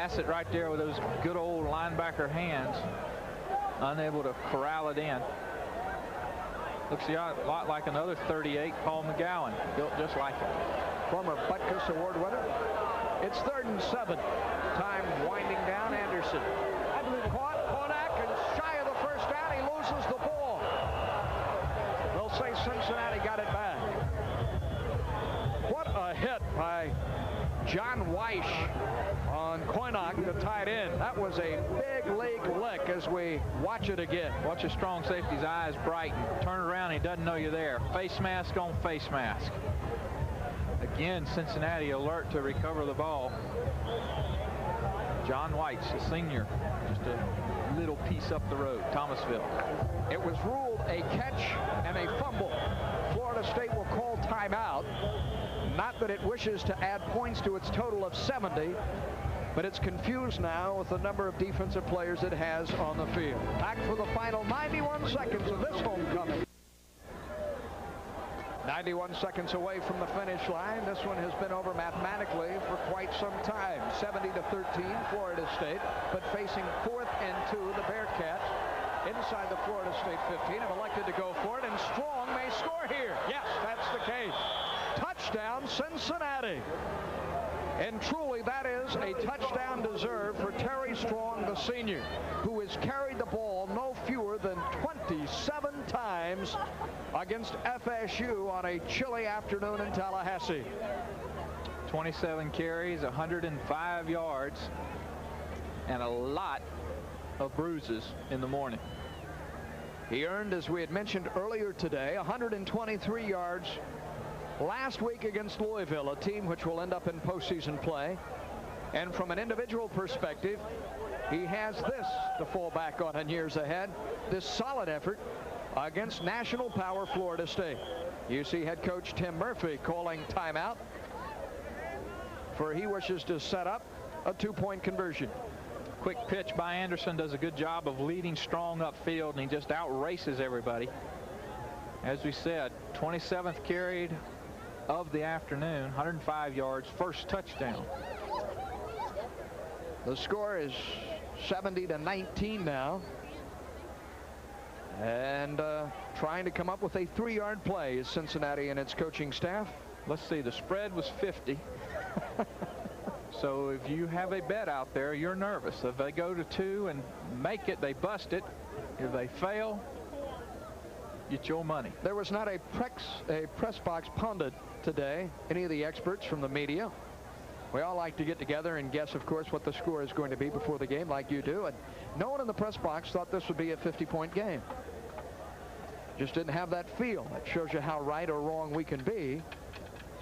Bassett right there with those good old linebacker hands, unable to corral it in. Looks a lot like another 38, Paul McGowan, built just like it. Former Butkus Award winner. It's 3rd and 7. Time winding down. Anderson. Caught Konak and shy of the first down. He loses the ball. They'll say Cincinnati got it back. What a hit by John Weish on Konak, the tight end. That was a big league lick as we watch it again. Watch a strong safety's eyes brighten. Turn around, he doesn't know you're there. Face mask on face mask. Again, Cincinnati alert to recover the ball. John Weish, the senior, just a little piece up the road, Thomasville. It was ruled a catch and a fumble. Florida State will call timeout. Not that it wishes to add points to its total of 70, but it's confused now with the number of defensive players it has on the field. Back for the final 91 seconds of this homecoming. 91 seconds away from the finish line. This one has been over mathematically for quite some time. 70-13, Florida State, but facing 4th and 2, the Bearcats inside the Florida State 15 have elected to go for it, and Strong may score here. Yes, that's the case. Touchdown, Cincinnati. And truly, that is a touchdown deserved for Terry Strong, the senior, who has carried the ball no fewer than 27 times against FSU on a chilly afternoon in Tallahassee. 27 carries, 105 yards, and a lot of bruises in the morning. He earned, as we had mentioned earlier today, 123 yards last week against Louisville, a team which will end up in postseason play. And from an individual perspective, he has this to fall back on in years ahead, this solid effort against national power Florida State. You see head coach Tim Murphy calling timeout, for he wishes to set up a 2-point conversion. Quick pitch by Anderson, does a good job of leading Strong upfield, and he just outraces everybody. As we said, 27th carried of the afternoon, 105 yards, first touchdown. The score is 70-19 now. And trying to come up with a 3-yard play is Cincinnati and its coaching staff. Let's see, the spread was 50. So if you have a bet out there, you're nervous. If they go to 2 and make it, they bust it. If they fail, get your money. There was not a press box pundit today, any of the experts from the media. We all like to get together and guess, of course, what the score is going to be before the game, like you do. And no one in the press box thought this would be a 50-point game. Just didn't have that feel. That shows you how right or wrong we can be.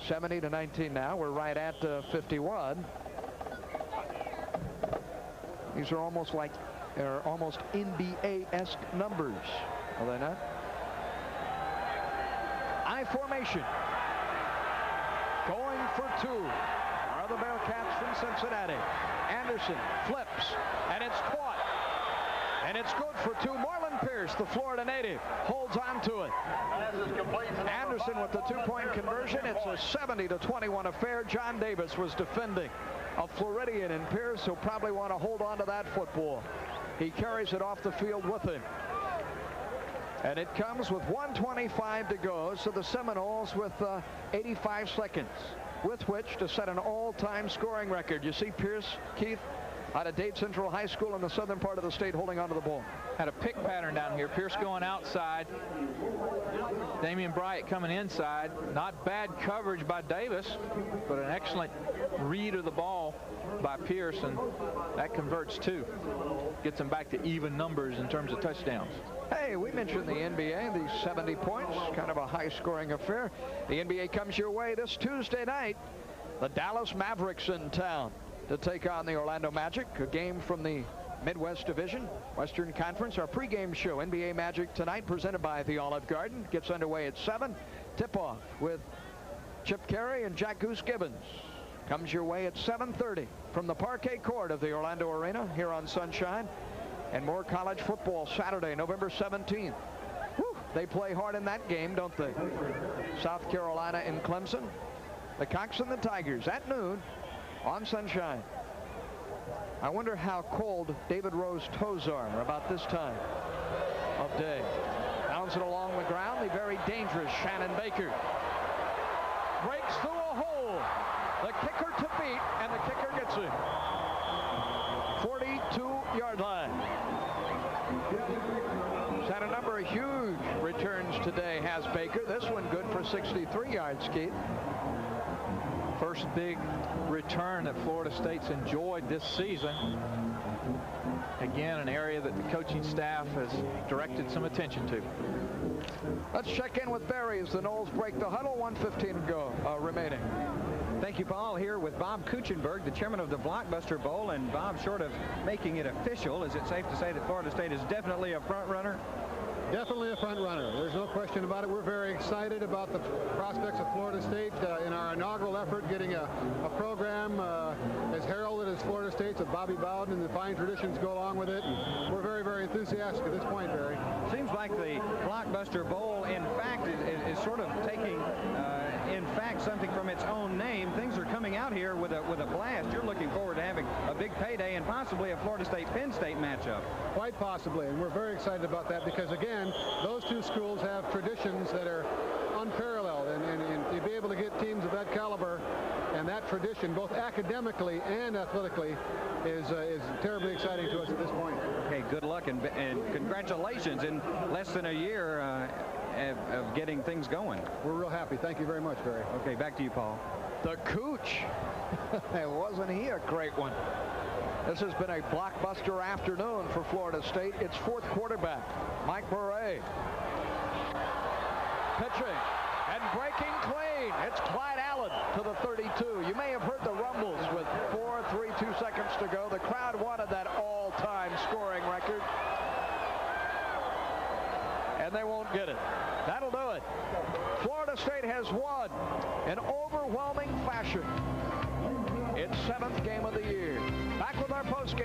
70-19 now. We're right at 51. These are almost like, almost NBA-esque numbers, are they not? I formation. Going for 2 are the Bearcats from Cincinnati. Anderson flips, and it's caught. And it's good for 2. Marlon Pierce, the Florida native, holds on to it. Anderson with the 2-point conversion. It's a 70-21 affair. John Davis was defending a Floridian, and Pierce will probably want to hold on to that football. He carries it off the field with him. And it comes with 1:25 to go, so the Seminoles with 85 seconds with which to set an all-time scoring record. You see Pierce, Keith, out of Dade Central High School in the southern part of the state, holding onto the ball. Had a pick pattern down here. Pierce going outside. Damian Bryant coming inside. Not bad coverage by Davis, but an excellent read of the ball by Pierce, and that converts 2. Gets them back to even numbers in terms of touchdowns. Hey, we mentioned the NBA, these 70 points, kind of a high-scoring affair. The NBA comes your way this Tuesday night. The Dallas Mavericks in town to take on the Orlando Magic, a game from the Midwest Division, Western Conference. Our pregame show, NBA Magic tonight, presented by the Olive Garden, gets underway at 7. Tip-off with Chip Carey and Jack Goose Gibbons comes your way at 7:30 from the parquet court of the Orlando Arena here on Sunshine. And more college football Saturday, November 17th. Whew, they play hard in that game, don't they? South Carolina and Clemson. The Cox and the Tigers at noon on Sunshine. I wonder how cold David Rowe's toes are about this time of day. Bounds it along the ground. The very dangerous Shannon Baker breaks through a hole. The kicker to beat, and the kicker gets it. 42-yard line. He's had a number of huge returns today, has Baker. This one good for 63 yards, Keith. First big return that Florida State's enjoyed this season. Again, an area that the coaching staff has directed some attention to. Let's check in with Barry as the Noles break the huddle. 1:15 to go remaining. Thank you, Paul. Here with Bob Kuchenberg, the chairman of the Blockbuster Bowl. And Bob, short of making it official, is it safe to say that Florida State is definitely a front runner? Definitely a front runner. There's no question about it. We're very excited about the prospects of Florida State in our inaugural effort, getting a program as heralded as Florida State's with Bobby Bowden, and the fine traditions go along with it. And we're very, very enthusiastic at this point, Barry. Seems like the Blockbuster Bowl, in fact, is sort of taking, in fact, something from its own name. Things are coming out here with a blast. You're looking forward to having a big payday and possibly a Florida State-Penn State matchup. Quite possibly, and we're very excited about that because, again, those two schools have traditions that are unparalleled, and to be able to get teams of that caliber and that tradition, both academically and athletically, is terribly exciting to us at this point. Okay, good luck and congratulations in less than a year of getting things going. We're real happy. Thank you very much, Barry. Okay, back to you, Paul. The Cooch. Wasn't he a great one? This has been a blockbuster afternoon for Florida State. Its fourth quarterback, Mike Murray. Pitching and breaking clean. It's Clyde Allen to the 32. You may have heard the rumbles with 4:32 seconds to go. The crowd wanted that all-time scoring record, and they won't get it. That'll do it. Florida State has won in overwhelming fashion its 7th game of the year. Back with our postgame.